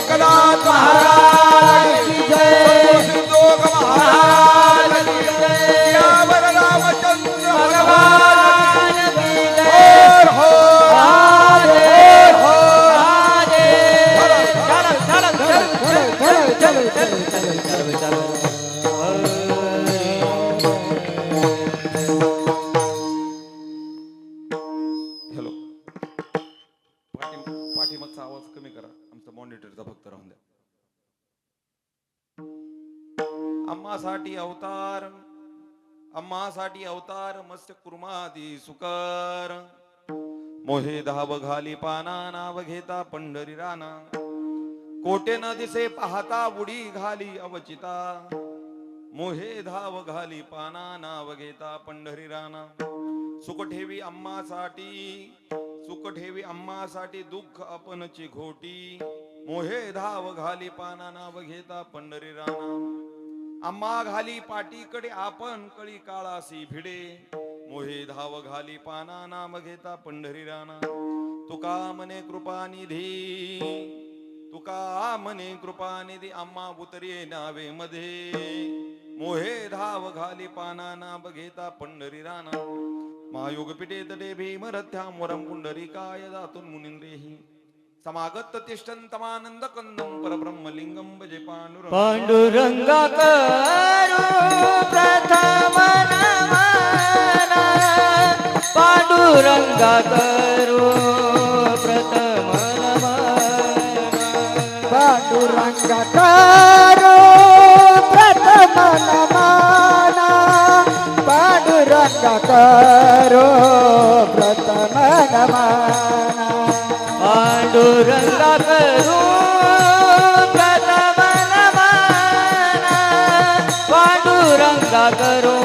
एकनाथ महाराज की जय, सिद्धोग महाराज की जय, सियावर रामचंद्र भगवान की जय। हो हॅलो, पाठीमागचा आवाज कमी करा, आमचा मॉनिटरचा फक्त राहून द्या. अम्मासाठी अवतार, अम्मासाठी अवतार, मत्स्य कुर्मादी सुकर, मोहे धाव घाली पाना, नाव घेता पंढरी राना, कोटे न दिसे पाहता उडी घाली अवचिता, मोहे धाव घाली पाना, नाव घेता पंढरी राना, सुख ठेवी अम्मासाठी, सुख ठेवी अम्मासाठी, दुःख आपणची घोटी, मोहे धाव घाली पाना, नाव घेता पंढरी राना, अम्मा घाली पाटीकडे आपण कळी काळासी भिडे, मोहे धाव घाली पाना, नाम घेता पंढरी राना, तुका मने कृपानिधी, तुका मने कृपानिधी, अम्मा उतरे नावे मध्ये, मोहे धाव घाली पाना, नाम घेता पंढरी राना, महायोग पिटे तटे भीम रथ्याम वरम पुंडरीकाय दातुन मुनिंद्रेहि, समागत तिष्ठन्तमानंद कंदम परब्रह्मलिंगम भजे पांडुरंग. पांडुरंगा करू प्रथम नमन, पांडुरंगा करू प्रथम नमन, पांडुरंगा करू प्रथम नमन, पांडुरंगा करू प्रथम नमन, पांडुरंगा करू प्रथम नमन, पांडुरंगा करू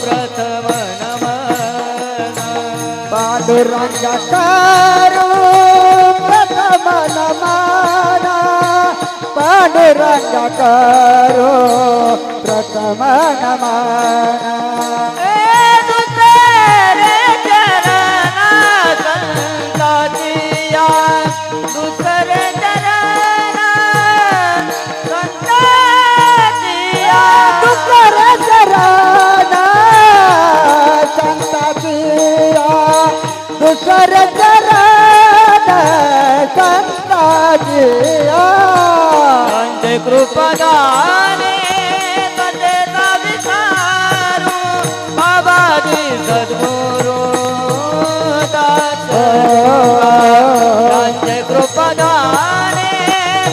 प्रथम नमन, पांडुरंगा करू प्रथम नमन, पांडुरंगा करू प्रथम नमन, दुसरे चरण संतातिया, दुसरे चरण संतातिया, दुसरे चरण संतातिया, अंधे कृपदाने कथेचा विचारू, बाबाजी सद्गुरु दास, अंधे कृपदाने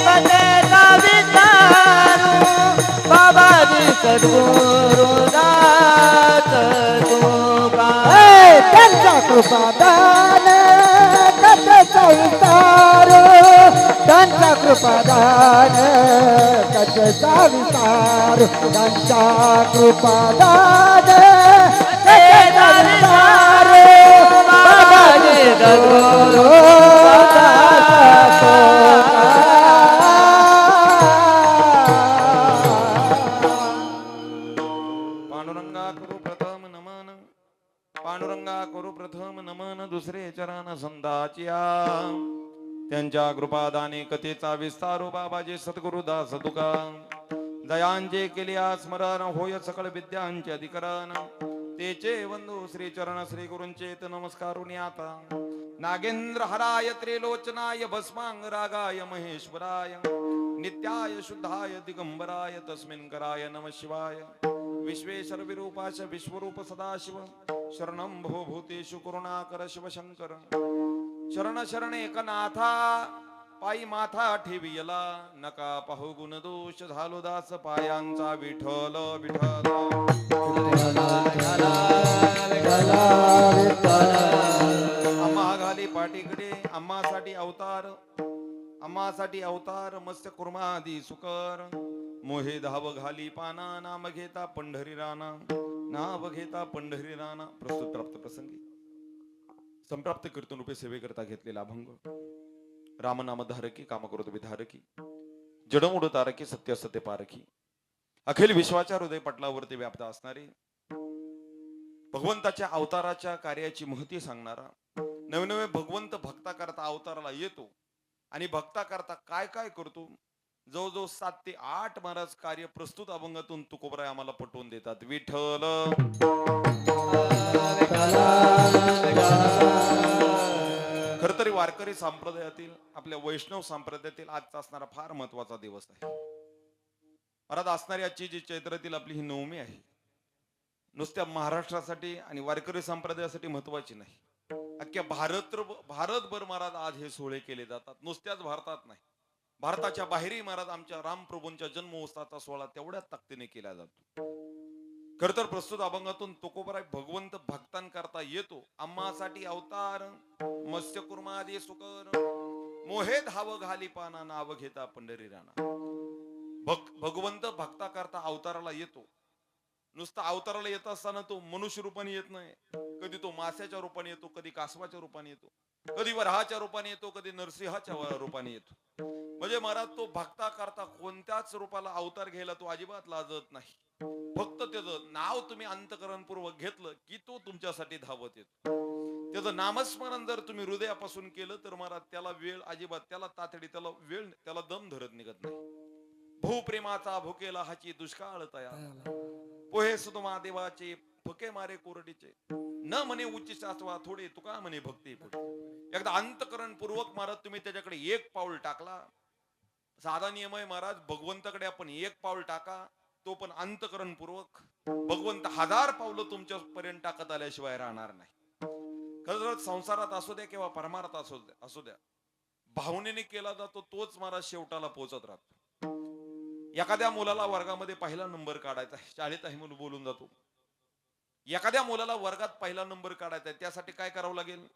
कथेचा विचारू, बाबाजी सद्गुरु दास तुका. त्यांचा कृपादान कथेचा विस्तार, त्यांचा कृपादान कथेचा विस्तार, त्यांचा कृपादान कथेचा विस्तार, बाबाजी सद्गुरु दास तुका. पांडुरंगा करू प्रथम नमन, पांडुरंगा करू प्रथम नमन, दुसरे चरण संताचिया, त्यांच्या कृपादाने कथेचा विस्तारो, बाबाजी सद्गुरुदास तुका. दयांचे केले स्मरण, होय सकळ विद्यांचे अधिकरण, तेचे वंदू श्री चरण श्री गुरूंचे नमस्कारुनी आता. नागेंद्र हराय त्रिलोचनाय भस्मांग रागाय महेश्वराय, नित्याय शुद्धाय दिगंबराय तस्मिन् कराय नमः शिवाय. विश्वेश्वर विरूपाश विश्वरूप सदाशिव, शरणं भो भूतेषु करुणाकर शिवशंकर. शरण शरण एकनाथा, पायी माथा ठेवियला, नका पाहू गुण दोष, झालो दास पायांचा विठ्ठल विठ्ठल. अम्मा घाली पाठीकडे, अम्मासाठी अवतार, अम्मासाठी अवतार, मत्स्य कुर्मादी सुकर, मोहे धाव घाली पाना, नाम घेता पंढरी राना, नाव घेता पंढरी राना. प्रस्तुत प्राप्त प्रसंगी संप्राप्त कीर्तन रूपे सेवेकरता घेतलेला अभंग. रामनाम धारकी, कामकरोत विधारकी, जडमुड तारकी, सत्य सत्य पारखी, अखिल विश्वाच्या हृदय पटलावरती व्याप्त असणारे, भगवंताच्या अवताराच्या कार्याची महती सांगणारा, नवे नवे भगवंत भक्ता करता अवताराला येतो आणि भक्ता करता काय काय करतो. जवळजवळ 7 ते 8 महाराज कार्य प्रस्तुत अभंगातून तुकोबराय आम्हाला पटवून देतात. विठ्ठल खर तरी वारकरी संप्रदायातील आपल्या वैष्णव संप्रदायातील आजचा असणारा फार महत्वाचा दिवस आहे. महाराज असणारी आजची जी चैत्रातील आपली ही नवमी आहे, नुसत्या महाराष्ट्रासाठी आणि वारकरी संप्रदायासाठी महत्वाची नाही, अख्ख्या भारतभर महाराज आज हे सोहळे केले जातात. नुसत्याच भारतात नाही, भारताच्या बाहेरही महाराज आमच्या रामप्रभूंच्या जन्मोत्सवाचा सोहळा तेवढ्याच ताकदीने केला जातो. खर तर प्रस्तुत अभंगातून तुकोबराय भगवंत भक्तांकरता येतो. आम्हासाठी अवतार मत्स्य कुर्मादी सुकर, मोहे धाव घाली पाना नाव घेता पंढरी राणा. भगवंत भक्ता करता अवताराला येतो. नुसता अवताराला येत असताना तो मनुष्य रूपाने येत नाही, कधी तो मास्याच्या रूपाने येतो, कधी कासवाच्या रूपाने येतो, कधी वराहाच्या रूपाने येतो, कधी नरसिंहाच्या रूपाने येतो. म्हणजे महाराज तो भक्ता करता कोणत्याच रूपाला अवतार घ्यायला तो अजिबात लाजत नाही. फक्त त्याचं नाव तुम्ही अंतकरणपूर्वक घेतलं की तो तुमच्यासाठी धावत येतो. त्याचं नामस्मरण जर तुम्ही हृदयापासून केलं तर महाराज त्याला वेळ अजिबात, त्याला तातडी, त्याला वेळ, त्याला दम धरत निघत नाही. भूप्रेमाचा भुकेला हाची दुष्काळ तया, पोहे सुतमा देवाचे फके मारे कोरडीचे, न म्हणे उच्च शास्त्रा थोडे तुका म्हणे भक्ती पुढे. एकदा अंतकरण पूर्वक महाराज तुम्ही त्याच्याकडे एक पाऊल टाकला. साधा नियम आहे महाराज, भगवंताकडे आपण एक पाऊल टाका, तो पण अंतकरण पूर्वक. भगवंत 1000 पावलं तुमच्या पर्यंत टाकत आल्याशिवाय राहणार नाही. खरंच संसारात असू द्या किंवा परमार्थ असू द्या, भावनेने केला जातो तोच महाराज शेवटाला पोहोचत राहतो. एखाद्या मुलाला वर्गामध्ये पहिला नंबर काढायचा आहे, शाळेत आहे म्हणून बोलून जातो. एखाद्या मुलाला वर्गात पहिला नंबर काढायचा आहे, त्यासाठी काय करावं लागेल?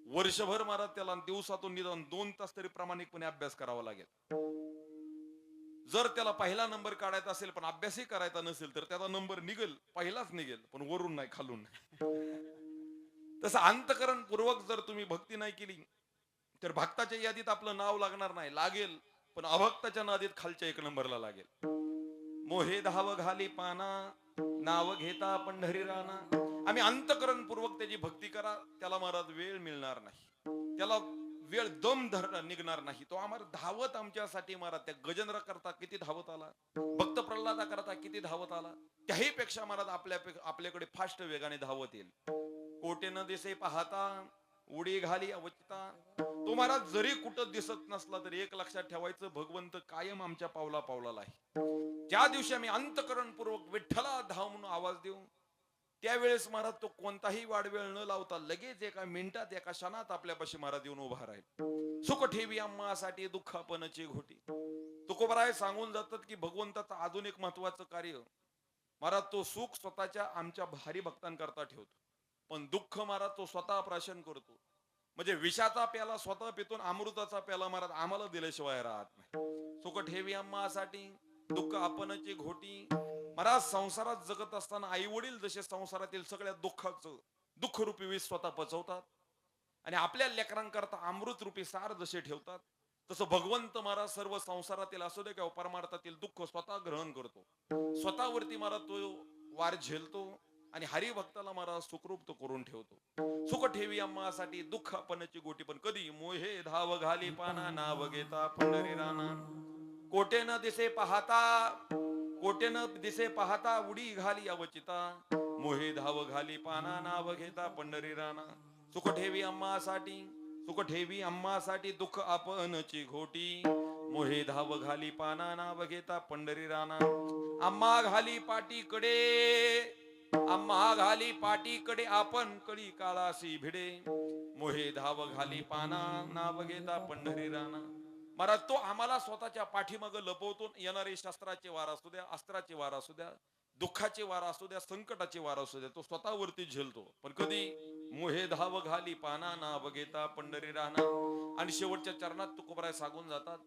वर्षभर महाराज त्याला दिवसातून निदान 2 तास तरी प्रामाणिकपणे अभ्यास करावा लागेल. जर त्याला पहिला नंबर काढायचा असेल पण अभ्यासही करायचा नसेल तर त्याचा नंबर निघेल, पहिलाच निघेल, पण वरून नाही, खालून नाही. तसं अंतकरण पूर्वक जर तुम्ही भक्ती नाही केली तर भक्ताच्या यादीत आपलं नाव लागणार नाही, लागेल पण अभक्ताच्या नादीत खालच्या 1 नंबरला लागेल. मोहे धाव घाली पाना नाव घेता पंढरी राणा. आम्ही अंतकरण पूर्वक त्याची भक्ती करा, त्याला महाराज वेळ मिळणार नाही, त्याला वेळ दम धर निघणार नाही. तो आम्हाला धावत आमच्यासाठी महाराज त्या गजेंद्र करता किती धावत आला, भक्त प्रल्हादा करता किती धावत आला, त्याही पेक्षा महाराज आपल्याकडे फास्ट वेगाने धावत येईल. कोटे न दिसे पाहता उडी घाली अवचिता. तो महाराज जरी कुठं दिसत नसला तरी एक लक्षात ठेवायचं, भगवंत कायम आमच्या पावला पावलाला आहे. ज्या दिवशी आम्ही अंतकरण पूर्वक विठ्ठला धाव म्हणून आवाज देऊ त्यावेळेस महाराज तो कोणताही वाडवेळ न लावता लगेच एका मिनिटात, एका क्षणात आपल्यापाशी महाराज येऊन उभा राहील. सुख ठेवी आम्हासाठी दुःखापनची घोटी. तुकोबराय सांगून जातात की भगवंताचं अजून एक महत्वाचं कार्य महाराज, तो सुख स्वतःच्या आमच्या भारी भक्तांकरता ठेवतो, पण दुःख महाराज तो स्वतः प्राशन करतो. म्हणजे विषाचा प्याला स्वतः पितून अमृताचा प्याला महाराज आम्हाला दिल्याशिवाय राहत नाही. सुख ठेवी आम्हासाठी दुःख आपणची घोटी. महाराज संसारात जगत असताना आई वडील जसे संसारातील सगळ्या दुःखाचं दुःख रूपी विष स्वतः पचवतात आणि आपल्या लेकरांकरता अमृत रूपी सार जसे ठेवतात, तसं भगवंत महाराज सर्व संसारातील असू दे किंवा परमार्थातील दुःख स्वतः ग्रहण करतो, स्वतःवरती महाराज तो वार झेलतो आणि हरिभक्ताला महाराज सुखरूप तो करून ठेवतो. सुख ठेवी आम्हासाठी दुःख आपणची गोटी. पण कधी? मोहे धाव घाली पाना नाव घेता पंढरी राणा. कोटे न दिसे पाहता, कोटे न दिसे पाहता उडी घाली अवचिता. मोहे धाव घाली पाना नाव घेता पंढरी राणा. सुख ठेवी आम्हासाठी, सुख ठेवी आम्हासाठी दुःख आपणची घोटी. मोहे धाव घाली पाना नाव घेता पंढरी राणा. आम्हा घाली पाटीकडे, आम्हा घाली पाटीकडे आपण कळी काळाशी भिडे. मोहे धाव घाली पाना नाव घेता पंढरी राणा. महाराज तो आम्हाला स्वतःच्या पाठीमाग लपवतो. येणारे शस्त्राचे वार असू द्या, अस्त्राचे वार असू द्या, दुःखाचे वार असू द्या, संकटाचे वार असू द्या, तो स्वतःवरती झेलतो. पण कधी? मोहे धाव घाली पाना नाव घेता पंढरी राणा. आणि शेवटच्या चरणात तुकोबराय सांगून जातात,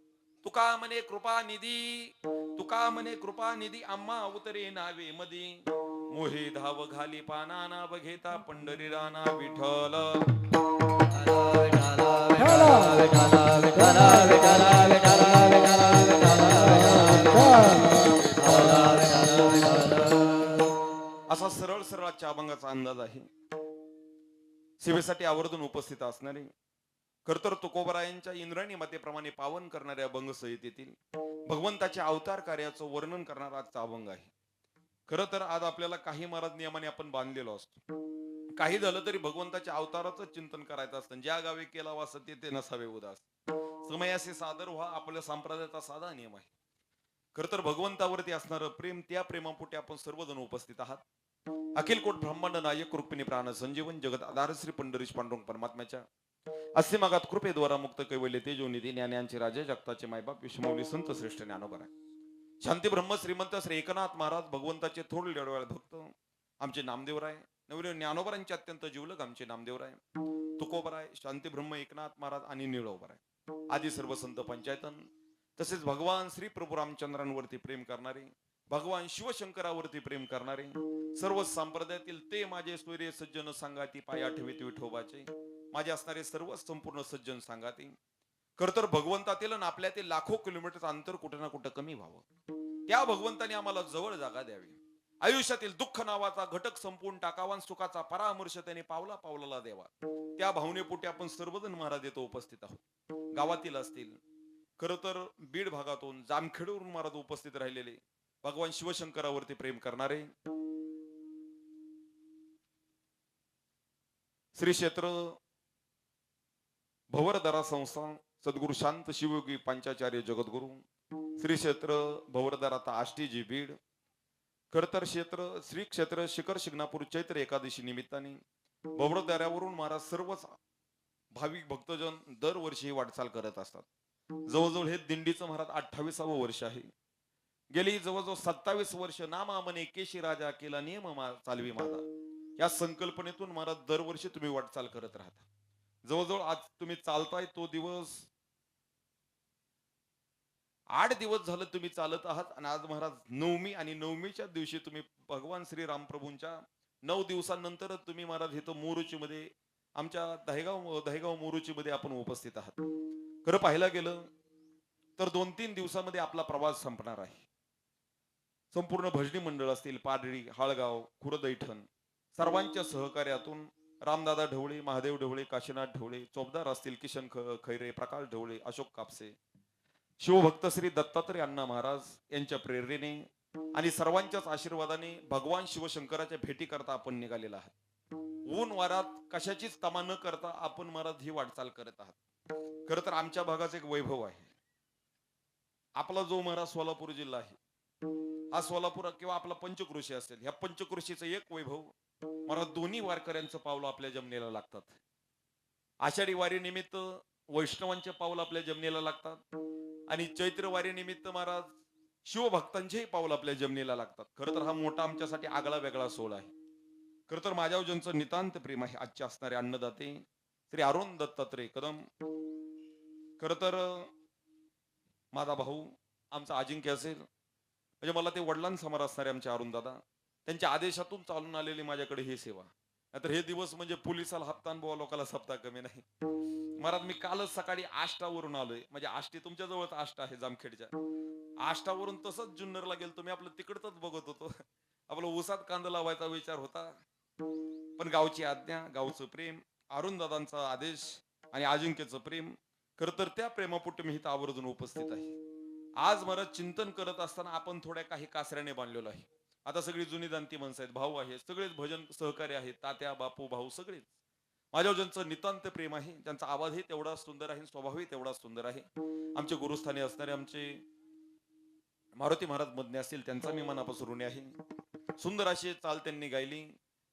तुका म्हणे कृपा निधी, तुका म्हणे कृपा निधी आम्हा उतरे नावे मधी. मोहे धाव घाली पाना नाव घेता पंढरी राणा. विठ्ठल असा सरळ सरळ अभंगाचा अंदाज आहे. सेवेसाठी आवर्जून उपस्थित असणारे खर तर तुकोबरायांच्या इंद्राणी मातेप्रमाणे पावन करणाऱ्या अभंग संहितेतील भगवंताच्या अवतार कार्याचं वर्णन करणारा आजचा अभंग आहे. खर तर आज आपल्याला काही महाराज नियमाने आपण बांधलेलो असतो. काही झालं तरी भगवंताच्या अवताराचं चिंतन करायचं असतं. ज्या गावी केला वास ते नसावे उदास. समयासे सादर व्हा आपल्या संप्रदायाचा साधा नियम आहे. खर तर भगवंतावरती असणारं प्रेम, त्या प्रेमापोटी आपण सर्वजण उपस्थित आहात. अखिल कोट ब्रह्मांड नायक रुक्मिणी प्राण संजीवन जगत आधार श्री पंढरीश पांडुरंग परमात्म्याच्या असे मागात कृपेद्वारा मुक्त कैवल्य तेजोनिधी ज्ञानांचे राजे जगताचे मायबाप विष्णुमौली संत श्रेष्ठ ज्ञानोबा आहे. शांती ब्रह्म श्रीमंत श्री एकनाथ महाराज भगवंताचे थोर लेडवाळ भक्त आमचे नामदेवराय नवरे ज्ञानोबरांचे अत्यंत जीवलग आमचे नामदेवराय तुकोबराय शांती ब्रह्म एकनाथ महाराज आणि निळोबराय आदी सर्व संत पंचायतन तसेच भगवान श्री प्रभू रामचंद्रांवरती प्रेम करणारे भगवान शिवशंकरावरती प्रेम करणारे सर्व संप्रदायातील ते माझे सूर्य सज्जन सांगाती पाया ठेवीत विठोबाचे माझे असणारे सर्व संपूर्ण सज्जन सांगाते. खर तर भगवंतातील आणि आपल्यातील लाखो किलोमीटर अंतर कुठे ना कुठं कमी व्हावं. त्या भगवंताने आम्हाला जवळ जागा द्यावी. आयुष्यातील दुःख नावाचा घटक संपवून टाकावा. सुखाचा परामर्श त्याने पावला पावलाला द्यावा. त्या भावनेपोटी आपण सर्वजण महाराज येतो उपस्थित आहोत. गावातील असतील खर तर बीड भागातून जामखेडवरून महाराज उपस्थित राहिलेले भगवान शिवशंकरावरती प्रेम करणारे श्री क्षेत्र भवरदरा संस्थान सद्गुरु शांत शिवयोगी पंचाचार्य जगद्गुरु श्री क्षेत्र भवरदराता आष्टीजी बीड खरतर क्षेत्र श्री क्षेत्र शिखर शिंगणापूर चैत्र एकादशी निमित्ताने भवरदऱ्यावरून महाराज सर्वच भाविक भक्तजन दरवर्षी वाटचाल करत असतात. जवळजवळ हे दिंडीचं महाराज 28वे वर्ष आहे. गेली जवळजवळ 27 वर्ष नामा मने केशी राजा केला नियम चालवी माझा या संकल्पनेतून महाराज दरवर्षी तुम्ही वाटचाल करत राहता. जवळजवळ आज तुम्ही चालताय तो दिवस 8 दिवस झालं तुम्ही चालत आहात आणि आज महाराज नवमी आणि नवमीच्या दिवशी तुम्ही भगवान श्री रामप्रभूंच्या 9 दिवसांनंतर तुम्ही महाराज इथं मोरुची मध्ये आमच्या दहेगाव मोरुची मध्ये आपण उपस्थित आहात. खरं पाहायला गेलं तर 2-3 दिवसामध्ये आपला प्रवास संपणार आहे. संपूर्ण भजनी मंडळ असतील पाडळी हाळगाव खुरदैठण सर्वांच्या सहकार्यातून रामदादा ढवळे महादेव ढवळे काशीनाथ ढवळे चोपदार असतील किशन खैरे प्रकाश ढवळे अशोक कापसे शिवभक्त श्री दत्तात्रय अण्णा महाराज यांच्या प्रेरणेने आणि सर्वांच्याच आशीर्वादाने भगवान शिवशंकराच्या भेटी करता आपण निघालेला आहात. ऊन वारात कशाचीच तमा न करता आपण महाराज ही वाटचाल करत आहात. खर तर आमच्या भागाचा एक वैभव आहे. आपला जो महाराज सोलापूर जिल्हा आहे हा सोलापूर किंवा आपला पंचकृषी असेल ह्या पंचकृषीचं एक वैभव महाराज दोन्ही वारकऱ्यांचं पावलं आपल्या जमनेला लागतात. आषाढी वारी निमित्त वैष्णवांचे पाऊल आपल्या जमनेला लागतात आणि चैत्र वारी निमित्त महाराज शिवभक्तांचेही पाऊल आपल्या जमनेला लागतात. खर तर हा मोठा आमच्यासाठी आगळा वेगळा सोहळा आहे. खर तर माझ्यावर ज्यांचं नितांत प्रेम आहे आजचे असणारे अन्नदाते श्री अरुण दत्तात्रय कदम खर तर माझा भाऊ आमचा अजिंक्य असेल म्हणजे मला ते वडिलांसमोर असणारे आमचे अरुण दादा त्यांच्या आदेशातून चालून आलेली माझ्याकडे ही सेवा. नाहीतर हे दिवस म्हणजे पोलिसाला हप्ता बुवा लोकांना सप्ता कमी नाही. महाराज मी कालच सकाळी आष्टावरून आलोय. म्हणजे आष्टी तुमच्या जवळच आष्टा आहे जामखेडच्या आष्टावरून तसंच जुन्नरला गेलतो. मी आपलं तिकडच बघत होतो. आपलं ऊसात कांदा लावायचा विचार होता पण गावची आज्ञा गावचं प्रेम अरुण दादांचा आदेश आणि अजिंक्यचं प्रेम खर तर त्या प्रेमापोटी मी इथं आवर्जून उपस्थित आहे. आज महाराज चिंतन करत असताना आपण थोड्या काही कासऱ्याने बांधलेलो आहे. आता सगळी जुनी जाणती माणसं आहेत भाऊ आहेत सगळेच भजन सहकारी आहेत तात्या बापू भाऊ सगळेच माझ्यावर ज्यांचं नितांत प्रेम आहे त्यांचा आवाजही तेवढा सुंदर आहे स्वभावही तेवढा सुंदर आहे. आमचे गुरुस्थानी असणारे आमचे मारुती महाराज मधने असतील त्यांचा मी मनापासून ऋणी आहे. सुंदर अशी चाल त्यांनी गायली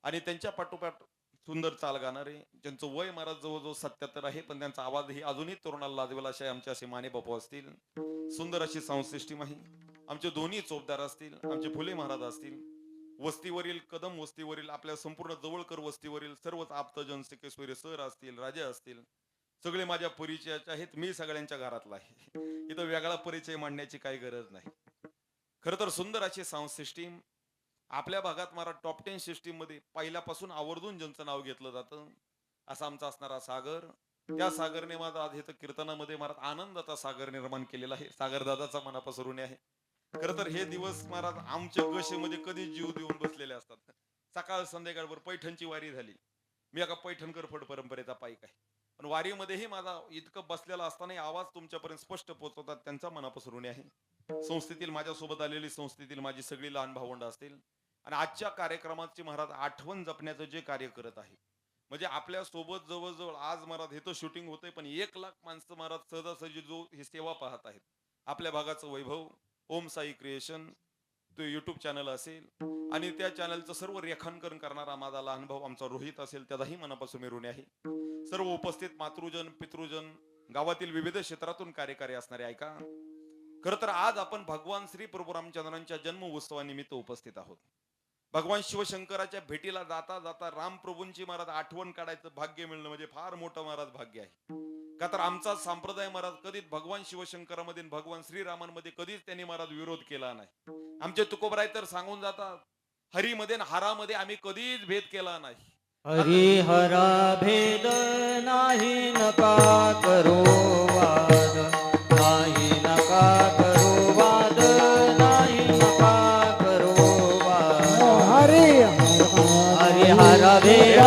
आणि त्यांच्या पाठोपाठ सुंदर चाल गाणारे ज्यांचं वय महाराज जवळजवळ 77 आहे पण त्यांचा आवाज ही अजूनही तरुणाला लाजवेल असे आमचे असे माने बापू असतील. सुंदर अशी साऊंड सिस्टीम आहे. आमचे दोन्ही चोपदार असतील आमचे फुले महाराज असतील वस्तीवरील कदम वस्तीवरील आपल्या संपूर्ण जवळकर वस्तीवरील सर्वच आप्तजन सिकेश्वरी सर असतील राजे असतील सगळे माझ्या परिचयाचे आहेत. मी सगळ्यांच्या घरातला आहे. इथं वेगळा परिचय मांडण्याची काही गरज नाही. खर तर सुंदर अशी साऊंड सिस्टीम आपल्या भागात मला टॉप 10 सिस्टीम मध्ये पहिल्यापासून आवर्जून ज्यांचं नाव घेतलं जातं असा आमचा असणारा सागर. त्या सागरने माझा आज इथं कीर्तनामध्ये महाराज आनंदाचा सागर निर्माण केलेला आहे. सागर दादाचा मनापासून ऋणी आहे. खर तर हे दिवस महाराज आमच्या गशेमध्ये कधी जीव देऊन बसलेले असतात. सकाळ संध्याकाळभर पैठणची वारी झाली. मी एका पैठणकर फड परंपरेचा पाईक आहे. पण वारीमध्येही माझा इतकं बसलेला असताना आवाज तुमच्यापर्यंत स्पष्ट पोहोचवतात, त्यांचा मनापासून ऋणी आहे. संस्थेतील माझ्यासोबत आलेली संस्थेतील माझी सगळी लहान भावंड असतील आणि आजच्या कार्यक्रमाची महाराज आठवण जपण्याचं जे कार्य करत आहे, म्हणजे आपल्या सोबत जवळजवळ आज महाराज हे तर शूटिंग होतंय, पण 1,00,000 माणसं महाराज सहजासहजी जो ही सेवा पाहत आहेत. आपल्या भागाचं वैभव, ओम साई क्रिएशन, तो युट्यूब चॅनल असेल आणि त्या चॅनलचं सर्व रेखांकन करणारा माझा लहान भाऊ आमचा रोहित असेल, त्याचाही मनापासून मी ऋणी आहे. सर्व उपस्थित मातृजन, पितृजन, गावातील विविध क्षेत्रातून कार्यकारी असणारे ऐका. खर तर आज आपण भगवान श्री प्रभू रामचंद्रांच्या जन्म उत्सवानिमित्त उपस्थित आहोत. भगवान शिवशंकराच्या भेटीला जाता जाता रामप्रभूंची महाराज आठवण काढायचं भाग्य मिळणं म्हणजे फार मोठं महाराज भाग्य आहे. का तर आमचा संप्रदाय महाराज कधीच भगवान शिवशंकरामध्ये भगवान श्रीरामांमध्ये कधीच त्यांनी महाराज विरोध केला नाही. आमचे तुकोबराय तर सांगून जातात, हरीमध्ये आणि हारामध्ये आम्ही कधीच भेद केला नाही. हरिहरा भेद नाही नका करो वाद, नाही नका करो वाद, नाही नका करो वाद. हरिहरा भेद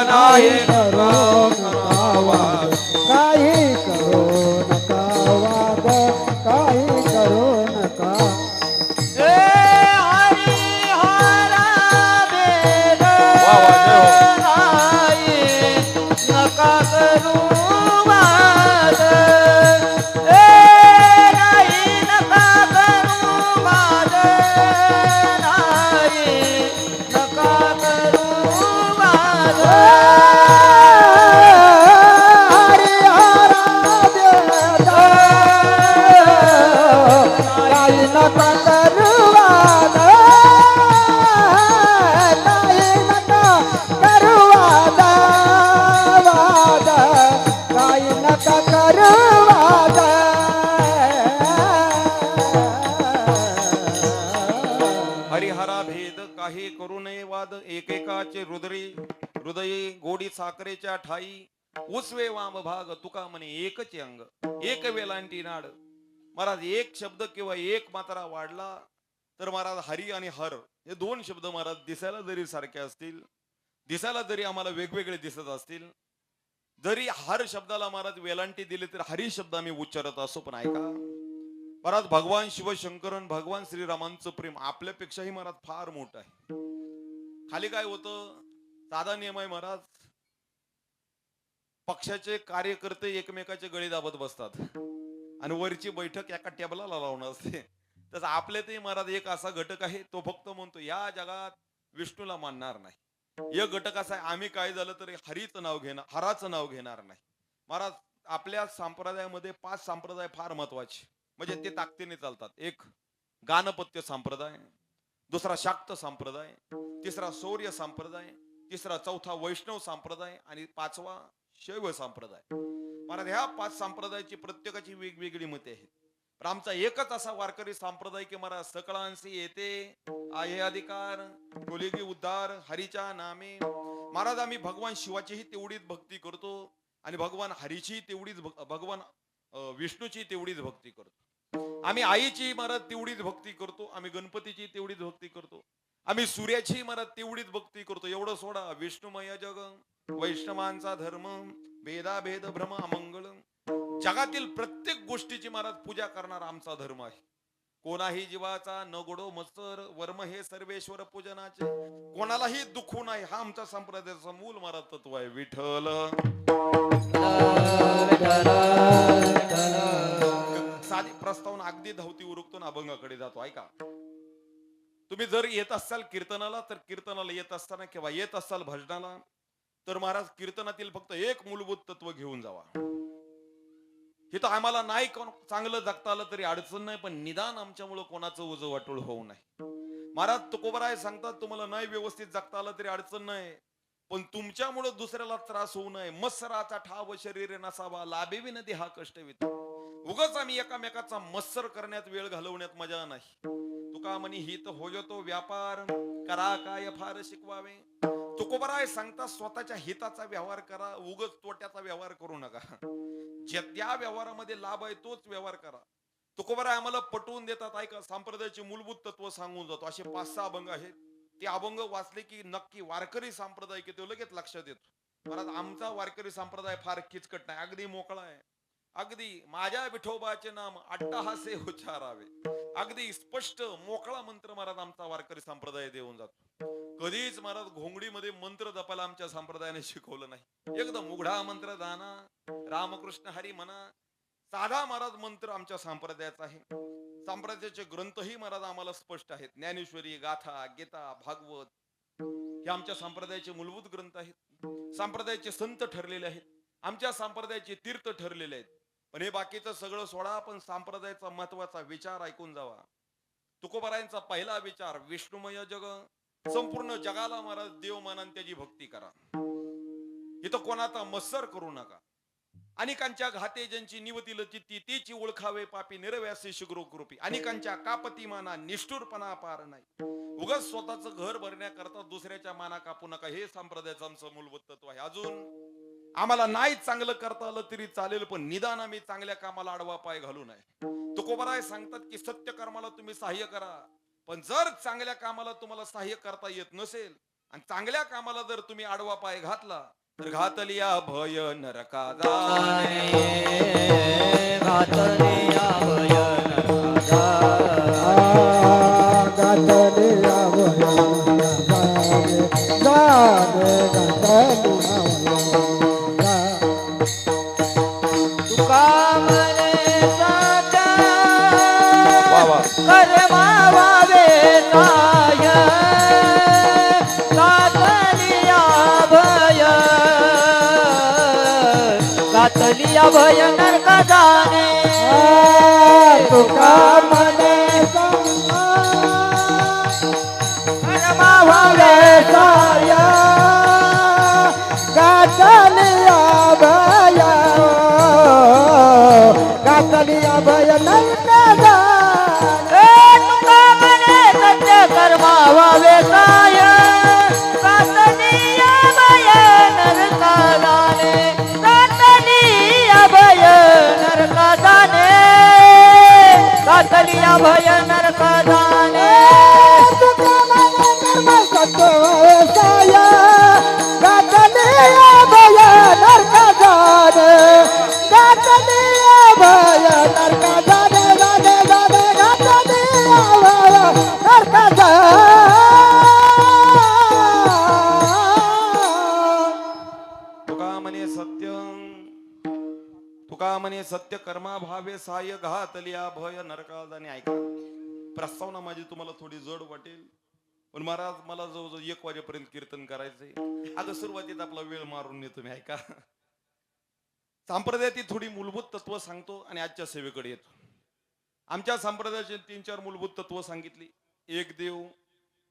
नाही करो नका वाद, काही करो नका वाद, काही करो नका. हरिहरा भेद नका करू वाद, नाही नका करू वाद, नाही नका करू वाद. हरिहरा भेद काही नका करू वाद, काही नका करू वाद, वाद काही नका करू वाद. हरिहरा भेद काही करू नये वाद, एकेकाचे हृदयी गोडी साखरेच्या ठाई, उसवे वाम भाग तुका म्हणे एकच अंग, एक वेलांटी नाड. महाराज एक शब्द किंवा एक मात्रा वाढला तर महाराज हरी आणि हर हे दोन शब्द महाराज दिसायला जरी सारखे असतील, दिसायला जरी आम्हाला वेगवेगळे दिसत असतील, जरी हर शब्दाला महाराज वेलांटी दिली तर हरी शब्द आम्ही उच्चारत असो. पण ऐका महाराज, भगवान शिवशंकरन भगवान श्रीरामांचं प्रेम आपल्यापेक्षाही महाराज फार मोठं आहे. खाली काय होतं, साधा नियम आहे महाराज, पक्षाचे कार्यकर्ते एकमेकाचे गळे दाबत बसतात आणि वरची बैठक एका टेबलाला लावणं असते. तसं आपल्यातही महाराज एक असा घटक आहे, तो फक्त म्हणतो या जगात विष्णूला मानणार नाही. एक घटक असा आहे, आम्ही काय झालं तरी हरीचं नाव घेणार, हराचं नाव घेणार नाही. महाराज आपल्या संप्रदायामध्ये 5 संप्रदाय फार महत्वाचे, म्हणजे ते ताकदीने चालतात. एक गाणपत्य संप्रदाय, दुसरा शाक्त संप्रदाय, तिसरा शौर्य संप्रदाय, तिसरा चौथा वैष्णव संप्रदाय आणि 5वा शैव संप्रदाय. महाराज ह्या 5 संप्रदायाची प्रत्येकाची वेगवेगळी मते आहेत. पण आमचा एकच असा वारकरी संप्रदाय की महाराज सकळांशी येते आहे अधिकार, कोलिगी उद्धार हरीच्या नामे. महाराज आम्ही भगवान शिवाचीही तेवढीच भक्ती करतो आणि भगवान हरीची तेवढीच, भगवान विष्णूची तेवढीच भक्ती करतो. आम्ही आईची महाराज तेवढीच भक्ती करतो, आम्ही गणपतीची तेवढीच भक्ती करतो, आम्ही सूर्याची महाराज तेवढीच भक्ती करतो. एवढं सोडा, विष्णुमय जग वैष्णवांचा धर्म, भेदाभेद भ्रम अमंगळ, जगातील प्रत्येक गोष्टीची महाराज पूजा करणारा आमचा धर्म आहे. कोणाही जीवाचा न गोडो मत्सर, वर्म हे सर्वेश्वर पूजनाचे, कोणालाही दुखू नाही, हा आमचा संप्रदायाचा मूल महाराज तत्व आहे. विठ्ठल साधी प्रस्तावना अगदी धावती उरुकतून अभंगाकडे जातो. ऐका, तुम्ही जर येत असाल कीर्तनाला तर कीर्तनाला येत असताना किंवा येत असाल भजनाला तर महाराज कीर्तनातील फक्त एक मूलभूत तत्व घेऊन जावा. हे तर आम्हाला नाही चांगलं जगता आलं तरी अडचण नाही, पण निदान आमच्यामुळे कोणाचं ओझं वाटोळ होऊ नये. महाराज तुकोबराय सांगतात, तुम्हाला नाही व्यवस्थित जगता आलं तरी अडचण नाही, पण तुमच्यामुळे दुसऱ्याला त्रास होऊ नये. मत्सराचा ठाव शरीर नसावा, लाभेवी नदी हा कष्टवित. उगाच आम्ही एकामेकाचा मत्सर करण्यात वेळ घालवण्यात मजा नाही. तुका म्हणी हित होय तो व्यापार, करा काय फार शिकवावे. तुकोबराय सांगता, स्वतःच्या हिताचा व्यवहार करा, उगाच तोट्याचा व्यवहार करू नका. ज्या व्यवहारामध्ये लाभ आहे तोच व्यवहार करा. तुकोबराय आम्हाला पटवून देतात. ऐका, संप्रदायाचे मूलभूत तत्व सांगून जातो. असे 5-6 अभंग आहेत. ते अभंग वाचले की नक्की वारकरी संप्रदाय की ते लगेच लक्षात येतो. महाराज आमचा वारकरी संप्रदाय फार किचकट नाही, अगदी मोकळा आहे. अगदी माझ्या विठोबाचे नाम अट्टहासे उच्चारावे, अगदी स्पष्ट मोकळा मंत्र महाराज आमचा वारकरी संप्रदाय देऊन जातो. कधीच महाराज घोंगडीमध्ये मंत्र जपायला आमच्या संप्रदायाने शिकवलं नाही. एकदम उघडा मंत्र दाना रामकृष्ण हरी म्हणा, साधा महाराज मंत्र आमच्या संप्रदायाचा आहे. संप्रदायाचे ग्रंथही महाराज आम्हाला स्पष्ट आहेत. ज्ञानेश्वरी, गाथा, गीता, भागवत हे आमच्या संप्रदायाचे मूलभूत ग्रंथ आहेत. संप्रदायाचे संत ठरलेले आहेत, आमच्या संप्रदायाचे तीर्थ ठरलेले आहेत. पण हे बाकीचं सगळं सोडा, पण संप्रदायाचा महत्वाचा विचार ऐकून जावा. तुकोबारायांचा पहिला विचार विष्णुमय जग, संपूर्ण जगाला महाराज देव माना आणि त्याची भक्ती करा. इथं कोणाचा मत्सर करू नका. अनेकांच्या घाते ज्यांची निवतील चित्ती तीची ओळखावे पापी निरव्यासी शिगरो कृपी. अनेकांच्या कापती माना निष्ठुरपणा पार नाही. उगाच स्वतःच घर भरण्याकरता दुसऱ्याच्या माना कापू नका. हे संप्रदायाचं आमचं मूलभूत तत्व आहे. अजून आम्हाला नाही चांगलं करता आलं तरी चालेल, पण निदान आम्ही चांगल्या कामाला आडवा पाय घालू नये. तुकोबाराय सांगतात की सत्य कर्माला तुम्ही सहाय्य करा, पण जर चांगल्या कामाला तुम्हाला सहाय्य करता येत नसेल आणि चांगल्या कामाला जर तुम्ही आडवा पाय घातला तर घातलिया भय नरका जाणे, घातलिया भय नरका घातलिया तुका म्हणे सत्य वा वा. कर्मा वावे साय, घातलिया भय, घातलिया भय नरका जाणे. तुका म्हणे कर्मा भावे साय, घातलिया भय, घातलिया भय नरका जाणे. तुका म्हणे सत्य कर्मा वावे साय, घातलिया भय नरका जाणे, घातलिया भय नरका जाणे, घातलिया भय नरका जाणे. तुका म्हणे कर्म सत्य साय, घातलिया भय नरका जाणे, घातलिया भय नरका जाणे, जाणे जाणे घातलिया भय नरका जाणे. तुका म्हणे सत्य, तुका म्हणे सत्य कर्मा भावे साय, घातलिया भय नरका जाणे. ऐका, प्रस्तावना माझी तुम्हाला थोडी जड वाटेल, पण महाराज मला जवळजवळ 1 वाजेपर्यंत कीर्तन करायचंय. आता सुरुवातीत आपला वेळ मारून नेतो मी. ऐका, संप्रदायातील थोडी मूलभूत तत्व सांगतो आणि आजच्या सेवेकडे येतो. आमच्या संप्रदायाचे 3-4 मूलभूत तत्व सांगितली. एक देव,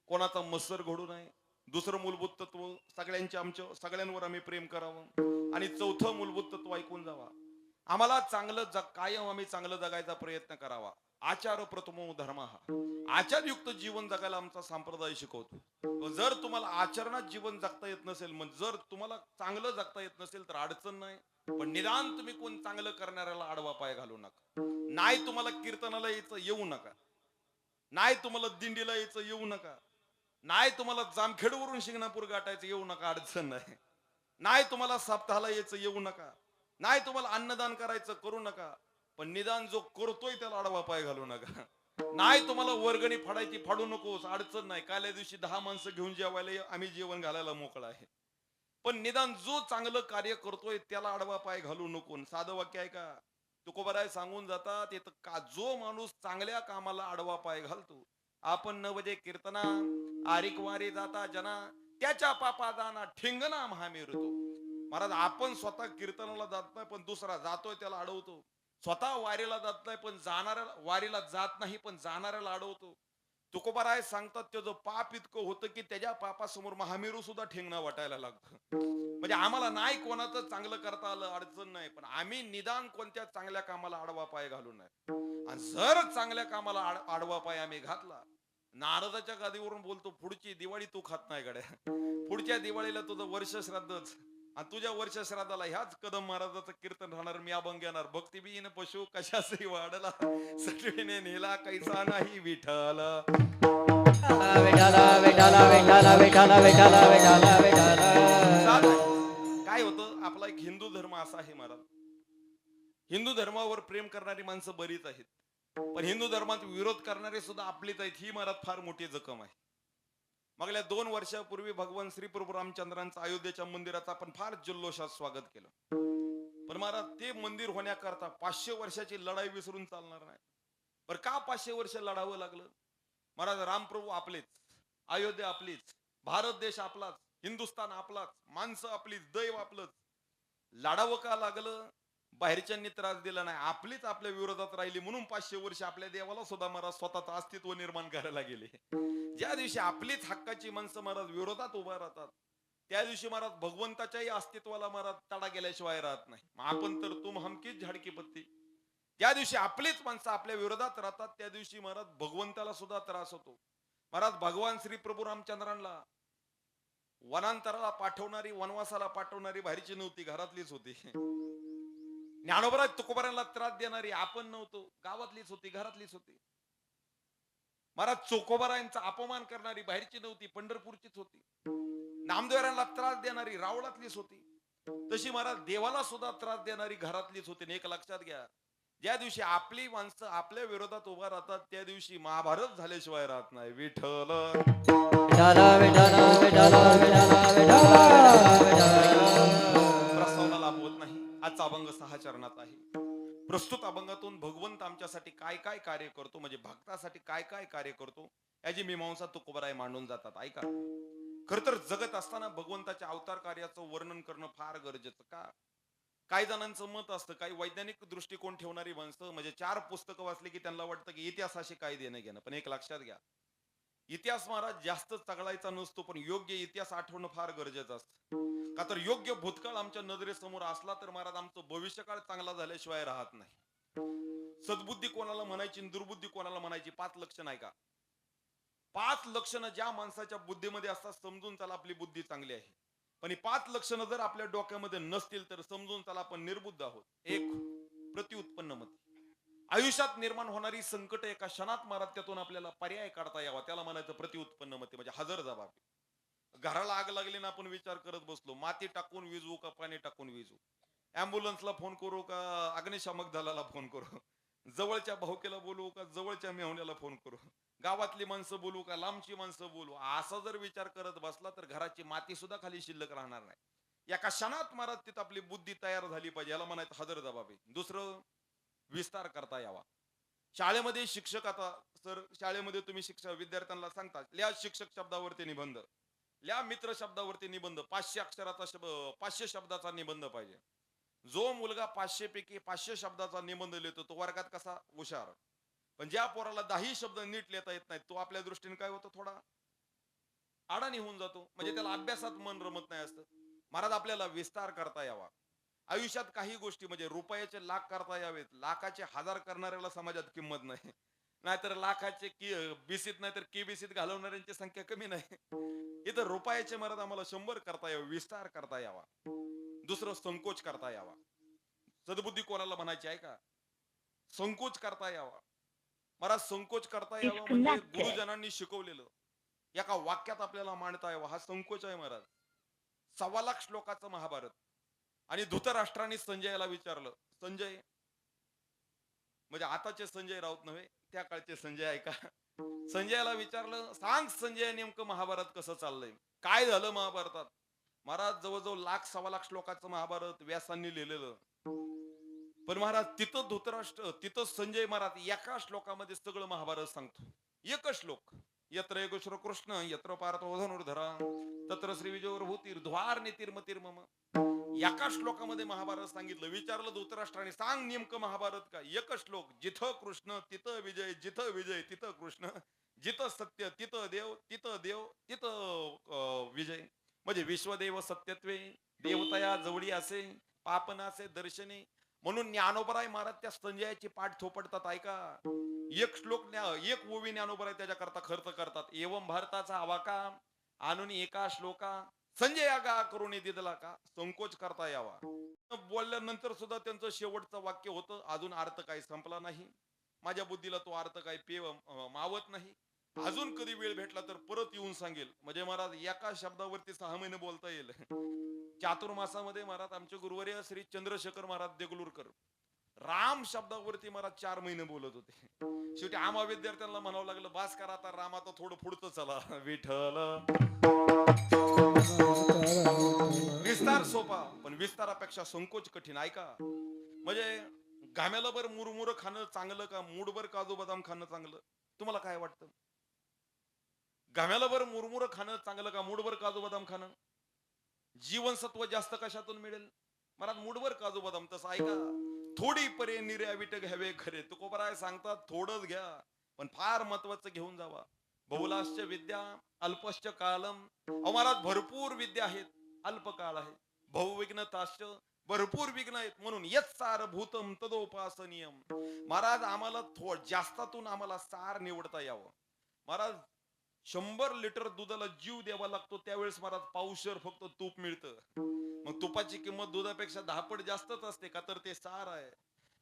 कोणाचा मत्सर घडू नये. दुसरं मूलभूत तत्व सगळ्यांचे आमच्या सगळ्यांवर आम्ही प्रेम करावं. आणि चौथं मूलभूत तत्व ऐकून जावा, आम्हाला चांगलं कायम आम्ही चांगलं जगायचा प्रयत्न करावा. आचार प्रथमो धर्म, आचारयुक्त जीवन जगायला आमचा संप्रदाय शिकवतो. जर तुम्हाला आचरणात जीवन जगता येत नसेल, मग जर तुम्हाला चांगलं जगता येत नसेल तर अडचण नाही, पण निदान तुम्ही कोण चांगलं करणाऱ्याला आडवा पाय घालू नका. नाही तुम्हाला कीर्तनाला यायचं येऊ नका, नाही तुम्हाला दिंडीला यायचं येऊ नका, नाही तुम्हाला जामखेडवरून शिंगणापूर गाठायचं येऊ नका, अडचण नाही. नाही तुम्हाला सप्ताहाला यायचं येऊ नका, नाही तुम्हाला अन्नदान करायचं करू नका, पण निदान जो करतोय त्याला आडवा पाय घालू नका. नाही तुम्हाला वर्गणी फाडायची फाडू नकोस, अडचण नाही. काल्या दिवशी 10 माणसं घेऊन जेवायला आम्ही जेवण घालायला मोकळा आहे, पण निदान जो चांगलं कार्य करतोय त्याला आडवा पाय घालू नको. साधं वाक्य आहे का, तुकोबाराय सांगून जातात, का जो माणूस चांगल्या कामाला आडवा पाय घालतो, आपण नवजे कीर्तना आरिक वारी जाता जना, त्याच्या पापा जाना ठिंगणा महामेरतो. महाराज आपण स्वतः कीर्तनाला जात नाही, पण दुसरा जातोय त्याला अडवतो. स्वतः वारीला जात नाही, पण जाणाऱ्याला वारीला जात नाही, पण जाणाऱ्याला अडवतो. तुकोबाराय सांगतात त्याचं पाप इतकं होतं की त्याच्या पापासमोर महामेरू सुद्धा ठेंगणा वाटायला लागतं. म्हणजे आम्हाला नाही कोणाचं चांगलं करता आलं, अडचण नाही, पण आम्ही निदान कोणत्या चांगल्या कामाला आडवा पाय घालू नये. आणि जर चांगल्या कामाला आडवा पाय आम्ही घातला, नारदाच्या गादीवरून बोलतो, पुढची दिवाळी तू खात नाही गड्या, पुढच्या दिवाळीला तुझं वर्ष श्राद्धच, आणि तुझ्या वर्ष श्राद्धाला ह्याच कदम महाराजाचं कीर्तन राहणार, मी अभंग येणार. भक्ती बीन पशु कशासही वाढला, सटवीने नेला कैसा नाही विठ्ठल. विठाला विठाला विठाला विठाला विठाला विठाला विठाला. आपला एक हिंदू धर्म असा आहे महाराज, हिंदू धर्मावर प्रेम करणारी माणसं बरीच आहेत, पण हिंदू धर्मात विरोध करणारे सुद्धा आपलीच आहेत. ही महाराज फार मोठी जखम आहे. मागल्या 2 वर्षापूर्वी भगवान श्री प्रभू रामचंद्रांचं अयोध्येच्या मंदिराचं आपण फार जल्लोषात स्वागत केलं. पण महाराज ते मंदिर होण्याकरता 500 वर्षाची लढाई विसरून चालणार नाही. पर का 500 वर्ष लढावं लागलं? महाराज रामप्रभू आपलेच, अयोध्या आपलीच, भारत देश आपलाच, हिंदुस्थान आपलाच, माणसं आपलीच, दैव आपलंच. लढावं का लागलं? बाहेरच्यांनी त्रास दिला नाही, आपलीच आपल्या विरोधात राहिली म्हणून 500 वर्ष आपल्या देवाला सुद्धा महाराज स्वतःचं अस्तित्व निर्माण करायला गेले. ज्या दिवशी आपलीच हक्काची माणसं महाराज विरोधात उभा राहतात, त्या दिवशी महाराज भगवंताच्याही अस्तित्वाला महाराज तडा गेल्याशिवाय राहत नाही. आपण तर तुम हमकीच झाडकी पत्ती. त्या दिवशी आपलीच माणसं आपल्या विरोधात राहतात, त्या दिवशी महाराज भगवंताला सुद्धा त्रास होतो. महाराज भगवान श्री प्रभू रामचंद्रांना वनांतराला पाठवणारी, वनवासाला पाठवणारी बाहेरची नव्हती, घरातलीच होती. ज्ञानोबा तुकोबारांना त्रास देणारी आपण नव्हतो, गावातलीच होती, घरातलीच होती. महाराज चोकोबारांचा अपमान करणारी बाहेरची नव्हती, पंढरपूरचीच होती. नामदेवरांना त्रास देणारी रावळातलीच होती. तशी महाराज देवाला सुद्धा त्रास देणारी घरातलीच होती. एक लक्षात घ्या, ज्या दिवशी आपली माणसं आपल्या विरोधात उभा राहतात, त्या दिवशी महाभारत झाल्याशिवाय राहत नाही. विठ्ठल प्रस्तावना लाभवत नाही. आजचा अभंग 6 चरणात आहे. प्रस्तुत अभंगातून भगवंत आमच्यासाठी काय काय कार्य करतो, म्हणजे भक्तासाठी काय काय कार्य करतो, याची मीमांसा तुकोबाराय मांडून जातात. ऐका, खर तर जगत असताना भगवंताच्या अवतार कार्याचं वर्णन करणं फार गरजेचं. का? काही जणांचं मत असतं, काही वैज्ञानिक दृष्टिकोन ठेवणारी माणसं म्हणजे 4 पुस्तकं वाचली की त्यांना वाटतं की इतिहासाशी काय देणं घेणं. पण एक लक्षात घ्या, इतिहास महाराज जास्त चघळायचा नसतो, पण योग्य इतिहास आठवणं फार गरजेचं असतं. का तर योग्य भूतकाळ आमच्या नजरेसमोर असला तर महाराज आमचं भविष्यकाळ चांगला झाल्याशिवाय राहत नाही. सद्बुद्धी कोणाला म्हणायची, दुर्बुद्धी कोणाला म्हणायची, 5 लक्षणं आहे का? 5 लक्षणं ज्या माणसाच्या बुद्धीमध्ये असतात, समजून चला आपली बुद्धी चांगली आहे. पण ही 5 लक्षणं जर आपल्या डोक्यामध्ये नसतील तर समजून चला आपण निर्बुद्ध आहोत. 1, प्रतिउत्पन्न मत. आयुष्यात निर्माण होणारी संकट एका क्षणात महाराज त्यातून आपल्याला पर्याय काढता यावा, त्याला म्हणायचं प्रतिउत्पन्न मत, म्हणजे हजर जबाबी. घराला आग लागली ना, आपण विचार करत बसलो, माती टाकून विजवू का पाणी टाकून विजवू, अँब्युलन्सला फोन करू का अग्निशामक दलाला फोन करू, जवळच्या भाऊकेला बोलू का जवळच्या मेहुण्याला फोन करू, गावातली माणसं बोलू का लांबची माणसं बोलू, असा जर विचार करत बसला तर घराची माती सुद्धा खाली शिल्लक राहणार नाही. एका क्षणात महाराज तिथं आपली बुद्धी तयार झाली पाहिजे, याला म्हणायचं हजर जबाबी. दुसरं, विस्तार करता यावा. शाळेमध्ये शिक्षक, आता सर शाळेमध्ये तुम्ही शिक्षक विद्यार्थ्यांना सांगता, लिहा शिक्षक शब्दावरती निबंध, लिहा मित्र शब्दावरती निबंध, 500 अक्षराचा 500 शब्दाचा निबंध पाहिजे. जो मुलगा 500 पैकी 500 शब्दाचा निबंध लिहितो तो वर्गात कसा हुशार. पण ज्या पोराला 10 शब्द नीट लिहिता येत नाही, तो आपल्या दृष्टीने काय होतो, थोडा अडाणी होऊन जातो, म्हणजे त्याला अभ्यासात मन रमत नाही असतं. महाराज आपल्याला विस्तार करता यावा. आयुष्यात काही गोष्टी म्हणजे रुपयाचे लाख करता यावेत, लाखाचे हजार करणाऱ्याला समाजात किंमत नाही, नाहीतर लाखाचे बिसीत नाहीतर बिसीत घालवणाऱ्यांची संख्या कमी नाही. इथं रुपयाचे महाराज आम्हाला 100 करता यावे, विस्तार करता यावा. दुसरं, संकोच करता यावा. सद्बुद्धी कोणाला म्हणायची आहे का? संकोच करता यावा. महाराज संकोच करता यावा म्हणजे गुरुजनांनी शिकवलेलं एका वाक्यात आपल्याला मांडता यावं, हा संकोच आहे महाराज. 1.25 लाख श्लोकाचं महाभारत. आणि धृतराष्ट्राने संजयाला विचारलं, संजय म्हणजे आताचे संजय राऊत नव्हे, त्या काळचे संजय आहे का, संजयाला विचारलं, सांग संजय नेमकं महाभारत कसं चाललंय, काय झालं महाभारतात. महाराज जवळजवळ 1.25 लाख श्लोकाचं महाभारत व्यासांनी लिहिलेलं. पण महाराज तिथं धृतराष्ट्र, तिथं संजय महाराज एका श्लोकामध्ये सगळं महाभारत सांगतो. एकच श्लोक, यत्र योगेश्वर कृष्ण यत्र पार्थो धनुर्धरा तत्र श्री विजयोर भूतीर्ध्वार नीतिर्मतिर्मम. एका श्लोकामध्ये महाभारत सांगितलं. विचारलं धृतराष्ट्राने, सांग नेमकं महाभारत का. एकच श्लोक, जिथं कृष्ण तिथं विजय, जिथं विजय तिथं कृष्ण, जिथं सत्य तिथं देव, तिथं देव तिथं विजय. म्हणजे विश्वदेव सत्यत्वे देवतया जवळी असे पापनासे दर्शने. म्हणून ज्ञानोबराय महाराज त्या संजयाची पाठ थोपडतात. ऐका, एक श्लोक एक ओवी ज्ञानोबराय त्याच्याकरता खर्च करतात. एवं भारताचा आवाका आणून एका श्लोका संजय गा करून दिदला का संकोच करता यावा. बोलल्यानंतर सुद्धा त्यांचं शेवटचं वाक्य होतं, अजून अर्थ काही संपला नाही, माझ्या बुद्धीला तो अर्थ काही मावत नाही, अजून कधी वेळ भेटला तर परत येऊन सांगेल. म्हणजे महाराज एका शब्दावरती 6 महिने बोलता येईल. चातुर्मासामध्ये महाराज आमचे गुरुवर्य श्री चंद्रशेखर महाराज देगलूरकर राम शब्दावरती महाराज 4 महिने बोलत होते. शेवटी आम्हा विद्यार्थ्यांना म्हणावं लागलं बास करा आता राम आता थोडं पुढचं चला. विठ्ठल विस्तार सोपा पण विस्तारापेक्षा संकोच कठीण. ऐका म्हणजे घाम्याला बर मुरमुर खाणं चांगलं का मूडभर काजू बदाम खाणं चांगलं? तुम्हाला काय वाटतं? घाम्याला बर मुरमुर खाणं चांगलं का मूडभर काजू बदाम खाणं? जीवनसत्व जास्त कशातून मिळेल? मला मूडभर काजू बदाम. तसं ऐका थोडी परे निर्याविट घ्यावे खरे. तुकोबराय सांगतात थोडंच घ्या पण फार महत्वाचं घेऊन जावा. बहुलाश्च विद्या अल्पश्च कालम. महाराज भरपूर विद्या आहेत अल्प काळ आहे. बहुविघ्नताश्च भरपूर विघ्न आहेत म्हणून यत् सार भूतम तदोपासनीयम. महाराज आम्हाला जास्तातून आम्हाला सार निवडता यावं. महाराज 100 लिटर दुधाला जीव द्यावा लागतो त्यावेळेस महाराज पावशर फक्त तूप मिळतं. मग तुपाची किंमत दुधापेक्षा 10 पट जास्तच असते का तर ते सार आहे.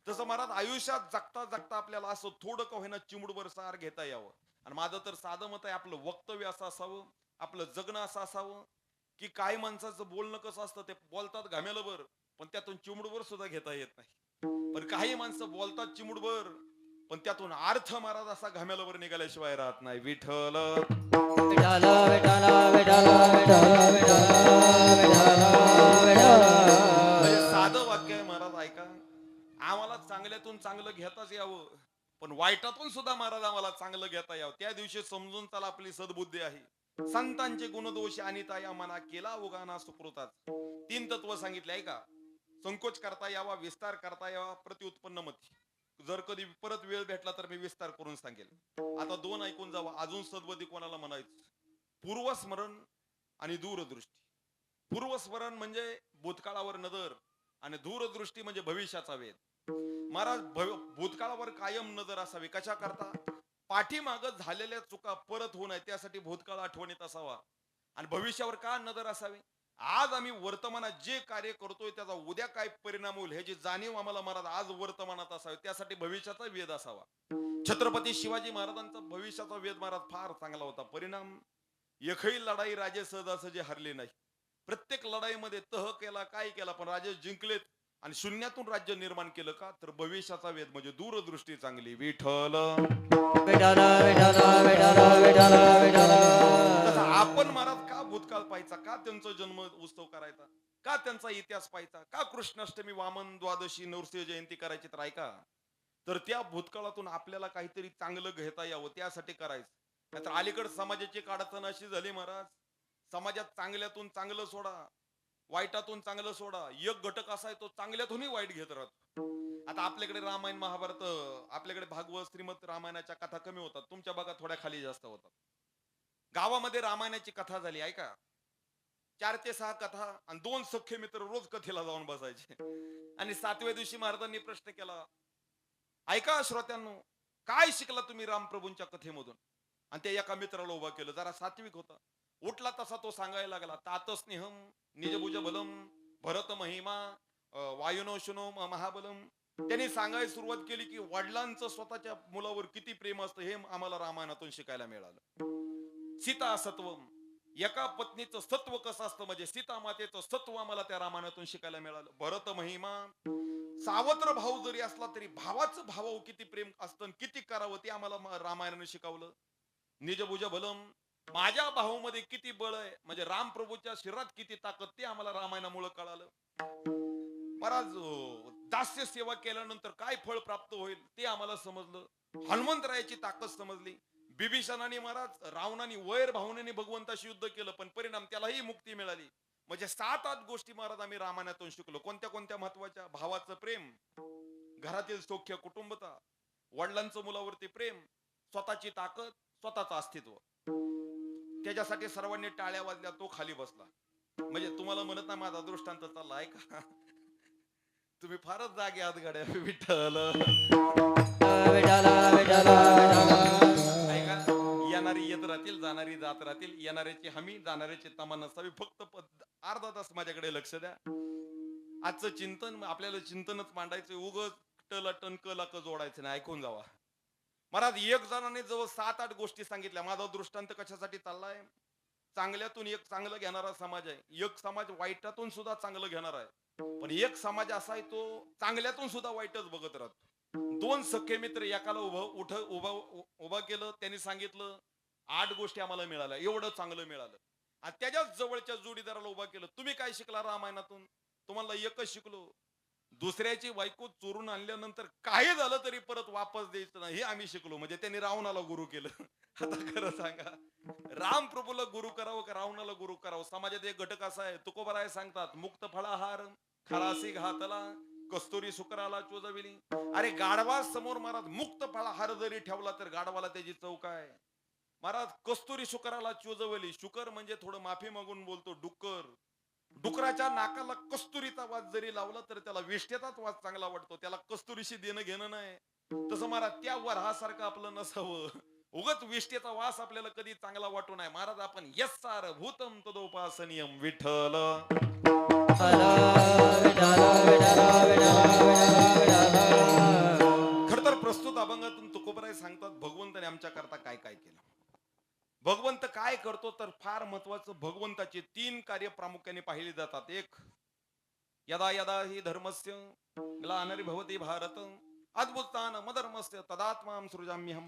तसं महाराज आयुष्यात जगता जगता आपल्याला असं थोडं का होईना चिमुडभर सार घेता यावं. आणि माझं तर साधं मत आहे आपलं वक्तव्य असं असावं आपलं जगणं असं असावं की काही माणसाचं बोलणं कसं असतं ते बोलतात घामेलं बर पण त्यातून चिमुडभर सुद्धा घेता येत नाही. पण काही माणसं बोलतात चिमुडभर पण त्यातून अर्थ महाराज असा घामेलावर निघाल्याशिवाय राहत नाही. विठ्ठल विठ्ठल विठ्ठल विठ्ठल विठ्ठल विठ्ठल. म्हणजे साधं वाक्य आहे महाराज ऐका. आम्हाला चांगल्यातून चांगलं घेताच यावं पण वाईटातून सुद्धा महाराज आम्हाला चांगलं घेता यावं. त्या दिवशी समजून चला आपली सद्बुद्धी आहे. संतांचे गुणदोष अनिता या मना केला उगाना सुकृतात. 3 तत्व सांगितले आहे का. संकोच करता यावा विस्तार करता यावा प्रतिउत्पन्न मती. जर कधी परत वेळ भेटला तर मी विस्तार करून सांगेल. आता 2 ऐकून जावा. अजून सद्बुद्धी कोणाला म्हणायचं. पूर्वस्मरण आणि दूरदृष्टी. पूर्वस्मरण म्हणजे भूतकाळावर नजर आणि दूरदृष्टी म्हणजे भविष्याचा वेध. महाराज भूतकाळावर कायम नजर असावी. कशा करता पाठीमाग झालेल्या चुका परत होऊ नये त्यासाठी भूतकाळ आठवणीत असावा. आणि भविष्यावर का नजर असावी. आज आम्ही वर्तमानात जे कार्य करतोय त्याचा उद्या काय परिणाम होईल ह्याची जाणीव आम्हाला महाराज आज वर्तमानात असावी. त्यासाठी भविष्याचा वेध असावा. छत्रपती शिवाजी महाराजांचा भविष्याचा वेध महाराज फार चांगला होता. परिणाम एकही लढाई राजे सहजासहजी हरले नाही. प्रत्येक लढाईमध्ये तह केला काय केला पण राजे जिंकलेत आणि शून्यातून राज्य निर्माण केलं का तर भविष्याचा वेध म्हणजे दूरदृष्टी चांगली. विठ्ठल विठ्ठल विठ्ठल विठ्ठल विठ्ठल विठ्ठल. आपण महाराज का भूतकाळ पाहायचा का त्यांचा जन्म उत्सव करायचा का त्यांचा इतिहास पाहायचा का कृष्णाष्टमी वामन द्वादशी नरसिंह जयंती करायची. तर ऐका तर त्या भूतकाळातून आपल्याला काहीतरी चांगलं घेता यावं त्यासाठी करायचं. नाहीतर अलीकडे समाजाची काढाचण अशी झाली महाराज समाजात चांगल्यातून चांगलं सोडा वाईटातून चांगलं सोडा. एक घटक असा आहे तो चांगल्यातूनही वाईट घेत राहतो. आता आपल्याकडे रामायण महाभारत आपल्याकडे भागवत श्रीमद रामायणाच्या कथा कमी होतात. तुमच्या भागात थोड्या खाली जास्त होतात. गावामध्ये रामायणाची कथा झाली ऐका 4 ते 6 कथा आणि 2 सख्खे मित्र रोज कथेला जाऊन बसायचे. आणि 7व्या दिवशी महाराजांनी प्रश्न केला ऐका श्रोत्यांनो काय शिकला तुम्ही रामप्रभूंच्या कथेमधून. आणि त्या एका मित्राला उभा केलं जरा सात्विक होता. उठला तसा तो सांगायला लागला तात स्नेहम निजभुज बलम भरत महिमा वायुनो शुनो महाबलम. त्यांनी सांगायला सुरुवात केली की वडिलांचं स्वतःच्या मुलावर किती प्रेम असतं हे आम्हाला रामायणातून शिकायला मिळालं. सीता सत्वम एका पत्नीचं सत्व कसं असतं म्हणजे सीता मातेचं सत्व आम्हाला त्या रामायणातून शिकायला मिळालं. भरत महिमा सावत्र भाऊ जरी असला तरी भावाचं भावावर किती प्रेम असतं किती करावं ते आम्हाला रामायणाने शिकवलं. निजभुज बलम माझ्या भाऊमध्ये किती बळ आहे म्हणजे रामप्रभूच्या शरीरात किती ताकद ते आम्हाला रामायणामुळे कळालं. महाराज दास्य सेवा केल्यानंतर काय फळ प्राप्त होईल ते आम्हाला समजलं. हनुमंतरायाची ताकद समजली. बिभीषणाने महाराज रावणाने वैर भावनेने भगवंताशी युद्ध केलं पण परिणाम त्यालाही मुक्ती मिळाली. म्हणजे 7-8 गोष्टी महाराज आम्ही रामायणातून शिकलो. कोणत्या कोणत्या महत्वाच्या. भावाचं प्रेम घरातील सौख्य कुटुंबता वडिलांचं मुलावरती प्रेम स्वतःची ताकद स्वतःचं अस्तित्व. त्याच्यासाठी सर्वांनी टाळ्या वाजल्या तो खाली बसला. म्हणजे तुम्हाला म्हणत ना माझा दृष्टांत चालला आहे का तुम्ही फारच जागे आहात गाड्या. विठ्ठल ऐका येणारी येत राहतील जाणारी जात राहतील. येणाऱ्याची हमी जाणाऱ्याची तमा नसावी. फक्त अर्धा तास माझ्याकडे लक्ष द्या. आजचं चिंतन आपल्याला चिंतनच मांडायचं उगच टला टनकला क जोडायचं नाही. ऐकून जावा. महाराज एक जणाने जवळ 7-8 गोष्टी सांगितल्या. माझा दृष्टांत कशासाठी चाललाय चांगल्यातून एक चांगलं घेणारा समाज आहे, एक समाज वाईटातून सुद्धा चांगलं घेणार आहे, पण एक समाज असा आहे तो चांगल्यातून सुद्धा वाईटच बघत राहतो. दोन सख्खे मित्र एकाला उभा केलं, त्यांनी सांगितलं 8 गोष्टी आम्हाला मिळाल्या, एवढं चांगलं मिळालं. आणि त्याच्याच जवळच्या जोडीदाराला उभा केलं, तुम्ही काय शिकला रामायणातून? तुम्हाला एकच शिकलो, दुसऱ्याची बायको चोरून आणल्यानंतर काही झालं तरी परत वापस द्यायचं नाही, हे आम्ही शिकलो. म्हणजे त्यांनी रावणाला गुरु केलं. आता खरं सांगा, राम प्रभूला गुरु करावं का रावणाला गुरु करावं? समाजात एक घटक असा आहे, तुकोबराय सांगतात, मुक्त फळाहार खरासी घातला, कस्तुरी सुकराला चोजविली. अरे गाढवा समोर महाराज मुक्त फळाहार जरी ठेवला तर गाढवाला त्याची चव काय? महाराज कस्तुरी शुकराला चोजवली. शुकर म्हणजे थोडं माफी मागून बोलतो डुक्कर. डुकराच्या नाकाला कस्तुरीचा वास जरी लावला तर त्याला विष्ठेचाच वास चांगला वाटतो, त्याला कस्तुरीशी देणं घेणं नाही. तसं महाराज त्या वराहासारखं आपलं नसावं, उगत विष्ठेचा वास आपल्याला कधी चांगला वाटू नाही. महाराज आपण यस्सार भूतम तदोपासनीयम विठ्ठल. खर तर प्रस्तुत अभंगातून तुकोबराय सांगतात भगवंताने आमच्या करता काय काय केलं. भगवंत काय करतो तर फार महत्वाचं, भगवंताचे 3 कार्य प्रामुख्याने पाहिली जातात. एक, यदा यदा ही धर्मस्य ग्लानिर् भवति भारत अद्भुतान मधर्मस्य तदात्मां सृजाम्यहम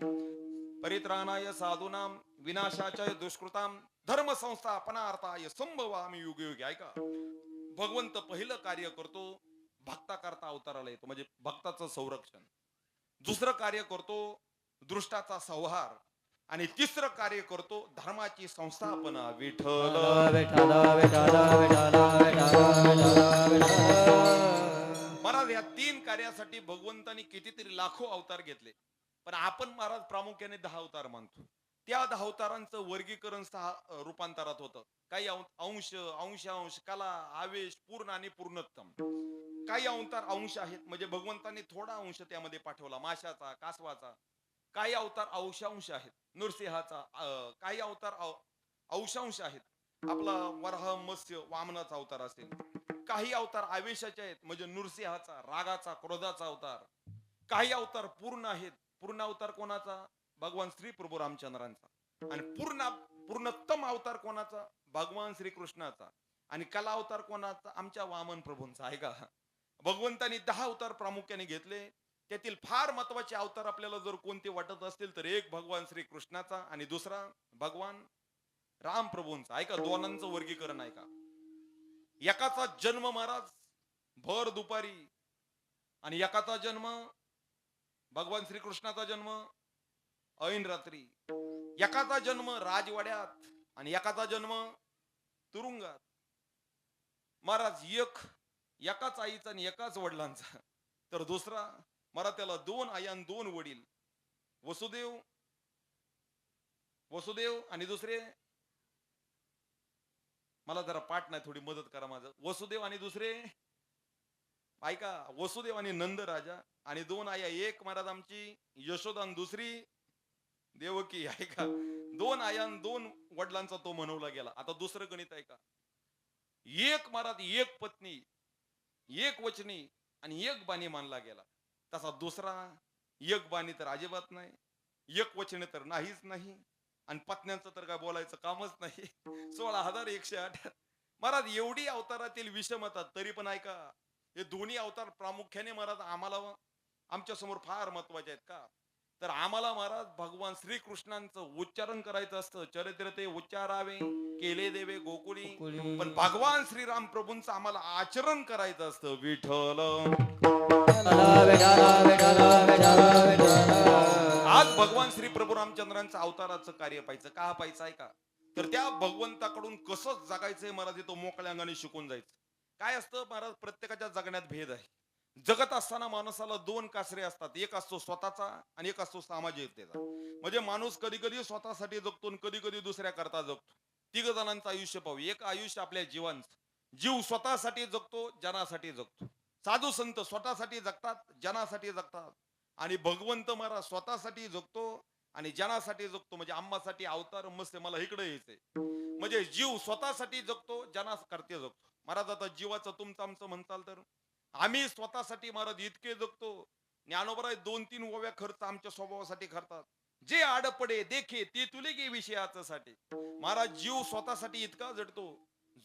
परित्राणाय साधूनां विनाशाय दुष्कृतां धर्म संस्थापनार्थाय संभवामि युगे युगे. ऐका, भगवंत पहिलं कार्य करतो भक्ता करता अवताराला येतो, म्हणजे भक्ताचं संरक्षण. दुसरं कार्य करतो दृष्टाचा संहार, आणि तिसरं कार्य करतो धर्माची संस्थापना. विठ्ठल महाराज या 3 कार्यासाठी भगवंतानी कितीतरी लाखो अवतार घेतले, पण आपण महाराज प्रामुख्याने 10 अवतार मानतो. त्या 10 अवतारांचं वर्गीकरण 6 रूपांतरात होतं. काही अंश, अंशांश, कला, आवेश, पूर्ण आणि पूर्णोत्तम. काही अवतार अंश आहेत, म्हणजे भगवंतानी थोडा अंश त्यामध्ये पाठवला, माशाचा, कासवाचा. काही अवतार अंशांश आहेत, नृसिंहाचा. काही अवतार अंशांश आहेत, आपला वराह, मत्स्य, वामनाचा अवतार असेल. काही अवतार आवेशाचे आहेत, म्हणजे नृसिंहाचा, रागाचा, क्रोधाचा अवतार. काही अवतार पूर्ण आहेत. पूर्ण अवतार कोणाचा? भगवान श्री प्रभू रामचंद्रांचा. आणि पूर्णोत्तम अवतार कोणाचा? भगवान श्री कृष्णाचा. आणि कला अवतार कोणाचा? आमच्या वामन प्रभूंचा. आहे का? भगवंतानी 10 अवतार प्रामुख्याने घेतले. त्यातील फार महत्वाचे अवतार आपल्याला जर कोणते वाटत असतील तर एक भगवान श्री कृष्णाचा आणि दुसरा भगवान राम प्रभूंचा. ऐका, दोनांचं वर्गीकरण ऐका. एकाचा जन्म महाराज भर दुपारी, आणि एकाचा जन्म भगवान श्री कृष्णाचा जन्म ऐन रात्री. एकाचा जन्म राजवाड्यात आणि एकाचा जन्म तुरुंगात. महाराज एकाच आईचा आणि एकाच वडिलांचा, तर दुसरा महाराज त्याला 2 आया आणि 2 वडील, वसुदेव आणि दुसरे, मला जरा पाठ नाही, थोडी मदत करा माझं. वसुदेव आणि दुसरे, ऐका, वसुदेव आणि नंद राजा. आणि 2 आया, एक महाराज आमची यशोदा आणि दुसरी देवकी. ऐका, 2 आया आणि 2 वडिलांचा तो म्हणवला गेला. आता दुसरं गणित ऐका, एक महाराज एक पत्नी, एक वचनी आणि एक बाणी मानला गेला. तसा दुसरा एक बाणी तर अजिबात नाही, एक वचने तर नाहीच नाही, आणि पत्न्यांचं तर काय बोलायचं कामच नाही. 16,108. महाराज एवढी अवतारातील विषमता, तरी पण ऐका, हे दोन्ही अवतार प्रामुख्याने महाराज आम्हाला आमच्या समोर फार महत्वाचे आहेत. का तर आम्हाला महाराज भगवान श्रीकृष्णांचं उच्चारण करायचं असतं. चरित्र ते उच्चारावे केले देवे गोकुळी, पण भगवान श्रीराम प्रभूंचं आम्हाला आचरण करायचं असतं. विठ्ठल. आज भगवान श्री प्रभू रामचंद्रांचं अवताराचं कार्य पाहायचं. का पाहायचं आहे का, तर त्या भगवंताकडून कसं जगायचंय महाराज तो मोकळ्या अंगाने शिकून जायचं. काय असतं महाराज, प्रत्येकाच्या जगण्यात भेद आहे. जगत असताना माणसाला 2 कासरे असतात, एक असतो स्वतःचा आणि एक असतो सामाजिकतेचा. म्हणजे माणूस कधी कधी स्वतःसाठी जगतो आणि कधी कधी दुसऱ्या करता जगतो. 3 जणांचं आयुष्य पाहू. एक आयुष्य आपल्या जीवांचं, जीव स्वतःसाठी जगतो, जनासाठी जगतो. साधू संत स्वतःसाठी जगतात, जनासाठी जगतात. आणि भगवंत महाराज स्वतःसाठी जगतो आणि जनासाठी जगतो. म्हणजे आम्हासाठी अवतार मस्त, मला इकडे यायचंय. म्हणजे जीव स्वतःसाठी जगतो, जनासाठी जगतो. महाराज आता जीवाचं तुमचं आमचं म्हणताल तर आम्ही स्वतःसाठी महाराज इतके जगतो, ज्ञानोबराय 2-3 ओव्या खर्च आमच्या स्वभावासाठी करतात. जे आडपडे देखे ते तुले गे विषयाचं साठी. महाराज जीव स्वतःसाठी इतका जडतो.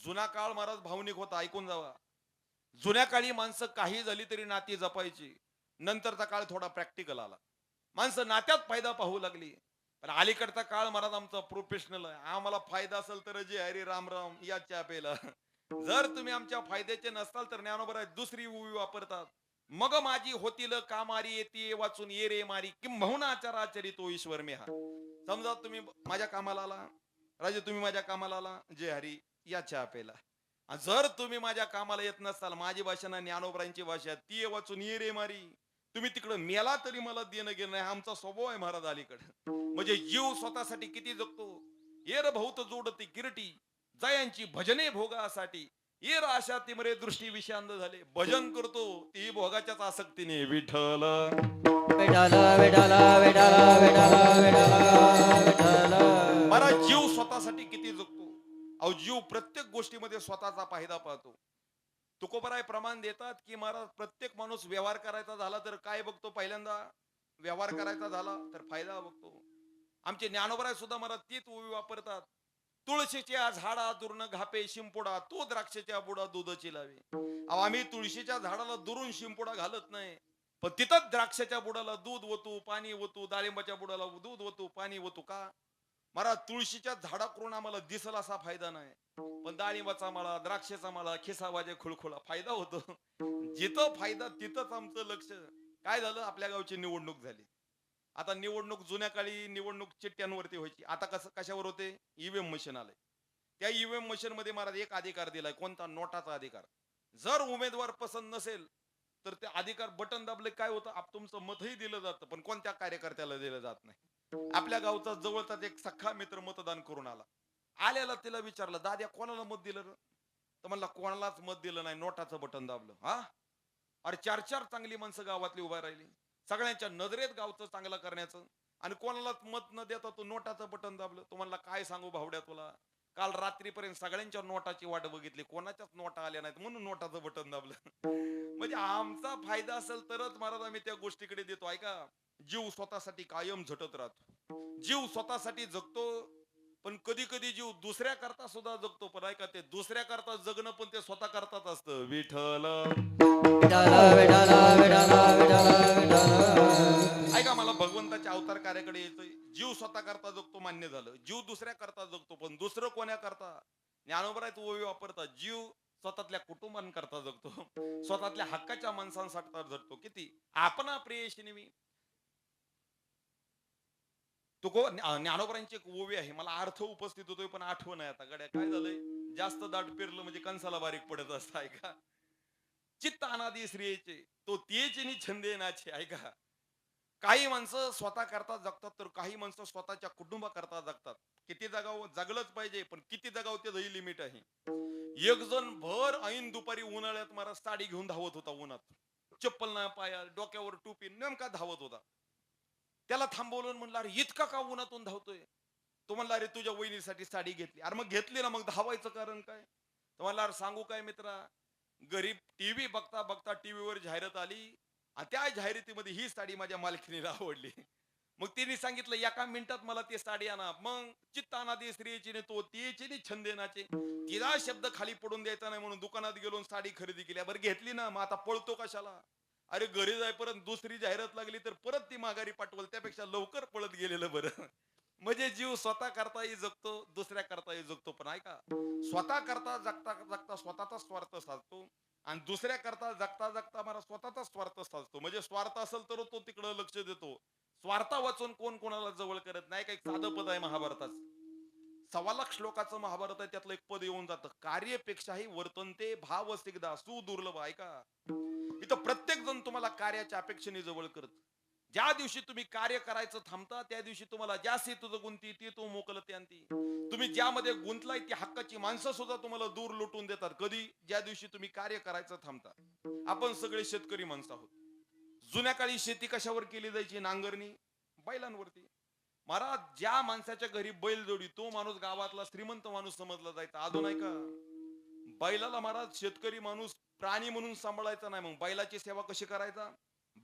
जुना काळ महाराज भावनिक होता, ऐकून जावा. जुन्या काळी माणसं काही झाली तरी नाती जपायची. नंतरचा काळ थोडा प्रॅक्टिकल आला. माणसं नात्यात फायदा पाहू लागली. पण अलीकडचा काळ महाराज आमचा प्रोफेशनल आहे. आम्हाला फायदा असेल तर जे हरी राम राम या चहा प्यायला. जर तुम्ही आमच्या फायद्याचे नसताल तर ज्ञानोबा दुसरी उवी वापरतात. मग माझी होतील कामारी येते वाचून ये रे मारी किंबहुना आचाराचरी तो ईश्वर मेहा. समजा तुम्ही माझ्या कामाला आला, राजे तुम्ही माझ्या कामाला आला, जे हरी या चहा प्यायला. आणि जर तुम्ही माझ्या कामाला येत नसाल, माझी भाषा ना ज्ञानोबरांची भाषा ती वाचून ये रे मारी, तुम्ही तिकडं मेला तरी मला देणं घेणं नाही. आमचा स्वभाव आहे महाराज अलीकडे. म्हणजे जीव स्वतःसाठी किती जगतो. येर बहुत जोडती किरटी जयांची भजने भोगासाठी. येर आशा तिमरे दृष्टी विषांद झाले. भजन करतो ती भोगाच्याच आसक्तीने विठ्ठल. विठ्ठल विठ्ठल विठ्ठल विठ्ठल विठ्ठल विठ्ठल. महाराज जीव स्वतःसाठी किती जगतो. अहो जीव प्रत्येक गोष्टीमध्ये स्वतःचा फायदा पाहतो. तुकोबराय प्रमाण देतात की महाराज प्रत्येक माणूस व्यवहार करायचा झाला तर काय बघतो. पहिल्यांदा व्यवहार करायचा झाला तर फायदा बघतो. आमचे ज्ञानोबराय सुद्धा महाराज तीच ओवी वापरतात. तुळशीच्या झाडा दुर्ण घापे शिंपोडा तो द्राक्षाच्या बुडा दूधची लावे. अहो आम्ही तुळशीच्या झाडाला दुरून शिंपोडा घालत नाही, पण तिथंच द्राक्षाच्या बुडाला दूध ओतू पाणी ओतू, डाळिंबाच्या बुडाला दूध ओतू पाणी ओतू. का महाराज तुळशीच्या झाडाकडून आम्हाला दिसल असा फायदा नाही, पण डाळिंबाचा मला द्राक्षाचा मला खिसा वाजे खुळखुळा फायदा होतो. जिथं फायदा तिथंच आमचं लक्ष. काय झालं, आपल्या गावची निवडणूक झाली. आता निवडणूक जुन्या काळी निवडणूक चिठ्ठ्यांवरती व्हायची. आता कसं कशावर होते, ईव्हीएम मशीन आलंय. त्या ईव्हीएम मशीन मध्ये महाराज एक अधिकार दिलाय, कोणता, नोटाचा अधिकार. जर उमेदवार पसंत नसेल तर ते अधिकार बटन दाबले काय होतं, तुमचं मतही दिलं जातं पण कोणत्या कार्यकर्त्याला दिलं जात नाही. आपल्या गावचा जवळचाच एक सख्खा मित्र मतदान करून आला. आल्याला तिला विचारलं, दाद्या कोणाला मत दिलं? तर म्हणला कोणालाच मत दिलं नाही, नोटाचं बटन दाबलं. हा अरे चार चार चांगली माणसं गावातली उभा राहिली, सगळ्यांच्या नजरेत गावचं चांगलं करण्याचं, आणि कोणालाच मत न देता तू नोटाचं बटन दाबलं. तो म्हणला काय सांगू भावड्या तुला, काल रात्रीपर्यंत सगळ्यांच्या नोटाची वाट बघितली, कोणाच्याच नोटा आल्या नाहीत म्हणून नोटाचं बटन दाबलं. म्हणजे आमचा फायदा असेल तरच महाराज आम्ही त्या गोष्टीकडे देतो. ऐका, जीव स्वतःसाठी कायम झटत राहतो. जीव स्वतःसाठी जगतो, पण कधी कधी जीव दुसऱ्या करता सुद्धा जगतो. पण ऐका, ते दुसऱ्या करता जगणं पण ते स्वतः करताच असतं. विठ्ठल विठ्ठल विठ्ठल विठ्ठल विठ्ठल विठ्ठल. ऐका, मला भगवंताच्या अवतार कार्याकडे येतोय. जीव स्वतः करता जगतो मान्य झालं, जीव दुसऱ्या करता जगतो, पण दुसरं कोण्या करता? ज्ञानोबराय ओवी वापरतात. जीव स्वतःतल्या कुटुंबांकरता जगतो, स्वतःतल्या हक्काच्या माणसांसाठी जगतो. किती आपणा प्रेयशी नेहमी. ज्ञानोबरांची एक ओवी आहे, मला अर्थ उपस्थित होतोय पण आठवण आहे आता. गड्या काय झालंय, जास्त दाट पेरलं म्हणजे कणसाला बारीक पडत असतं. ऐका, चित्त अनादी श्रेयचे तो तेच छंदे नाचे. ऐका, काही माणसं स्वतः करता जगतात तर काही माणसं स्वतःच्या कुटुंबा करता जगतात. किती जगावं, जगलंच पाहिजे, पण किती जगावं त्याचंही लिमिट आहे. एक जण भर ऐन दुपारी उन्हाळ्यात महाराज साडी घेऊन धावत होता उन्हात, चप्पल ना पाया, डोक्यावर टोपी, नेमका धावत होता. त्याला थांबवलं, म्हणलं अरे इतका का उन्हातून धावतोय? तो म्हणला अरे तुझ्या वहिनीसाठी साडी घेतली. अरे मग घेतली ना, मग धावायचं कारण काय? तो म्हणला अरे सांगू काय मित्रा, गरीब टीव्ही बघता बघता टीव्हीवर जाहिरात आली आणि त्या जाहिरातीमध्ये ही साडी माझ्या मालकीनीला आवडली. मग तिने सांगितलं एका मिनिटात मला ती साडी आणा. मग चित्त अनादी स्त्रीची तो तिचे छंदेनाचे, तिला शब्द खाली पडून द्यायचा नाही म्हणून दुकानात गेलो साडी खरेदी केली. बरं घेतली ना, मग आता पळतो कशाला? अरे घरी जाईपर्यंत दुसरी जाहिरात लागली तर परत ती माघारी पाठवल, त्यापेक्षा लवकर पळत गेलेलं बरं. म्हणजे जीव स्वतः करताही जगतो, दुसऱ्या करताही जगतो. पण ऐका, स्वतः करता जगता जगता स्वतःचा स्वार्थ साधतो, आणि दुसऱ्या करता जगता जगता मला स्वतःचा स्वार्थ साधतो. म्हणजे स्वार्थ असेल तर तो तिकडे लक्ष देतो, स्वार्था वाचून कोण कोणाला जवळ करत नाही. काही साधं पद आहे महाभारताचं, 1.25 श्लोकाचं महाभारत आहे, त्यातलं एक पद येऊन जातं, कार्यपेक्षाही वर्तनते भाव सिगदा सुदुर्लभ. ऐका, इथं प्रत्येक जण तुम्हाला कार्याच्या अपेक्षेने जवळ करत. ज्या दिवशी तुम्ही कार्य करायचं थांबता त्या दिवशी तुम्हाला जास्ती तुझं गुंती ती तू मोकलते आणती. तुम्ही ज्यामध्ये गुंतलाय ती हक्काची माणसं सुद्धा तुम्हाला दूर लुटून देतात. कधी? ज्या दिवशी तुम्ही कार्य करायचं थांबता. आपण सगळे शेतकरी माणसं आहोत. जुन्या काळी शेती कशावर केली जायची? नांगरणी, बैलांवरती. महाराज ज्या माणसाच्या घरी बैलजोडी तो माणूस गावातला श्रीमंत माणूस समजला जायचा. अजून आहे का? बैलाला महाराज शेतकरी माणूस प्राणी म्हणून सांभाळायचा नाही, मग बैलाची सेवा कशी करायचा?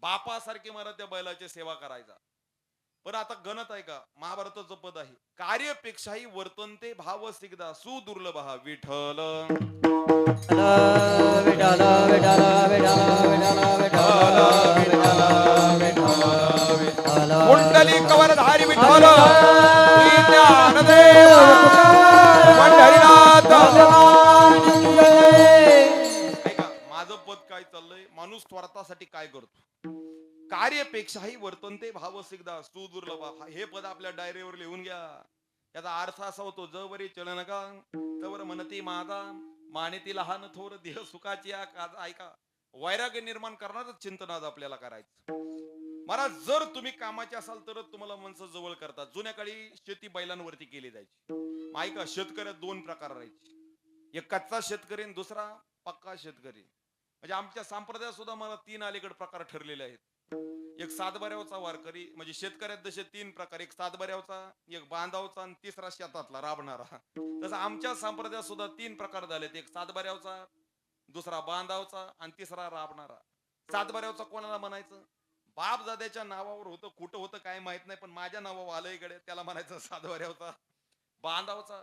बापासारखी महाराज त्या बैलाची सेवा करायचा. पण आता गणत आहे का महाभारताचं पद आहे कार्यपेक्षाही वर्तनते भाव सिगदा सुदुर्लभ हा विठ्ठल विठ्ठल विठ्ठल विठ्ठल विठ्ठल विठ्ठल कुंडली कवरधारी विठ्ठल श्री ज्ञानदेव पंढरीनाथ ऐका माझं पद काय चाललंय माणूस स्वार्थासाठी काय करतो कार्यपेक्षाही वर्तनते भाव सिगदा सुदुर्लभ हे पद आपल्या डायरीवर लिहून घ्या याचा अर्थ असा होतो जवरी चलन का तवर मनती माझा मानेती लहान थोर देह सुखाची ऐका वैराग्य निर्माण करणारच चिंतन आज आपल्याला करायचं महाराज जर तुम्ही कामाचे असाल तरच तुम्हाला माणसं जवळ करतात जुन्या काळी शेती बैलांवरती केली जायची ऐका शेतकऱ्यात दोन प्रकार राहायचे एक कच्चा शेतकरी आणि दुसरा पक्का शेतकरी म्हणजे आमच्या संप्रदायात सुद्धा मला तीन अलीकडे प्रकार ठरलेले आहेत एक सातबाऱ्यावचा वारकरी म्हणजे शेतकऱ्यात जसे तीन प्रकार एक सातबाऱ्यावचा एक बांधावचा आणि तिसरा शेतातला राबणारा तसं आमच्या संप्रदायात सुद्धा तीन प्रकार झालेत एक सातबाऱ्यावचा दुसरा बांधावचा आणि तिसरा राबणारा सातबाऱ्यावचा कोणाला म्हणायचं बाप दाद्याच्या नावावर होतं कुठं होतं काय माहित नाही पण माझ्या नावावर आलंय इकडे त्याला म्हणायचं सातबाऱ्यावचा बांधावचा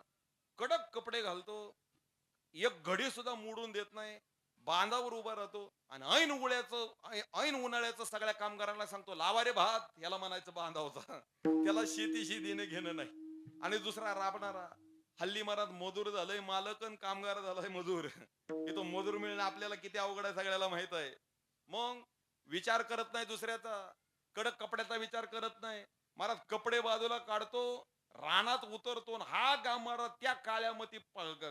कडक कपडे घालतो एक घडी सुद्धा मोडून देत नाही बांधावर उभा राहतो आणि ऐन उन्हाळ्याचं सगळ्या कामगारांना सांगतो लावा रे भात याला म्हणायचं बांधावचा त्याला शेतीशी देणं घेणं नाही आणि दुसरा राबणारा हल्ली महाराज मजूर झालंय मालक आणि कामगार झालाय मजूर हे तो मजूर मिळणं आपल्याला किती अवघड आहे सगळ्याला माहित आहे मग विचार करत नाही दुसऱ्याचा कडक कपड्याचा विचार करत नाही महाराज कपडे बाजूला काढतो रानात उतरतो हा गाव महाराज त्या काळ्या माती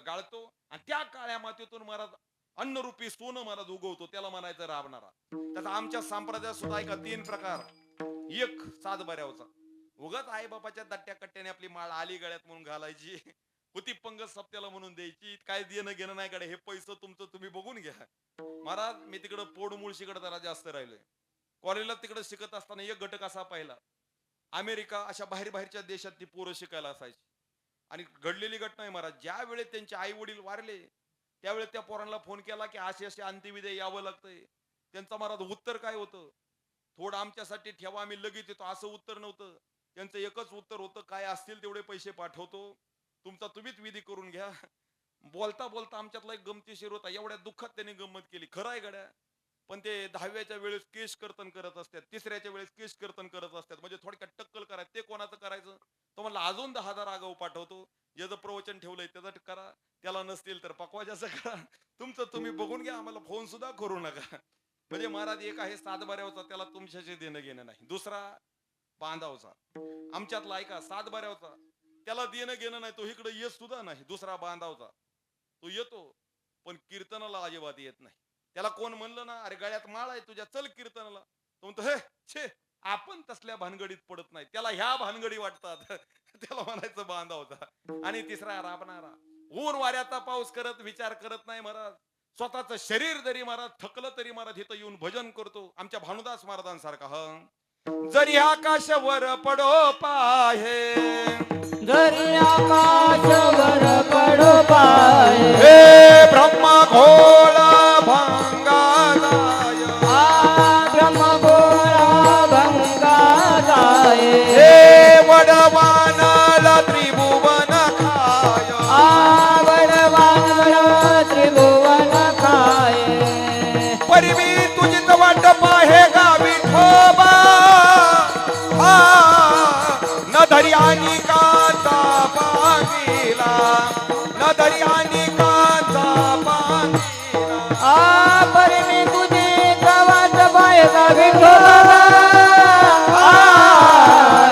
गाळतो आणि त्या काळ्या मातीतून महाराज अन्नरूपी सोनं महाराज उगवतो त्याला म्हणायचं राबणारा त्याचा आमच्या संप्रदायात सुद्धा ऐका तीन प्रकार एक सातबाऱ्यावचा उगाच आई बापाच्या दट्ट्या कट्ट्याने आपली माळ आली गळ्यात म्हणून घालायची होती पंगत सप्त्याला म्हणून द्यायची काय देणं घेणं नाही कडे हे पैसे तुमचं तुम्ही बघून घ्या महाराज मी तिकडं पोड मुळशीकडे जरा जास्त राहिलोय कॉलेजला तिकडे शिकत असताना एक घटक असा पाहिला अमेरिका अशा बाहेरच्या देशात ती पोरं शिकायला असायची आणि घडलेली घटना आहे महाराज ज्या वेळेत त्यांचे आई वडील वारले त्यावेळेस त्या पोरांना फोन केला की असे अंत्यविधी यावं लागतंय त्यांचं महाराज उत्तर काय होतं थोडं आमच्यासाठी ठेवा आम्ही लगेच येतो असं उत्तर नव्हतं त्यांचं एकच उत्तर होतं काय असतील तेवढे पैसे पाठवतो तुमचा तुम्हीच विधी करून घ्या बोलता बोलता आमच्यातला एक गमतीशीर होता एवढ्या दुःखात त्यांनी गंमत केली खरं आहे गड्या पण ते 10व्याच्या वेळेस केश कर्तन करत असतात 3ऱ्याच्या वेळेस केश कर्तन करत असतात म्हणजे थोडक्यात टक्कल करायचं ते कोणाचं करायचं तो म्हणला अजून 10,000 आगाऊ पाठवतो ज्याचं प्रवचन ठेवलंय त्याचं करा त्याला नसतील तर पकवाजाचं करा तुमचं तुम्ही बघून घ्या आम्हाला फोन सुद्धा करू नका म्हणजे महाराज एक आहे सातबाऱ्यावचा त्याला तुमच्याशी देणं घेणं नाही दुसरा बांधावचा आमच्यातला ऐका सातबाऱ्यावचा त्याला देणं घेणं नाही तो इकडे येत सुद्धा नाही दुसरा बांधावचा तो येतो पण कीर्तनाला अजिबात येत नाही त्याला कोण म्हणलं ना अरे गळ्यात माळ आहे तुझ्या चल कीर्तनाला तो म्हणतो हे छे आपण तसल्या भानगडीत पडत नाही त्याला ह्या भानगडी वाटतात त्याला म्हणायचं बांधावचा आणि तिसरा राबणारा ऊन वाऱ्याचा पाऊस करत विचार करत नाही महाराज स्वतःच शरीर जरी महाराज थकलं तरी महाराज इथं येऊन भजन करतो आमच्या भानुदास महाराजांसारखा जरी आकाशवर पडो पाहे जरी आकाशवर पडो पाय हे ब्रह्मा घोळा भंगा जाय ब्रह्म गोळा भंगा जाय हे वडवानाला त्रिभुवन खाय वडवान त्रिभुवन खाय परिवी तुझीच वाट पाहे गावी ठोबा न धरी आणि काचा पांगिला न धरी आणि काचा पांगिला परी मी तुझी प्रवास बायका विठोबा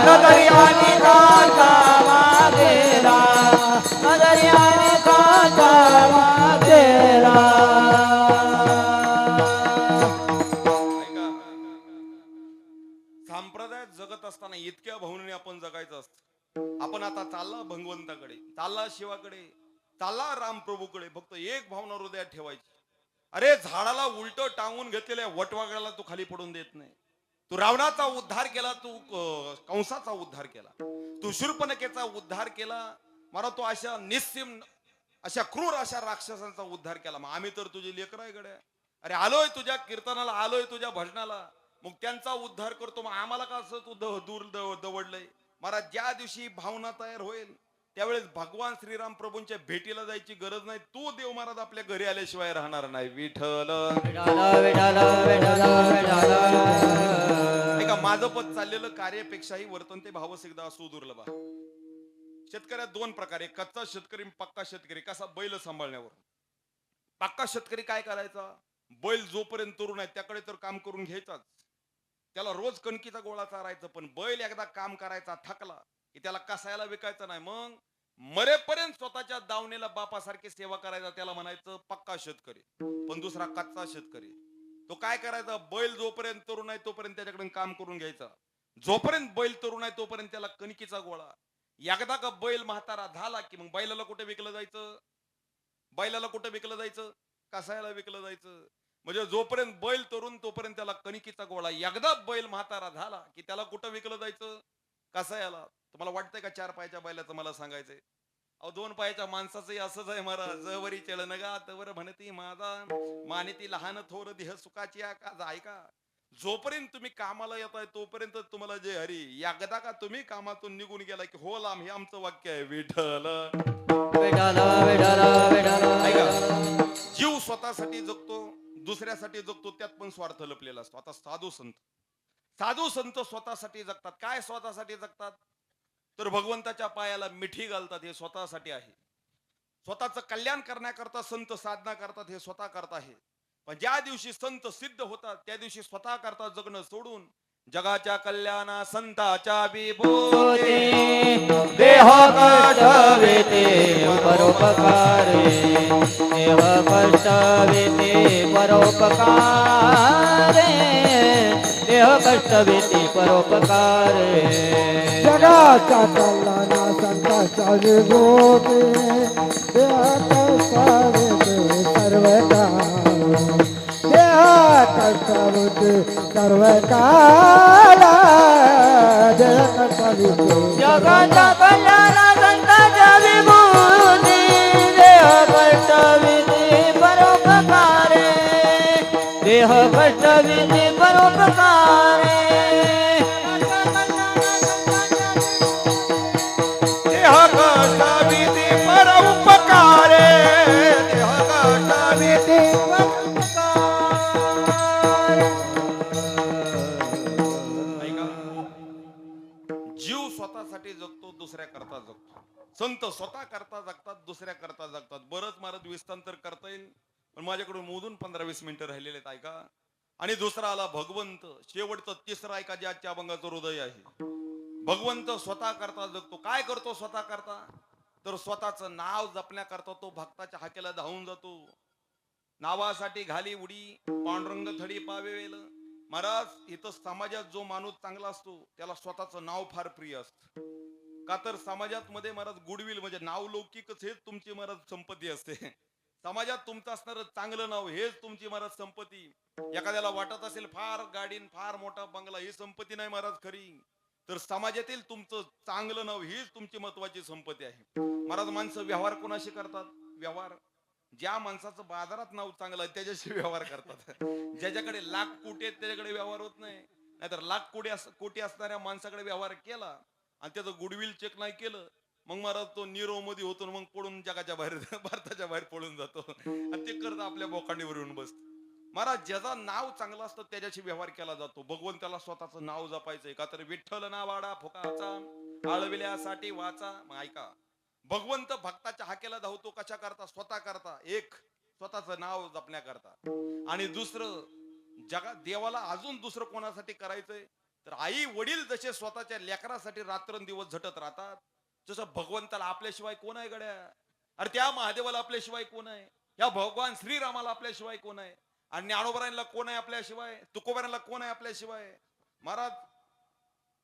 नदरी आणि काचा मागेला नदरी आणि काचा मागेला संप्रदायात जगत असताना इतक्या भावनेने आपण जगायचं असतं आपण आता चालला भगवंताकडे चालला शिवाकडे चालला रामप्रभूकडे फक्त एक भावना हृदयात ठेवायची अरे झाडाला उलट टांगून घेतलेल्या वटवागळाला तू खाली पडून देत नाही तू रावणाचा उद्धार केला तू कंसाचा उद्धार केला तू शूर्पणखेचा उद्धार केला मला तो अशा निस्सीम अशा क्रूर अशा राक्षसांचा उद्धार केला मग आम्ही तर तुझे लेकर आहे गड्या अरे आलोय तुझ्या कीर्तनाला आलोय तुझ्या भजनाला मग त्यांचा उद्धार करतो. मग आम्हाला का असं दूर दवडलंय? महाराज, ज्या दिवशी भावना तयार होईल त्यावेळेस भगवान श्रीराम प्रभूंच्या भेटीला जायची गरज नाही. तू देव महाराज आपल्या घरी आल्याशिवाय राहणार नाही. विठ्ठल ऐका, माझं पद चाललेलं कार्यापेक्षाही वर्तन ते भावसिकदा असू दुर्लभ. शेतकऱ्यात दोन प्रकार आहे, कच्चा शेतकरी, पक्का शेतकरी. कसा? बैल सांभाळण्यावर. पक्का शेतकरी काय करायचा? बैल जोपर्यंत तरुण आहे त्याकडे तर काम करून घ्यायचाच, त्याला रोज कणकीचा गोळा चारायचा. पण बैल एकदा काम करायचा थकला की त्याला कसायला विकायचं नाही. मग मरेपर्यंत स्वतःच्या दावणीला बापासारखी सेवा करायचा, त्याला म्हणायचं पक्का शेतकरी. पण दुसरा कच्चा शेतकरी, तो काय करायचा? बैल जोपर्यंत तरुण आहे तोपर्यंत त्याच्याकडे काम करून घ्यायचा. जोपर्यंत बैल तरुण आहे तोपर्यंत त्याला कणकीचा गोळा. एकदा का बैल म्हातारा झाला की मग बैलाला कुठे विकलं जायचं? बैलाला कुठे विकलं जायचं? कसायला विकलं जायचं. म्हणजे जोपर्यंत बैल तरुण तोपर्यंत त्याला कणकीचा गोळा. एकदा बैल म्हातारा झाला की त्याला कुठं विकलं जायचं? कसायला. तुम्हाला वाटतंय का 4 पायाच्या बैलाचं मला सांगायचंय? अहो 2 पायाच्या माणसाचंही असंच आहे महाराज. जवरी चलन गा तवर म्हणती माझा, मानिती लहान थोर देह सुखाची का. ऐका, जोपर्यंत तुम्ही कामाला येताय तोपर्यंत तुम्हाला जे हरी. एकदा का तुम्ही कामातून निघून गेला की हो लांब, हे आमचं वाक्य आहे. विठ्ठल ऐका, जीव स्वतःसाठी जगतो, दुसऱ्यासाठी जगतो, त्यात पण स्वार्थ लपलेला असतो. आता साधू संत स्वतःसाठी जगतात. काय स्वतःसाठी जगतात? तर भगवंताच्या पायाला मिठी घालतात, हे स्वतःसाठी आहे. स्वतःचं कल्याण करण्याकरता संत साधना करतात, हे स्वतः करत आहे. पण ज्या दिवशी संत सिद्ध होतात त्या दिवशी स्वतः करता जगणं सोडून जगाच्या कल्याणा संताच्या विभूती देह कष्टविते परोपकारे, देह कष्टविते परोपकारे, देह कष्टविते परोपकारे. जगाच्या कल्याणा संताच्या विभूती देह कष्टविते सर्व कष्टविते सर्व काला. जगाच्या कल्याणा संताच्या विभूती देह कष्टविते परोपकारे, देह कष्टविते परोपकारे. देह कष्टविते परोपकारे, देह कष्टविते स्वतःसाठी जगतो, दुसऱ्या करता जगतो. संत स्वतः करता जगतात, दुसऱ्या करता जगतात. बरंच मला विस्तांतर करता येईल पण माझ्याकडून मोजून 15-20 मिनिटं राहिलेले आहेत. ऐका. आणि दुसरा आला भगवंत. शेवटचं तिसरा ऐका, जे आजच्या अभंगाचं हृदय आहे. भगवंत स्वतः करता जगतो. काय करतो स्वतः करता? तर स्वतःचं नाव जपण्याकरता तो भक्ताच्या हाकेला धावून जातो. नावासाठी घाली उडी, पांडुरंग थडी पावेल. महाराज, इथं समाजात जो माणूस चांगला असतो त्याला स्वतःचं नाव फार प्रिय असतं. का तर समाजात मध्ये महाराज गुडविल म्हणजे नाव लौकिकच हेच तुमची महाराज संपत्ती असते. समाजात तुमचं असणार चांगलं नाव हेच तुमची महाराज संपत्ती. एखाद्याला वाटत असेल फार गाडीन फार मोठा बंगला, ही संपत्ती नाही महाराज खरी. तर समाजातील तुमचं चांगलं नाव हीच तुमची महत्वाची संपत्ती आहे. महाराज, माणसं व्यवहार कोणाशी करतात? व्यवहार ज्या माणसाचं बाजारात नाव चांगलं आहे त्याच्याशी व्यवहार करतात. ज्याच्याकडे लाख कोटी आहेत त्याच्याकडे व्यवहार होत नाही. नाहीतर लाख कोटी असणाऱ्या माणसाकडे व्यवहार केला आणि त्याचं गुडविल चेक नाही केलं, मग महाराज तो नीरव मध्ये होतो, मग पळून जगाच्या बाहेर भारताच्या बाहेर पळून जातो आणि ते करत आपल्या बोकांडीवर येऊन बसतो. महाराज, ज्याचं नाव चांगलं असतं त्याच्याशी व्यवहार केला जातो. भगवंताला स्वतःचं नाव जपायचंय. का तर विठ्ठल नावाडा फुकाचा, आळविल्यासाठी वाचा. मग ऐका, भगवंत भक्ताच्या हाकेला धावतो कशा करता? स्वतः करता. एक, स्वतःचं नाव जपण्याकरता. आणि दुसरं, जगात देवाला अजून दुसरं कोणासाठी करायचंय? तर आई वडील जसे स्वतःच्या लेकरासाठी रात्रंदिवस झटत राहतात, जसं भगवंताला आपल्याशिवाय कोण आहे गड्या? अरे त्या महादेवाला आपल्याशिवाय कोण आहे? या भगवान श्रीरामाला आपल्याशिवाय कोण आहे? आणि ज्ञानोबरायांना कोण आहे आपल्याशिवाय? तुकोबरायांना कोण आहे आपल्याशिवाय? महाराज,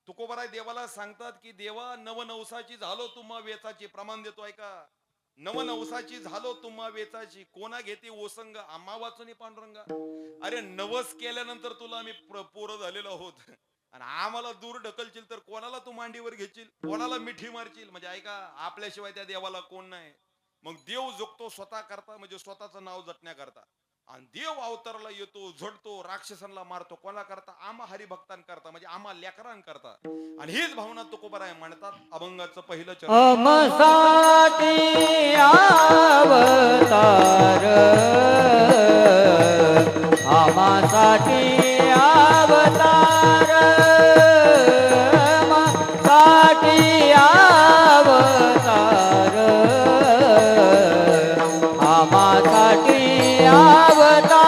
तुकोबराय देवाला सांगतात की देवा, नवनवसाची झालो तुम्हा वेचाची. प्रमाण देतो ऐका. नवनवसाची झालो तुम्हा वेचाची, कोणा घेते ओसंग आम्हा वाचून पांडुरंगा. अरे नवस केल्यानंतर तुला आम्ही पोरं झालेलो आहोत आणि आम्हाला दूर ढकलशील तर कोणाला तू मांडीवर घेशील? कोणाला मिठी मारशील? म्हणजे ऐका, आपल्याशिवाय त्या देवाला कोण नाही. मग देव जगतो स्वतः करता, म्हणजे स्वतःचं नाव जपण्याकरता. आणि देव अवताराला येतो, झडतो, राक्षसांना मारतो. कोणा करता? आम्हा हरिभक्तांकरता, म्हणजे आम्हा लेकरांकरता. आणि हीच भावना तुकोबाराय म्हणतात अभंगाचं पहिलं चरण. आमसाठी अवतार, आमासाठी अवतार, आमासाठी अवतार, आमासाठी अवतार,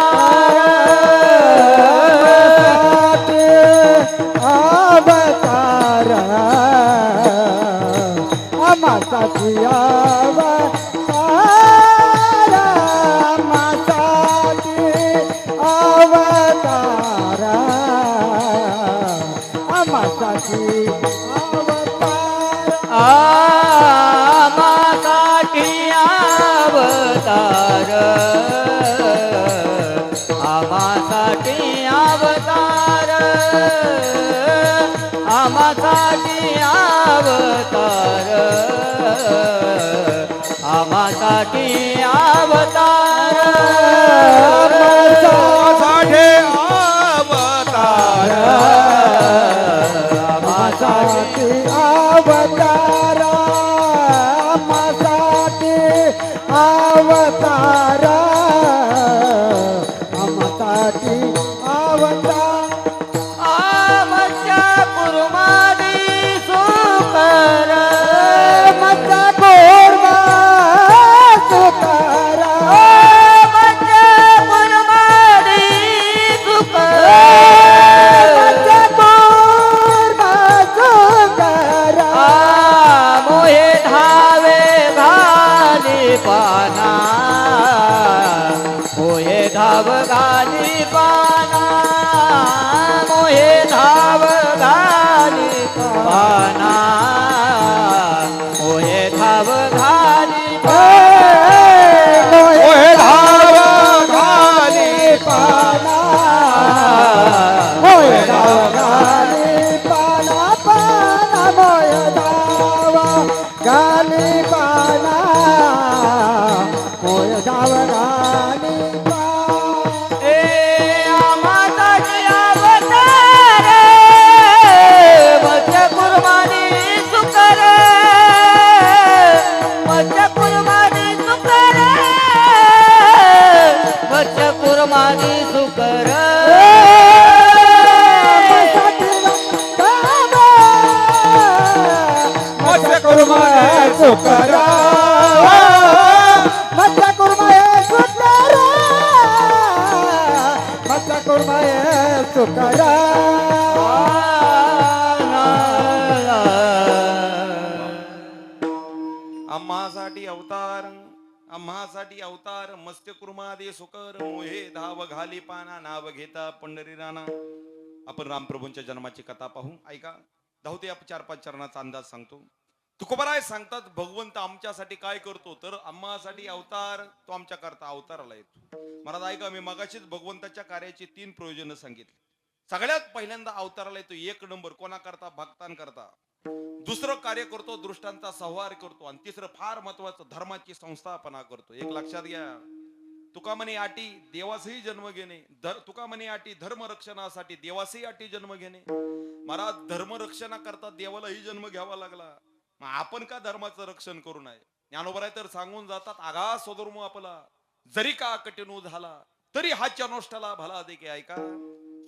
अवतार आमासाठी अवतार, आमासाठी अवतार, आमासाठी अवतार, आमासाठी अवतार, आमासाठी अवतार, आमासाठी अवतार, आमासाठी अवतार, साठे अवतार, आमासाठी अवतार, आमासाठी अवतार, आमासाठी अवतार, आमच्या कुर्मादी सुकर, आमचा गोरवा सुतार, आमच्या कुर्मादी सुकर, आमचा गोरवा सुतार, मोहे धावे घाली पाना, मोहे धाव घाली पाना, मोहे धाव घाली पाना, मोहे धाव घाली मोहे धाव घाली पाना, मोहे धाव घाली पाना, पाना मोहे धाव घाली पाना, मोहे धाव घाली पाना. ए आमासाठी अवतार, मत्स्य कुर्बानी सुकर, मत्स्य कुर्बानी सुकर, मत्स्य कुर्बानी सुकर, मत्स्य कुर्मा सुकर, मत्स्य कुर्मा सुकर, मत्स्य कुर्मा सुकर, आम्हासाठी अवतार, आम्हासाठी अवतार, मत्स्य कुर्मादे सुकर, मोहे धाव घाली पाना, नाव घेता पंढरी राणा. आपण रामप्रभूंच्या जन्माची कथा पाहू. ऐका, धावते आपण 4-5 चरणाचा अंदाज सांगतो. तुकोबाराय सांगतात भगवंत आमच्यासाठी काय करतो, तर आम्हासाठी अवतार, तो आमच्या करता अवताराला येतो. महाराज ऐका, मी मगाशीच भगवंताच्या कार्याची 3 प्रयोजन सांगितली. सगळ्यात पहिल्यांदा अवताराला येतो 1 नंबर कोणा करता? भक्तांकरता. दुसरं कार्य करतो दृष्टांचा संहार करतो, आणि तिसरं फार महत्वाचं धर्माची संस्थापना करतो. एक लक्षात घ्या, तुका म्हणे अटी देवासही जन्म घेणे, तुका म्हणे अटी धर्म रक्षणासाठी देवासही अटी जन्म घेणे. महाराज धर्म रक्षणा करता देवालाही जन्म घ्यावा लागला, मग आपण का धर्माचं रक्षण करू नये? ज्ञानोबराय तर सांगून जातात, आघा स्वधर्म आपला जरी का कठीण झाला तरी हाच्या नोष्टाला भला देखील. ऐका,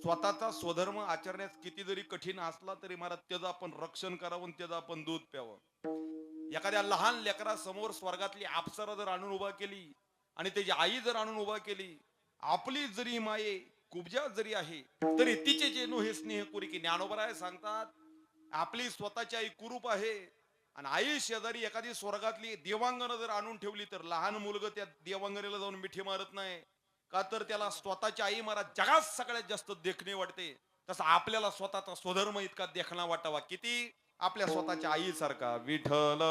स्वतःचा स्वधर्म आचरण्यास किती जरी कठीण असला तरी महाराज त्याचं आपण रक्षण करावं, त्याचं आपण दूध प्यावं. एखाद्या लहान लेकरासमोर स्वर्गातली अप्सरा जर आणून उभा केली आणि त्याची आई जर आणून उभा केली, आपली जरी माये कुबजा जरी आहे तरी तिचे जे नो हे स्नेह कुरी की. ज्ञानोबराय सांगतात, आपली स्वतःची आई कुरूप आहे आणि आई शेजारी एखादी स्वर्गातली देवांगण जर आणून ठेवली तर लहान मुलगा त्या देवांगणीला जाऊन मिठी मारत नाही का, तर त्याला स्वतःची आई महाराज जगात सगळ्यात जास्त देखणे वाटते. तसं आपल्याला स्वतःचा स्वधर्म इतका देखणा वाटावा, किती आपल्या स्वतःच्या आई सारखा. विठ्ठल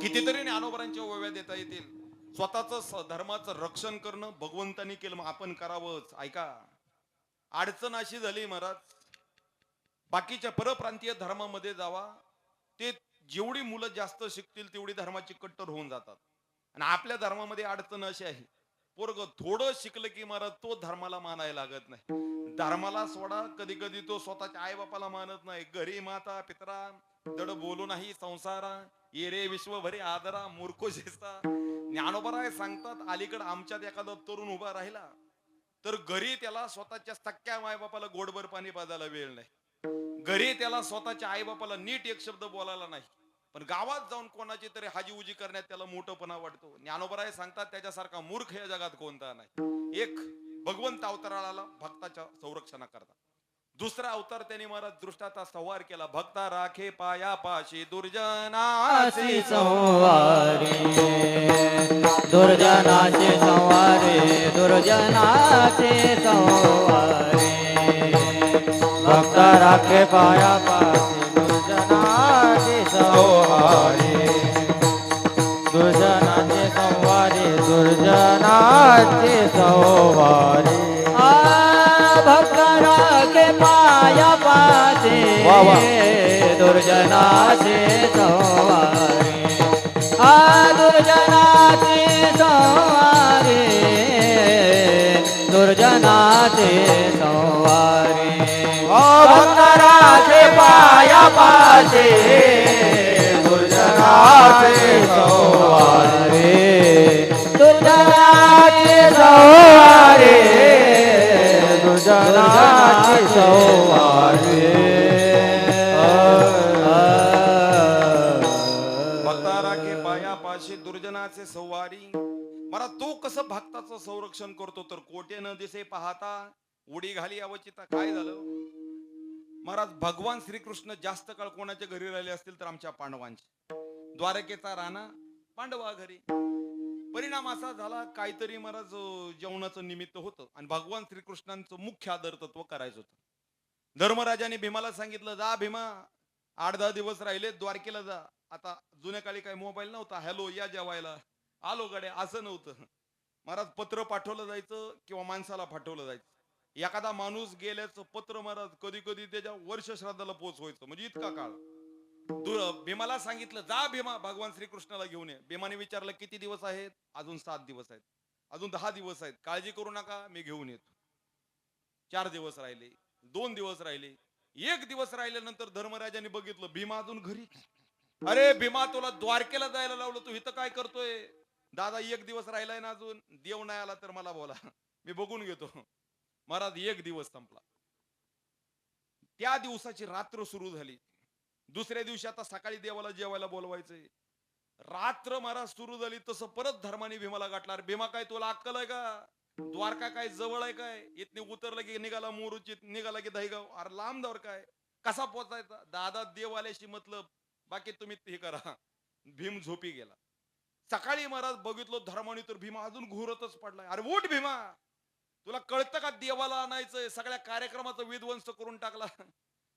कितीतरी ज्ञानोबरांच्या ओव्या देता येतील. स्वतःच धर्माचं रक्षण करणं भगवंतानी केलं, मग आपण करावंच. ऐका, अडचण अशी झाली महाराज, बाकीच्या परप्रांतीय धर्मामध्ये जावा, ते जेवढी मुलं जास्त शिकतील तेवढी धर्माची कट्टर होऊन जातात. आणि आपल्या धर्मामध्ये अडचण अशी आहे, पोरग थोडं शिकलं की महाराज तो धर्माला मानायला लागत नाही. धर्माला सोडा, कधी कधी तो स्वतःच्या आई बापाला मानत नाही. घरी माता पितरा दड बोलू नाही संसारा, ये रे विश्वभरी आदरा मूर्खो शेसा. ज्ञानोबराय सांगतात, अलीकडे आमच्यात एखादा तरुण उभा राहिला तर घरी त्याला स्वतःच्या सख्या मायबापाला गोडभर पाणी पाजायला वेळ नाही. घरी त्याला स्वतःच्या आई बापाला नीट एक शब्द बोलायला नाही. पण गावात जाऊन कोणाची तरी हाजी उजी करण्यात त्याला मोठपणा वाटतो. ज्ञानोबराय सांगतात, त्याच्यासारखा मूर्ख या जगात कोणता नाही. एक भगवंत अवताराला भक्ताच्या संरक्षणाकरता. दुसरा अवतार त्यांनी महाराज दृष्टाचा संहार केला. भक्ता राखे पाया पाशी दुर्जनाची संवारे दुर्जनाचे संवारे दुर्जनाचे संवारे भक्त राखे पाया पाशी दुर्जनाचे संवारे दुर्जनाचे संवारे दुर्जनाचे संवारे भक्त राखे पाया पाशी दुर्जनाचे संवारे दुर्जनाचे संवारे दुर्जनाचे संवारे भक्त राखे पाया पाशी दुर्जनाचे संवारे दुर्जनाचे संवारे दुर्जनाचे संवारे भक्ता राखे पाया पाशी दुर्जनाचे संवारी. मला तो कसं भक्ताचं संरक्षण करतो तर कोटे न दिसे पाहता उडी घाली अवचिता. काय झालं महाराज, भगवान श्रीकृष्ण जास्त काळ कोणाच्या घरी राहिले असतील तर आमच्या पांडवांचे. द्वारकेचा राणा पांडवा घरी. परिणाम असा झाला, काहीतरी महाराज जेवणाचं निमित्त होतं आणि भगवान श्रीकृष्णांचं मुख्य आदर तत्व करायचं होतं. धर्मराजाने भीमाला सांगितलं, जा भीमा 8-10 दिवस राहिले द्वारकेला जा. आता जुन्या काळी काही मोबाईल नव्हता, हॅलो या जेवायला आलो गड्या असं नव्हतं. महाराज पत्र पाठवलं जायचं किंवा माणसाला पाठवलं जायचं. एखादा माणूस गेल्याचं पत्र महाराज कधी कधी त्याच्या वर्ष श्राद्धाला पोहोचवायचं, म्हणजे इतका काळ. भीमाला सांगितलं, जा भीमा भगवान श्रीकृष्णाला घेऊन ये. भीमाने विचारलं, किती दिवस आहेत? अजून 7 दिवस आहेत. अजून 10 दिवस आहेत. काळजी करू नका, मी घेऊन येतो. 4 दिवस राहिले, 2 दिवस राहिले, 1 दिवस राहिल्यानंतर धर्मराजाने बघितलं भीमा अजून घरी. अरे भीमा, तुला द्वारकेला जायला लावलं, तू इथं काय करतोय? दादा 1 दिवस राहिलाय ना, अजून देव नाही आला तर मला बोला, मी बघून घेतो. महाराज 1 दिवस संपला. त्या दिवसाची रात्र सुरू झाली. दुसऱ्या दिवशी आता सकाळी देवाला जेवायला बोलवायचंय. रात्र महाराज सुरू झाली तसं परत धर्माने भीमाला गाठला. भीमा, काय तुला अक्कल आहे का? द्वारका काय जवळ आहे काय? इथने उतरलं की निघाला मोरूचित, निघाला की दहीगाव. अरे लांब दौर काय, कसा पोचायचा? दादा देव आल्याशी मतलब, बाकी तुम्ही हे करा. भीम झोपी गेला. सकाळी महाराज बघितलं धर्माने तर भीमा अजून घोरतच पडलाय. अरे उठ भीमा, तुला कळतं का देवाला आणायचंय? सगळ्या कार्यक्रमाचा विध्वंस करून टाकला.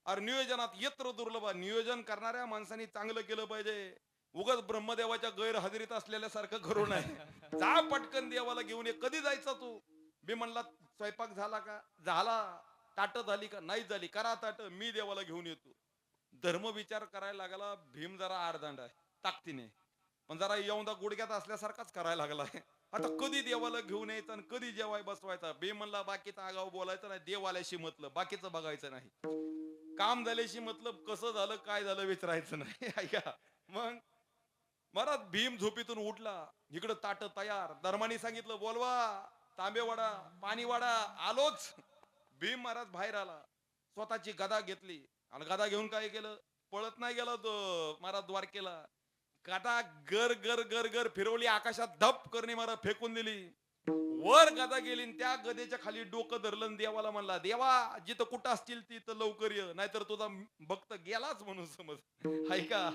अरे नियोजनात यत्र दुर्लभ. नियोजन करणाऱ्या माणसांनी चांगलं केलं पाहिजे. उगाच ब्रह्मदेवाच्या गैरहजेरीत असलेल्यासारखं करू नये. जा पटकन देवाला घेऊन ये. कधी जायचा तू? मी म्हणला, स्वयंपाक झाला का? झाला. ताट झाली का? नाही झाली. करा ताट, मी देवाला घेऊन येतो. धर्म विचार करायला लागला. भीम जरा आडदांड आहे ताकदीने, पण जरा येऊंदा गुडघ्यात असल्यासारखाच करायला लागलाय. आता कधी देवाला घेऊन यायचं आणि कधी जेवाय बसवायचा? भीम म्हणला, बाकीचा आगाव बोलायचं नाही, देव आल्याशी मतलब, बाकीचं बघायचं नाही. काम झाल्याशी मतलब, कसं झालं काय झालं विचारायचं नाही. ऐका मग महाराज भीम झोपीतून उठला. इकडं ताट तयार. धर्माने सांगितलं, बोलवा, तांबे वाडा, पाणी वाडा. आलोच. भीम महाराज बाहेर आला. स्वतःची गदा घेतली आणि गदा घेऊन काय केलं? पळत नाही गेला तो महाराज द्वारकेला. गदा गर गर गर गर फिरवली. आकाशात धप करणे महाराज फेकून दिली. वर गदा गेली. त्या गदेच्या खाली डोकं धरलं. देवाला म्हणला, देवा जिथं कुठं असतील तिथं लवकर ये, नाहीतर तुझा भक्त गेलाच म्हणून समज. ऐका,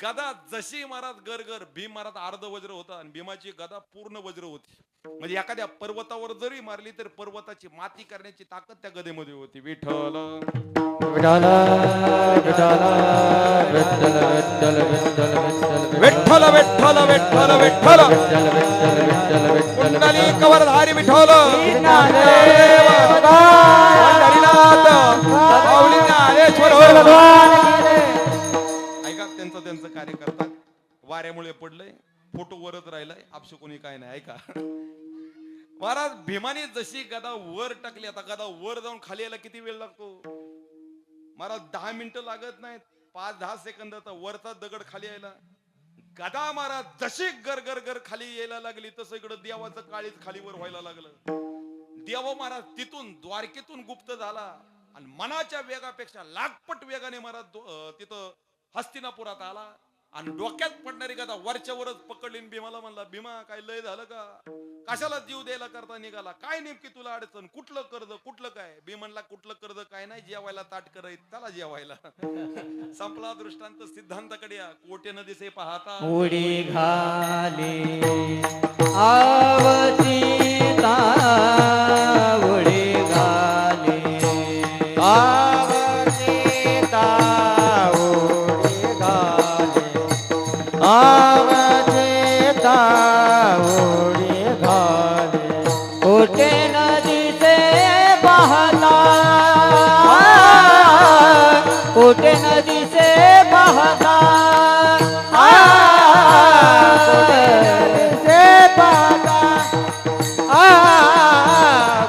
गदा जशी महाराज गरगर. भीम महाराज अर्ध वज्र होता आणि भीमाची गदा पूर्ण वज्र होती. म्हणजे एखाद्या पर्वतावर जरी मारली तर पर्वताची माती करण्याची ताकद त्या गदेमध्ये होती. विठ्ठल विठ्ठल विठ्ठल विठ्ठल विठ्ठल विठ्ठल विठ्ठल विठ्ठल कुंडली कवरधारी विठ्ठल. ऐका, त्यांचं कार्य करतात. वाऱ्यामुळे पडलंय. फोटो वरच राहिलाय आपशे कोणी काय नाही ऐका महाराज भीमाने जशी गदा वर टाकली आता गदा वर जाऊन खाली यायला किती वेळ लागतो महाराज 10 मिनिटं लागत नाहीत 5-10 सेकंदाचा वरचा दगड खाली यायला गदा महाराज जशी गर गर गर खाली यायला लागली तसं इकडं देवाचं काळीच खालीवर व्हायला लागलं देव महाराज तिथून द्वारकेतून गुप्त झाला आणि मनाच्या वेगापेक्षा लाखपट वेगाने महाराज तिथं हस्तिनापुरात आला आणि डोक्यात पडणारी गदा वरच्या वरच पकडली भीमाला म्हणला भीमा काय लय झालं का कशाला जीव द्यायला करता निघाला काय नेमकी तुला अडचण कुठलं कर्ज कुठलं काय भीम म्हणला कुठलं कर्ज काय नाही जेवायला ताट करायचं त्याला जेवायला संपला दृष्टांत सिद्धांताकडे या कोटे नदीसे पाहता उडी घाली आवतीता उडी घाली आवतीता उडी घाली आवतीता उडी घाली कोटे नदीचे बहता कोटे नदीचे बहता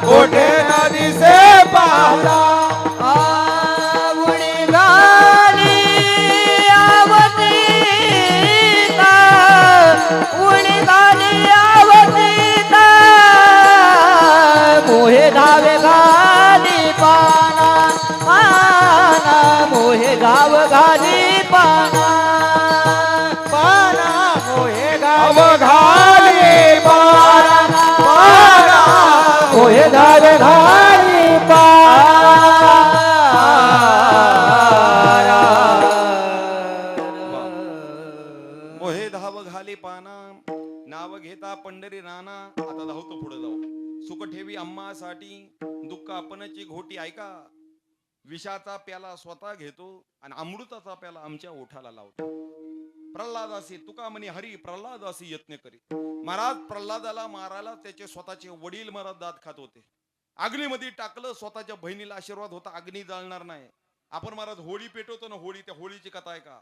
कोठे नदी से पाहता उडी घाली आवतीता उडी घाली आवतीता मोहे धावे घाली पाना पाना मोहे गाव घाली पाना पाना मोहे गाव घाली पाना पाना मोहे धावे घाली मोहे धाव घाली पाना नाव घेता पंढरी राणा आता धावतो पुढे जाऊ सुख ठेवी आम्हासाठी दुःख आपणची घोटी ऐका विषाचा प्याला स्वतः घेतो आणि अमृताचा प्याला आमच्या ओठाला लावतो प्रल्हादासी तुका म्हणे हरी प्रल्हादासी यत्न करी महाराज प्रल्हादाला मारायला त्याचे स्वतःचे वडील महाराज दात खात होते अग्नीमध्ये टाकलं स्वतःच्या बहिणीला आशीर्वाद होता अग्नी जाळणार नाही आपण महाराज होळी पेटवतो ना होळी त्या होळीची कथा आहे का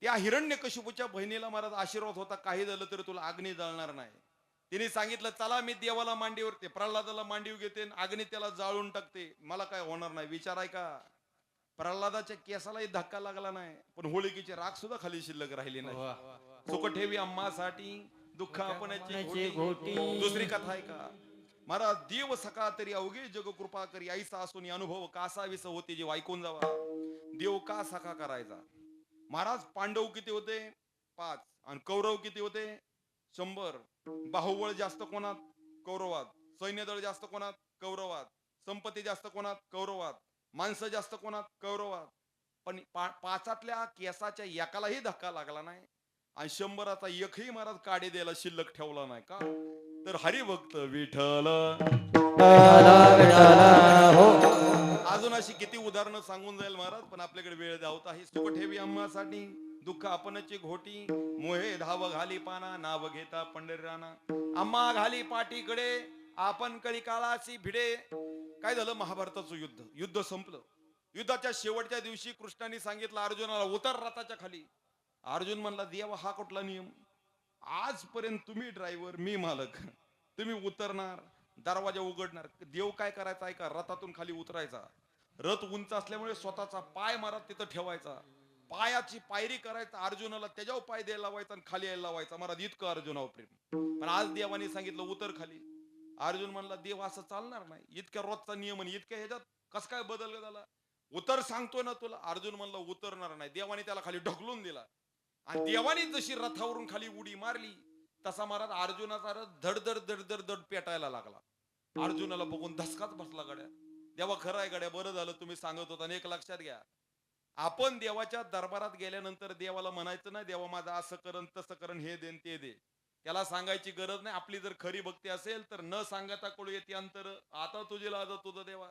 त्या हिरण्यकशिपूच्या बहिणीला महाराज आशीर्वाद होता काही झालं तरी तुला अग्नी जाळणार नाही तिने सांगितलं चला मी देवाला मांडीवरते प्रल्हादाला मांडीव घेते अग्नी त्याला जाळून टाकते मला काय होणार नाही विचार आहे का प्रल्हादाच्या केसालाही धक्का लागला नाही पण होळीकीचे राख सुद्धा खाली शिल्लक राहिली नाही सुख ठेवी आम्हासाठी दुःख आपणची घोटी दुसरी कथा आहे का महाराज देव सका तरी अवघे जग कृपा करी ऐसा असून अनुभव कासा विस होते जे ऐकून जावा देव का सखा करायचा महाराज पांडव किती होते 5 आणि कौरव किती होते 100 बाहुबळ जास्त कोणात कौरवात सैन्यदळ जास्त कोणात कौरवात संपत्ती जास्त कोणात कौरवात माणसं जास्त कोणात कौरवात पण 5 केसाच्या एकालाही धक्का लागला नाही आणि 100 एकही महाराज काढे द्यायला शिल्लक ठेवला नाही का तर हरिभक्त विठ्ठल अजून अशी किती उदाहरणं सांगून जाईल महाराज पण आपल्याकडे वेळ धावत आहे सुख ठेवी आम्हासाठी दुःख आपणची घोटी मोहे धाव घाली पाना नाव घेता पंढरी राणा आम्हा घाली पाठीकडे आपण कळी काळाची भिडे काय झालं महाभारताचं युद्ध संपलं युद्धाच्या शेवटच्या दिवशी कृष्णाने सांगितलं अर्जुनाला उतर रथाच्या खाली अर्जुन म्हणला देवा हा कुठला नियम आजपर्यंत तुम्ही ड्रायव्हर मी मालक तुम्ही उतरणार दरवाजा उघडणार देव काय करायचा ऐका रथातून खाली उतरायचा रथ उंच असल्यामुळे स्वतःचा पाय मारत तिथं ठेवायचा पायाची पायरी करायचा अर्जुनाला त्याच्यावर पाय द्यायला लावायचा आणि खाली यायला लावायचा महाराज इतकं अर्जुनावर प्रेम पण आज देवाने सांगितलं उतर खाली अर्जुन म्हणला देव असं चालणार नाही इतक्या रोजचा नियम आणि इतक्या ह्याच्यात कस काय बदल झाला उतर सांगतोय ना तुला अर्जुन म्हणला उतरणार नाही देवाने त्याला खाली ढकलून दिला आणि देवाने जशी रथावरून खाली उडी मारली तसा महाराज अर्जुनाचा रथ धडधड धडधड धड पेटायला लागला अर्जुनाला बघून धसकाच बसला गड्या देवा खरं आहे गड्या बरं झालं तुम्ही सांगत होता एक लक्षात घ्या आपण देवाच्या दरबारात गेल्यानंतर देवाला म्हणायचं नाही देवा माझं असं करण तसं करण हे देन ते दे त्याला सांगायची गरज नाही आपली जर खरी भक्ती असेल तर न सांगता कळू येते अंतर आता तुझे लाज तुझं देवा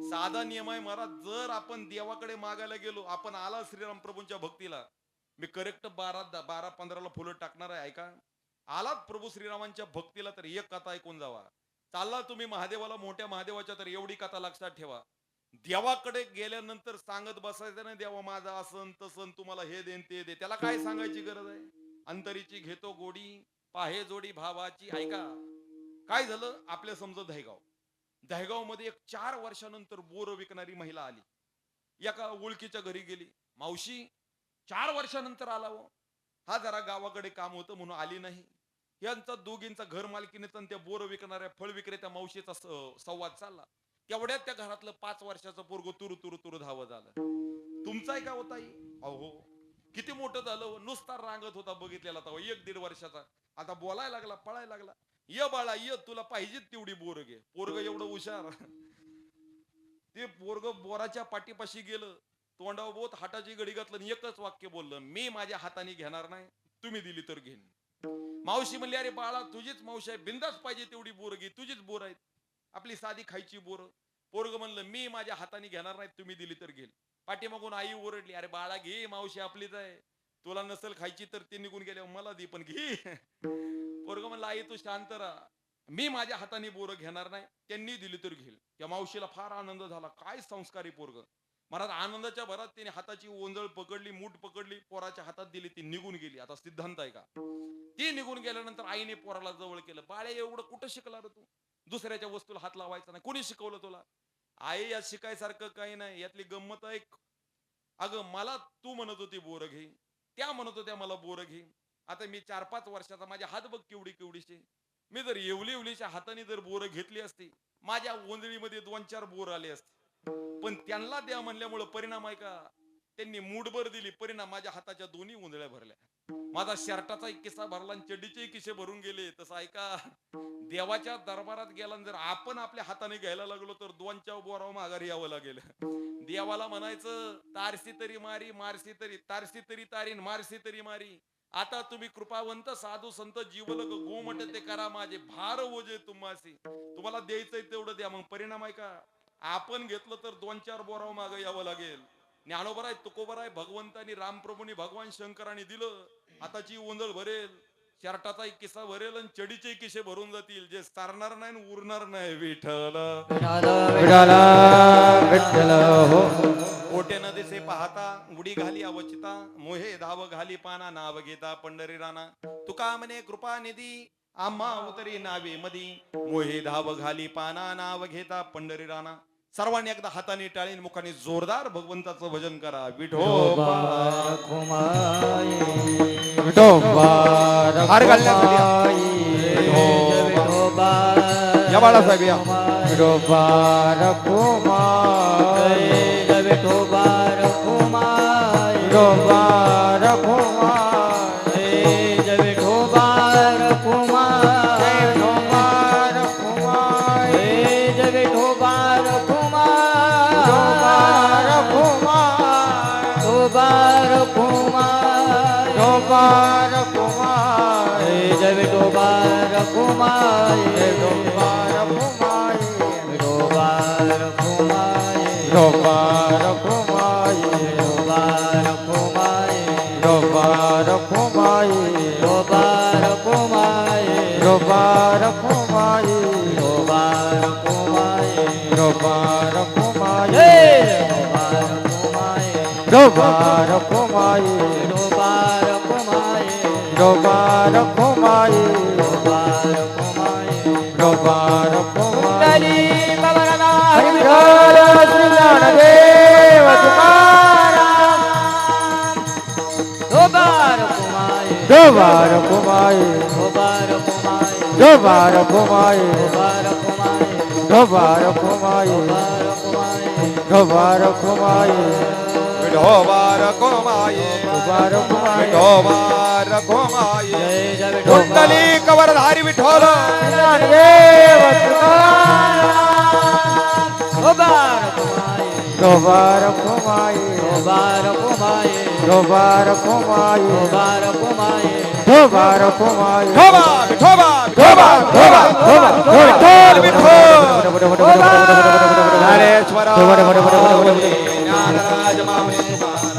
साधा नियम आहे महाराज जर आपण देवाकडे मागायला गेलो आपण आला श्रीराम प्रभूंच्या भक्तीला मी करेक्ट 12-15 फुलं टाकणार आहे ऐका आलात प्रभू श्रीरामांच्या भक्तीला तर एक कथा ऐकून जावा चालला तुम्ही महादेवाला मोठ्या महादेवाच्या तर एवढी कथा लक्षात ठेवा देवाकडे गेल्यानंतर सांगत बसायचं नाही देवा माझा असन तसन तुम्हाला हे देन ते दे त्याला काय सांगायची गरज आहे अंतरीची घेतो गोडी पाहे जोडी भावाची. ऐका काय झालं आपल्या समजा दहेगाव मध्ये एक 4 वर्षानंतर बोर विकणारी महिला आली. एका ओळखीच्या घरी गेली. मावशी 4 वर्षानंतर आला हो. हा जरा गावाकडे काम होतं म्हणून आली नाही. यांचा दोघींचा घर मालकीनेचा त्या बोर विकणाऱ्या फळ विक्रेत्या मावशीचा संवाद चालला. तेवढ्यात त्या घरातलं 5 वर्षाचं पोरग तुरु तुरु तुरु धावत झालं. तुमचा आहे का होता? अहो किती मोठं झालं. नुसता रांगत होता बघितलेला तेव्हा 1-1.5 वर्षाचा. आता बोलायला लागला पळायला लागला. ये बाळा ये तुला पाहिजे तेवढी बोर घे. पोरग एवढं हुशार. ते पोरग बोराच्या पाठीपाशी गेलं. तोंडावर बोत हाताची घडी घातलं आणि एकच वाक्य बोललं, मी माझ्या हाताने घेणार नाही, तुम्ही दिली तर घेईन. मावशी म्हणली अरे बाळा तुझीच मावशी आहे, बिंदास पाहिजे तेवढी बोर घे, तुझीच बोर आहेत, आपली साधी खायची बोर. पोरग म्हणलं मी माझ्या हाताने घेणार नाही, तुम्ही दिली तर घेईन. पाठीमागून आई ओरडली अरे बाळा घे मावशी आपलीच आहे, तुला नसेल खायची तर ते निघून गेल्यावर मला दे पण घे. पोरग म्हणलं आई तू शांत राहा, मी माझ्या हाताने बोर घेणार नाही, त्यांनी दिली तर घेईल. त्या मावशीला फार आनंद झाला. काय संस्कारी पोरग. महाराज आनंदाच्या भरात तिने हाताची ओंजळ पकडली, मूठ पकडली, पोराच्या हातात दिली, ती निघून गेली. आता सिद्धांत आहे का? ती निघून गेल्यानंतर आईने पोराला जवळ केलं. बाळे एवढं कुठं शिकला रे तू? दुसऱ्याच्या वस्तूला हात लावायचा नाही, कोणी शिकवलं तुला? आई यात शिकायसारखं काही नाही, यातली गंमत ऐक. अगं मला तू म्हणत होती बोर घे, त्या म्हणत होत्या मला बोर घे. आता मी 4-5 वर्षाचा, माझ्या हात बघ केवढी केवढीचे. मी जर एवढीच्या हाताने जर बोर घेतली असती, माझ्या ओंजळीमध्ये 2-4 बोर आले असते. पण त्यांना द्या म्हणल्यामुळे परिणाम आहे का? त्यांनी मूठभर दिली, परिणाम माझ्या हाताच्या दोन्ही ओंजळ्या भरल्या. माझा शर्टाचा एक किस्सा भरला आणि चड्डीचे किस्से भरून गेले. तसं ऐका, देवाच्या दरबारात गेला जर आपण आपल्या हाताने घ्यायला लागलो तर 2-4 बोरावर माघारी यावं लागेल. देवाला म्हणायचं तारसी तरी मारी, मारसी तरी तारसी तरी तारीन, मारसी तरी मारी. आता तुम्ही कृपावंत साधू संत जीवलग गोमट ते करा, माझे भार ओझे तुम्हासी. तुम्हाला द्यायचंय तेवढं द्या. मग परिणाम आहे का? आपण घेतलं तर 2-4 बोराव मागे यावं लागेल. ज्ञानोबर आहे, तुकोबर आहे, भगवंतानी रामप्रभूनी भगवान शंकराने दिलं. आताची ओंजळ भरेल, शर्टाचा एक किस्सा भरेल आणि चडीचे किस्से भरून जातील, जे सारणार नाही उरणार नाही. विठ्ठल विठ्ठल हो. कोटे न दिसे पाहता उडी घाली अवचिता, मोहे धाव घाली पाना, नाव घेता पंढरी राणा. तुका म्हणे कृपा निधी आम्हा उतरी नावे मधी, मोहे धाव घाली पाना, नाव घेता पंढरी राणा. सर्वांनी एकदा हाताने टाळीन मुखाने जोरदार भगवंताचं भजन करा. विठोबा हार विठोबा या बाळासाहेब या. विठोबा रखुमाई, विठोबा रखुमाई, विठोबा रखुमाई, विठोबा रखुमाई, विठोबा रखुमाई, विठोबा रखुमाई, विठोबा रखुमाई, विठोबा रखुमाई, जय विठोबा रखुमाई, विठोबा रखुमाई, विठोबा रखुमाई, विठोबा रखुमाई, विठोबा रखुमाई, विठोबा रखुमाई, विठोबा रखुमाई, विठोबा रखुमाई, विठोबा रखुमाई, विठोबा रखुमाई, विठोबा रखुमाई, विठोबा रखुमाई, विठोबा रखुमाई, विठोबा रखुमाई, विठोबा रखुमाई. हरी विठ्ठल श्री ज्ञानदेव तुकाराम. विठोबा रखुमाई, विठोबा रखुमाई, विठोबा रखुमाई, विठोबा रखुमाई, विठोबा रखुमाई, विठोबा रखुमाई, विठोबा रखुमाई, विठोबा रखुमाई, विठोबा रखुमाई. कुंडली कवरधारी विठोल ज्ञानदेव तुकाराम. विठोबा रखुमाई, विठोबा रखुमाई, विठोबा रखुमाई, विठोबा रखुमाई, विठोबा रखुमाई, विठोबा रखुमाई, विठोबा विठोबा विठोबा विठोबा विठोल विठोल ज्ञानेश्वर माऊली, ज्ञानराज माऊली,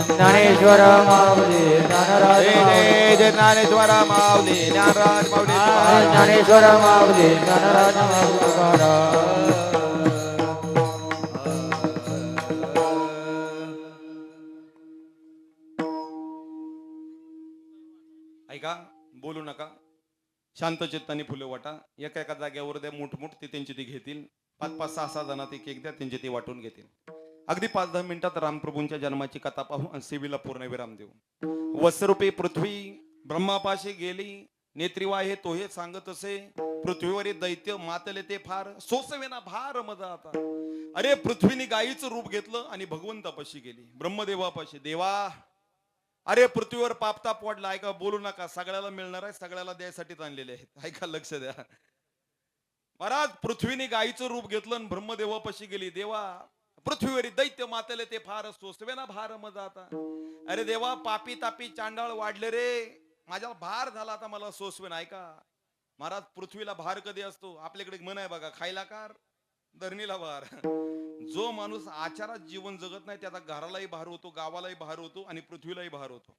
ज्ञानेश्वर माऊली, ज्ञानराज जय ज्ञानेश्वर माऊली, ज्ञानराज माऊली, ज्ञानेश्वर माऊली, ज्ञानराज माऊली तुकाराम. ऐका बोलू नका, शांत चित्ताने फुलं वाटा. एका एका जागेवर द्या, मुठमुठ ते त्यांची ती घेतील. 5-5, 6-6 जणात एक एक द्या, त्यांची ती वाटून घेतील. अगदी 5-10 मिनिटात रामप्रभूंच्या जन्माची कथा पाहू आणि सेवेला पूर्णविराम देऊ. वस्त्ररूपी पृथ्वी ब्रह्मापाशी गेली, नेत्रीवा हे तो हे सांगत असे, पृथ्वीवरील दैत्य मातले ते फार, सोसवेना भार मजा आता. अरे पृथ्वीने गायीचं रूप घेतलं आणि भगवंतापाशी गेली, ब्रह्मदेवापाशी. देवा, अरे पृथ्वीवर पापताप वाढला, ऐका, बोलू नका, सगळ्याला मिळणार आहे, सगळ्याला द्यायसाठीच आणलेले आहेत, ऐका, लक्ष द्या. महाराज पृथ्वीने गायीचं रूप घेतलं आणि ब्रह्मदेवापाशी गेली. देवा, पृथ्वीवरील दैत्य मातले ते फार, सोसवेना भार मजा आता. अरे देवा, पापी तापी चांडाळ वाढले रे, माझ्या भार झाला आता, मला सोसवेना. ऐका महाराज, पृथ्वीला भार कधी असतो? आपल्याकडे म्हण आहे बघा, खायला कार, धरणीला भार. जो माणूस आचारात जीवन जगत नाही त्याचा घरालाही भार होतो, गावालाही भार होतो आणि पृथ्वीलाही भार होतो.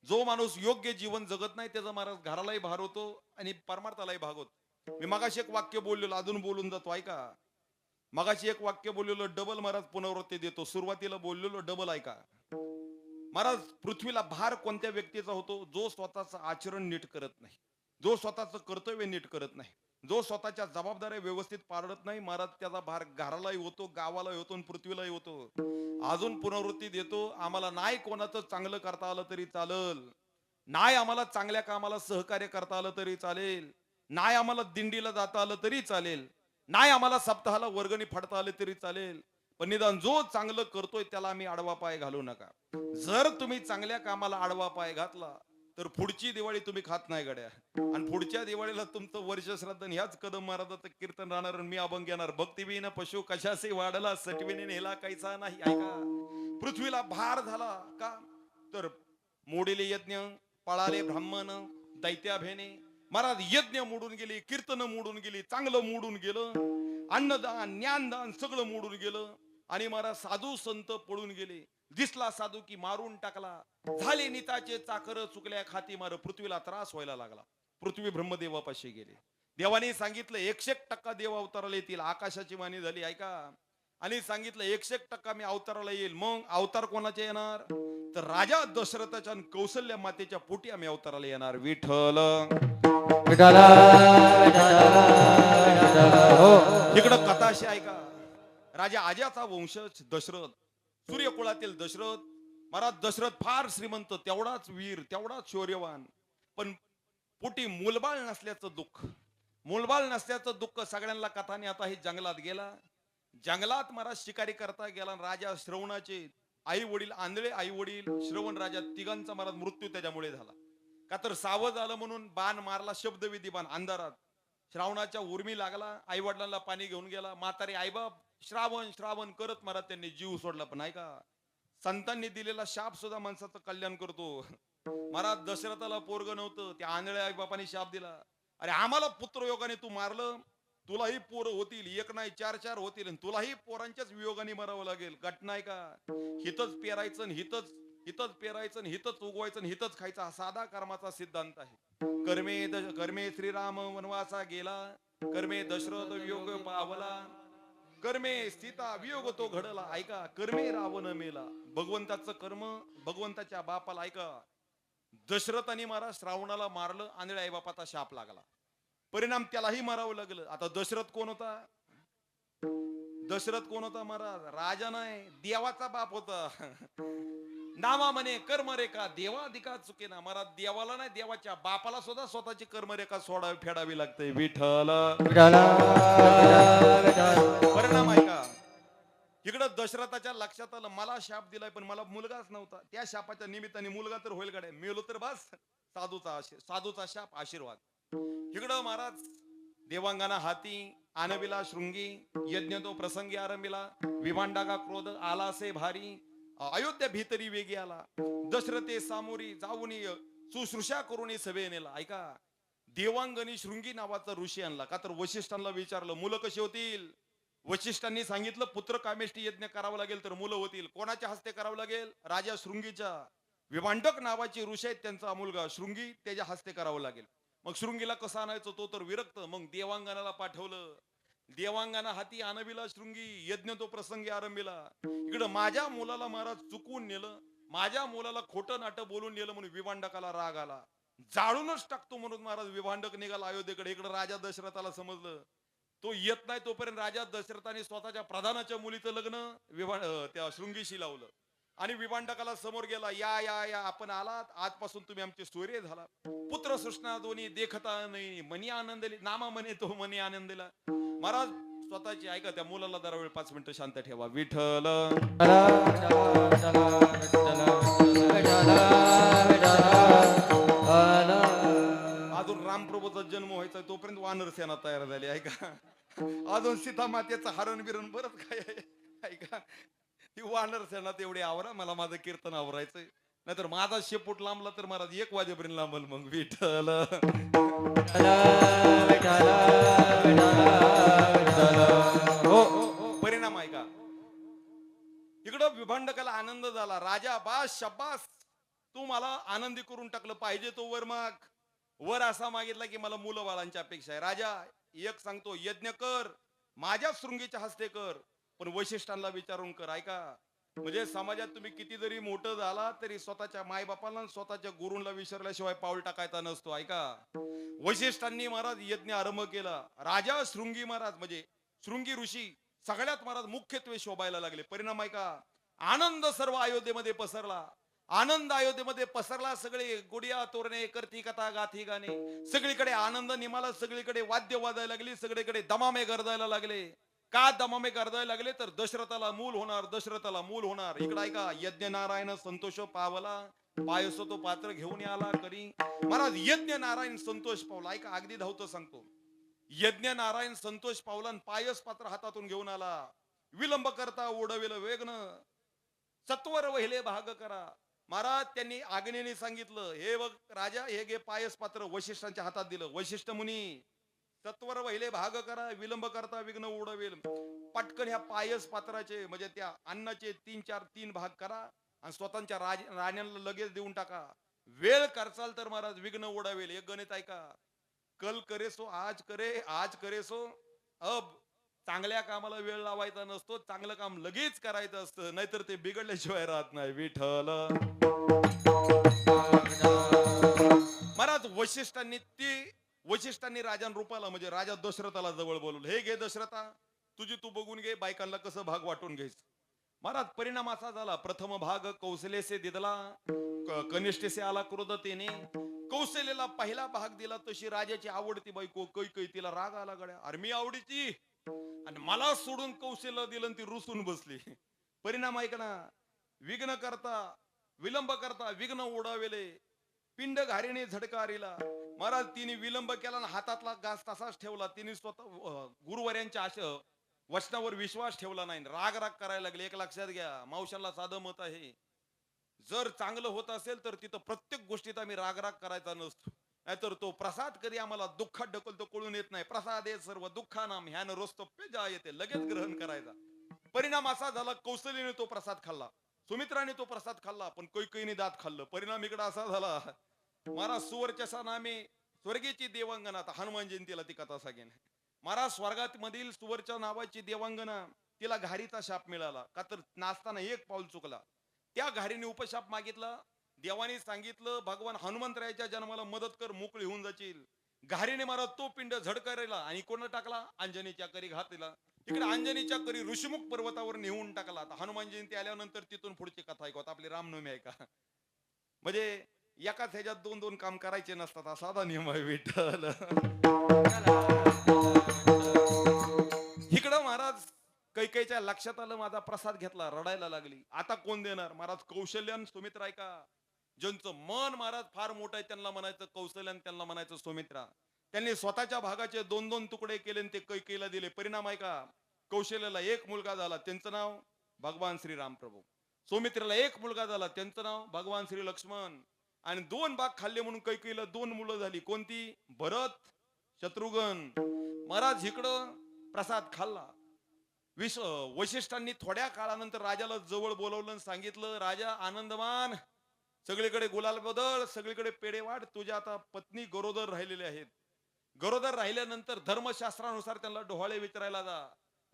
जो माणूस योग्य जीवन जगत नाही त्याचा महाराज घरालाही भार होतो आणि परमार्थालाही भाग होतो. मी मगाशी एक वाक्य बोललेलो, अजून बोलून जातो, ऐका. मगाशी एक वाक्य बोललेलो, डबल महाराज पुनरावृत्ती देतो. सुरुवातीला बोललेलो, डबल ऐका. महाराज पृथ्वीला भार कोणत्या व्यक्तीचा होतो? जो स्वतःचं आचरण नीट करत नाही, जो स्वतःचं कर्तव्य नीट करत नाही, जो स्वतःच्या जबाबदाऱ्या व्यवस्थित पाळत नाही, महाराज त्याचा भार घरालाही होतो, गावालाही होतो आणि पृथ्वीलाही होतो. अजून पुनरावृत्ती देतो, आम्हाला नाही कोणाचं चांगलं करता आलं तरी चालेल, नाही आम्हाला चांगल्या कामाला सहकार्य करता आलं तरी चालेल, नाही आम्हाला दिंडीला जाता आलं तरी चालेल, नाही आम्हाला सप्ताहाला वर्गणी फाडता आले तरी चालेल, पण निदान जो चांगलं करतोय त्याला आम्ही आडवा पाय घालू नका. जर तुम्ही चांगल्या कामाला आडवा पाय घातला तर पुढची दिवाळी तुम्ही खात नाही गड्या, आणि पुढच्या दिवाळीला तुमचं वर्ष श्राद्ध ह्याच कदम महाराजाचं कीर्तन राहणार, मी अभंग येणार. भक्तिविन पशु कशासे वाढला, सटविने नेला कैसा नाही. ऐका, पृथ्वीला भार झाला का? तर मोडीले यज्ञ, पळाले ब्राह्मण, दैत्याभेने. महाराज यज्ञ मोडून गेली, कीर्तन मोडून गेली, चांगलं मोडून गेलं, अन्नदान ज्ञानदान सगळं मोडून गेलं. आणि महाराज साधू संत पळून गेले. दिसला साधू की मारून टाकला. झाले निताचे चाकर, चुकल्या खाती मार. पृथ्वीला त्रास व्हायला लागला. पृथ्वी ब्रह्मदेवापाशी गेली. देवाने सांगितलं 101% देव अवताराला येतील. आकाशाची वाणी झाली, ऐका. आणि सांगितलं 101% मी अवताराला येईल. मग अवतार कोणाचे येणार? तर राजा दशरथाच्या आणि कौशल्य मातेच्या पोटी आम्ही अवताराला येणार. विठ्ठल विठ्ठल इकडं कथा अशी ऐका. राजा आजाचा वंशज दशरथ, सूर्यकुळातील दशरथ. महाराज दशरथ फार श्रीमंत, तेवढाच वीर, तेवढाच शौर्यवान, पण पोटी मूलबाळ नसल्याचं दुःख. मूलबाळ नसल्याचं दुःख सगळ्यांना कथाने. आता ही जंगलात गेला. जंगलात महाराज शिकारी करता गेला. राजा श्रवणाचे आई वडील, आंधळे आई वडील, श्रवण राजा, तिघांचा महाराज मृत्यू त्याच्यामुळे झाला. का तर सावध आलं म्हणून बाण मारला, शब्दविधी बाण अंधारात. श्रावणाच्या उर्मी लागला. आई वडिलांना पाणी घेऊन गेला. म्हातारे आईबाप श्रावण श्रावण करत महाराज त्यांनी जीव सोडला. पण ऐका, संतांनी दिलेला शाप सुद्धा माणसाचं कल्याण करतो. महाराज दशरथाला पोरग नव्हतं, त्या आंधळ्या आई बापाने शाप दिला. अरे आम्हाला पुत्र योगाने तू मारलं, तुलाही पोर होतील, एक नाही 4-4 होतील, आणि तुलाही पोरांच्याच वियोगाने मरावं लागेल. घटना आहे का? हितच पेरायचं, हितच पेरायचं, हितच उगवायचं, हितच खायचं, हा साधा कर्माचा सिद्धांत आहे. कर्मे श्रीराम वनवासा गेला, कर्मे दशरथ वियोग पावला, कर्मे सीता वियोग तो घडला. ऐका, कर्मे रावण मेला. भगवंताचं कर्म भगवंताच्या बापाला. ऐका, दशरथाने महाराज श्रावणाला मारलं, आंधळ्या आई बापाचा शाप लागला. परिणाम त्यालाही मारावं लागलं. आता दशरथ कोण होता? दशरथ कोण होता महाराज? राजा नाही, देवाचा बाप होता. नामा म्हणे कर्मरेखा देवाधिका चुकेना. महाराज देवाला नाही, देवाच्या बापाला सुद्धा स्वतःची कर्मरेखा सोडावी, फेडावी लागते. विठ्ठल परिणाम आहे का? इकडं दशरथाच्या लक्षात आलं, मला शाप दिलाय पण मला मुलगाच नव्हता. त्या शापाच्या निमित्ताने मुलगा तर होईल गाड्या, मेलो तर बस. साधूचा शाप आशीर्वाद. इकडं महाराज देवांगाना हाती, आनविला शृंगी, यज्ञ तो प्रसंगी आरंभिला, विभांडा का क्रोध आला से भारी, अयोध्या भीतरी वेगी आला, दशरथे सामोरी जाऊन सुश्रूषा करून सभे नेला. ऐका, देवांगणी शृंगी नावाचा ऋषी आणला. का तर वशिष्ठांना विचारलं मुलं कशी होतील. वशिष्ठांनी सांगितलं पुत्र कामेष्टी यज्ञ करावं लागेल तर मुलं होतील. कोणाच्या हस्ते करावं लागेल? राजा शृंगीच्या. विभांडक नावाची ऋषी आहेत, त्यांचा मुलगा शृंगी, त्याच्या हस्ते करावं लागेल. मग शृंगीला कसं आणायचं? तो तर विरक्त. मग देवांगणाला पाठवलं. देवांगना हाती, आनविला शृंगी, यज्ञ तो प्रसंगी आरंभिला. इकडं माझ्या मुलाला महाराज चुकवून नेलं, माझ्या मुलाला खोटं नाटं बोलून नेलं म्हणून विभांडकाला राग आला. जाळूनच टाकतो म्हणून महाराज विभांडक निघाला अयोध्येकडे. इकडे राजा दशरथाला समजलं तो येत नाही, तोपर्यंत राजा दशरथाने स्वतःच्या प्रधानाच्या मुलीचं लग्न त्या शृंगीशी लावलं आणि विभांडकाला समोर गेला. या या या आपण आलात, आजपासून तुम्ही आमचे सूर्य झाला. पुत्र सृष्णा दोन्ही देखता नाही मनी आनंदली, नामा म्हणे तो मनी आनंदला. महाराज स्वतःची ऐका, त्या मुलाला जरा वेळ 5 मिनिटं शांत ठेवा. विठ्ठल अजून रामप्रभूचा जन्म व्हायचा तोपर्यंत वानर सेना तयार झाली ऐका. अजून सीता मातेचं हरण बिरण बरंच काय आहे ऐका. ती वानर सेना तेवढी आवरा, मला माझं कीर्तन आवरायचंय, नाहीतर माझा शेपूट लांबला तर महाराज 1 वाजेपर्यंत लांबल. मग विठ्ठल हो परिणाम आहे का. इकडं विभांडकाला आनंद झाला. राजा बास शब्बास, तू मला आनंदी करून टाकलं. पाहिजे तो वर माग. वर असा मागितला की मला मुलं बाळांची अपेक्षा आहे. राजा एक सांगतो, यज्ञ कर, माझ्या शृंगीच्या हस्ते कर, पण वैशिष्ट्यांना विचारून कर. ऐका, म्हणजे समाजात तुम्ही किती जरी मोठं झाला तरी स्वतःच्या मायबापाला स्वतःच्या गुरूंना विसरल्याशिवाय पाऊल टाकायचा नसतो. ऐका, वैशिष्ट्यांनी महाराज यज्ञ आरंभ केला. राजा शृंगी महाराज म्हणजे शृंगी ऋषी सगळ्यात महाराज मुख्यत्वे शोभायला लागले. परिणाम ऐका, आनंद सर्व अयोध्येमध्ये पसरला. आनंद अयोध्येमध्ये पसरला. सगळे गुडिया तोरणे, करती कथा, गाथी गाणे, सगळीकडे आनंद निमाला. सगळीकडे वाद्य वाजायला लागली, सगळीकडे दमामे गरजायला लागले. का दमामे गरजायला लागले तर दशरथाला मूल होणार, दशरथाला मूल होणार. इकडे ऐका, यज्ञ नारायण संतोष पावला, पायस तो पात्र घेऊन आला करी. महाराज यज्ञ नारायण संतोष पावला. ऐका, अगदी धावतो सांगतो. यज्ञ नारायण संतोष पावला, पायस पात्र हातातून घेऊन आला. विलंब करता उडविल वेगन, सत्वर वहिले भाग करा. महाराज त्यांनी आज्ञेने सांगितलं, हे बघ राजा, हे घे पायस पात्र. वशिष्ठांच्या हातात दिलं. वशिष्ठ मुनी, सत्वर वहिले भाग करा, विलंब करता विघ्न उडवेल. पटकन ह्या पायस पात्राचे म्हणजे त्या अन्नाचे 3 भाग करा आणि स्वतःच्या राण्यांना लगेच देऊन टाका. वेळ करचाल तर महाराज विघ्न उडवेल. एक गणित ऐका, कल करे सो आज करे, आज करे सो अब. चांगल्या कामाला वेळ लावायचा नसतो, चांगलं काम लगेच करायचं असतं, नाहीतर ते बिघडल्याशिवाय राहत नाही. विठ्ठल महाराज वशिष्ठांनी राजान रूपाला म्हणजे राजा दशरथाला जवळ बोलवलं. हे घे दशरथा, तुझी तू बघून घे, बायकांना कसं भाग वाटून घ्यायचं. महाराज परिणाम असा झाला, प्रथम भाग कौशलेसे दिदला, कनिष्ठेसे आला क्रोधतेने. कौशल्याला पहिला भाग दिला, तशी राजाची आवडती बायको कैकई, तिला राग आला. गड्या, अरे मी आवडीची आणि मला सोडून कौशल्य दिलं, ती रुसून बसली. परिणाम ऐक ना, विघ्न करता विलंब करता विघ्न उडावेले, पिंड घारीने झडकारीला. महाराज तिने विलंब केला आणि हातातला घास तसाच ठेवला. तिने स्वतः गुरुवर्यांच्या वचनावर विश्वास ठेवला नाही. राग राग करायला लागले. एक लक्षात घ्या, मावशांना साधं मत आहे, जर चांगलं होत असेल तर तिथं प्रत्येक गोष्टीत आम्ही राग राग करायचा नसतो. नाहीतर तो प्रसाद कधी आम्हाला दुःखात ढकलतो कळून येत नाही. प्रसाद आहे सर्व दुःखानाम ह्यान रोजतो पेजा येते, लगेच ग्रहण करायचा. परिणाम असा झाला, कौशल्याने तो प्रसाद खाल्ला, सुमित्राने तो प्रसाद खाल्ला, पण कैकईने दात खाल्लं. परिणाम इकडे असा झाला, महाराज सुवर्चसा नामे स्वर्गीची देवांगना. आता हनुमान जयंतीला ती कथा सांगेन. महाराज स्वर्गात मधील सुवर्चा नावाची देवांगना, तिला घारीचा शाप मिळाला. का तर नाचताना एक पाऊल चुकला. त्या घारीने उपशाप मागितला. देवाने सांगितलं, भगवान हनुमंतरायाच्या जन्माला मदत कर, मोकळी होऊन जाशील. घारीने महाराज तो पिंड झडकारायला आणि कोण टाकला, अंजनीच्या करी घातला. इकडे अंजनीच्या करी ऋषिमुख पर्वतावर नेऊन टाकला. आता हनुमान जयंती आल्यानंतर तिथून पुढची कथा ऐकवत आपली रामनवमी ऐका. म्हणजे एकाच ह्याच्यात 2 काम करायचे नसतात, हा साधा नियम आहे. विठ्ठल इकडं महाराज कैकेयीच्या लक्षात आलं, माझा प्रसाद घेतला, रडायला लागली. आता कोण देणार. महाराज कौशल्यान सुमित्रा ऐका, ज्यांचं मन महाराज फार मोठं आहे त्यांना म्हणायचं कौशल्यान, त्यांना म्हणायचं सुमित्रा. त्यांनी स्वतःच्या भागाचे 2 तुकडे केले आणि ते कैकेयीला दिले. परिणाम ऐका, कौशल्याला 1 मुलगा झाला, त्यांचं नाव भगवान श्री रामप्रभू. सुमित्रेला 1 मुलगा झाला, त्यांचं नाव भगवान श्री लक्ष्मण. आणि 2 भाग खाल्ले म्हणून कैकेयीला 2 मुलं झाली. कोणती, भरत, शत्रुघ्न. महाराज इकडं प्रसाद खाल्ला. वशिष्ठांनी थोड्या काळानंतर राजाला जवळ बोलवलं आणि सांगितलं, राजा आनंदमान, सगळीकडे गुलाल बदल, सगळीकडे पेढे वाढ. तुझ्या आता पत्नी गरोदर राहिलेले आहेत. गरोदर राहिल्यानंतर धर्मशास्त्रानुसार त्यांना डोहाळे विचारायला जा.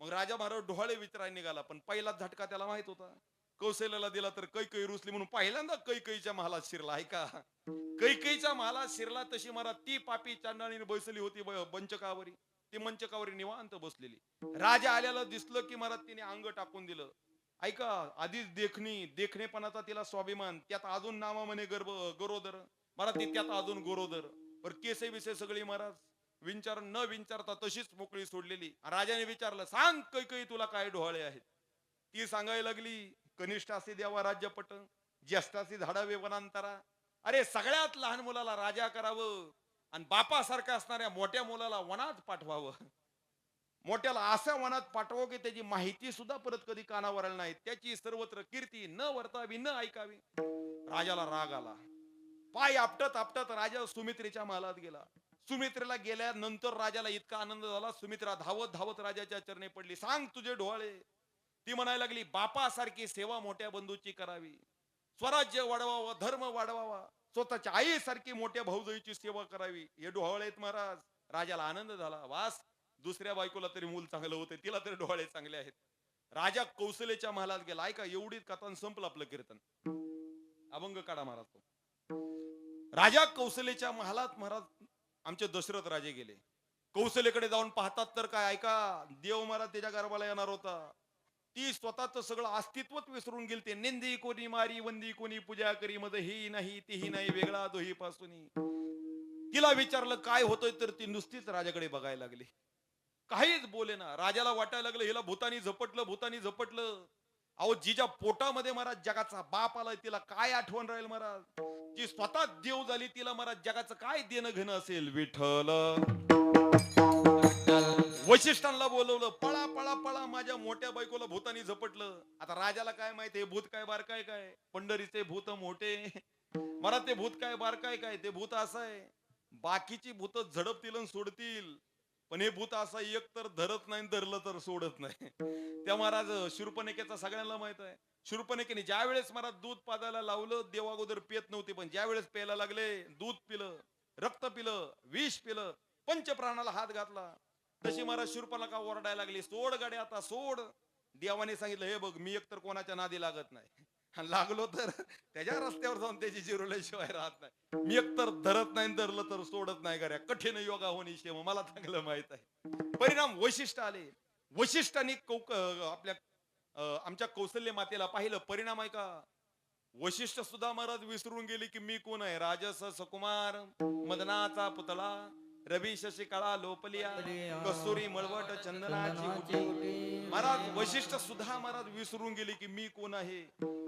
मग राजा महाराज डोहाळे विचारायला निघाला, पण पहिलाच झटका त्याला माहित होता. कौशल्याला दिला तर कैकई रुसली म्हणून पहिल्यांदा कैकईच्या महालात शिरला आहे का. कैकईच्या महालात शिरला तशी मला ती पापी चांडाळीने बसली होती मंचकावरी. ती मंचकावरी निवांत बसलेली. राजा आल्याला दिसलं की मला तिने अंग टाकून दिलं. ऐका, आधीच देखणेपणाचा तिला स्वाभिमान, त्यात अजून नावा म्हणे गरोदर. मला ती त्यात अजून गरोदर. पर केसे विसे सगळी महाराज न विचारता तशीच मोकळी सोडलेली. राजाने विचारलं, सांग कैकई तुला काय डोहाळे आहेत. ती सांगायला लागली, कनिष्ठासी द्यावा राज्यपट, ज्येष्ठासी धाडावे वनांतरा. अरे सगळ्यात लहान मुलाला राजा करावं आणि बापासारखं असणाऱ्या मोठ्या मुलाला वनात पाठवावं. मोठ्याला अशा वनात पाठवावं की त्याची माहिती सुद्धा परत कधी कानावर आली नाही, त्याची सर्वत्र कीर्ती न वर्तावी न ऐकावी. राजाला राग आला. पाय आपटत आपटत राजा सुमित्रेच्या महालात गेला. सुमित्रेला गेल्यानंतर राजाला इतका आनंद झाला. सुमित्रा धावत धावत राजाच्या चरणी पडली. सांग तुझे डोहाळे. ती म्हणायला लागली, बापासारखी सेवा मोठ्या बंधूची करावी, स्वराज्य वाढवावं, धर्म वाढवावा, स्वतःच्या आईसारखी मोठ्या भाऊजाईची सेवा करावी. हे डोहाळे आहेत महाराज. राजाला आनंद झाला. वास, दुसऱ्या बायकोला तरी मूल चांगलं होते, तिला तरी डोहाळे चांगले आहेत. राजा कौशल्याच्या महालात गेला. ऐका, एवढी कथान संपलं आपलं कीर्तन. अभंग काढा महाराज. तो राजा कौशल्याच्या महालात महाराज आमचे दशरथ राजे गेले. कौशल्याकडे जाऊन पाहतात तर काय, ऐका, देव महाराज त्याच्या गर्भाला येणार होता. ती स्वतःच सगळं अस्तित्वच विसरून गेलते. निंदी कोणी मारी, वंदी कोणी पूजा करी, मद ही नाही तीही नाही, वेगळा दोही पासून. तिला विचारलं काय होतंय, तर ती नुसतीच राजाकडे बघायला लागली, काहीच बोले ना. राजाला वाटायला लागलं हिला भूतानी झपटलं. अहो, जिच्या पोटामध्ये महाराज जगाचा बाप आलाय, तिला काय आठवण राहील महाराज. जी स्वतः देव झाली, तिला महाराज जगाचं काय देणं घेणं असेल. विठ्ठल वशिष्ठांना बोलवलं, पळा पळा पळा, माझ्या मोठ्या बायकोला भूतानी झपटलं. आता राजाला काय माहिती, हे भूत काय बार काय काय, पंढरीचे भूत मोठे. मला ते भूत काय बार काय काय, ते भूत असं आहे, बाकीची भूत झडपतील आणि सोडतील, पण हे भूत असा एक तर धरत नाही, धरलं तर सोडत नाही. त्या महाराज शूर्पणखेचा सगळ्यांना माहित आहे. शूर्पणखेने ज्या वेळेस महाराज दूध पाजायला लावलं, देव अगोदर पियत नव्हती, पण ज्या वेळेस प्यायला लागले, दूध पिलं, रक्त पिलं, विष पिलं, पंचप्राणाला हात घातला, तशी महाराज शूर्पणखा ओरडायला लागली, सोड गाडी आता सोड. देवाने सांगितलं, हे बघ, मी एकतर कोणाच्या नादी लागत नाही, लागलो तर त्याच्या रस्त्यावर जाऊन त्याची जिरवल्याशिवाय राहत नाही. मी एकतर धरत नाही, धरलं तर सोडत नाही. कऱ्या कठीण योगा होणी शेम, मला चांगलं माहित आहे. परिणाम वशिष्ठ आले. वशिष्ठांनी आपल्या आमच्या कौशल्य मातेला पाहिलं. परिणाम आहे का, वशिष्ठ सुद्धा महाराज विसरून गेली की मी कोण आहे. राजस सकुमार, मदनाचा पुतळा, रवी शशिकाळा लोपलिया, कस्तुरी मळवट चंदनाची उटी. महाराज वशिष्ठ सुद्धा महाराज विसरून गेली की मी कोण आहे.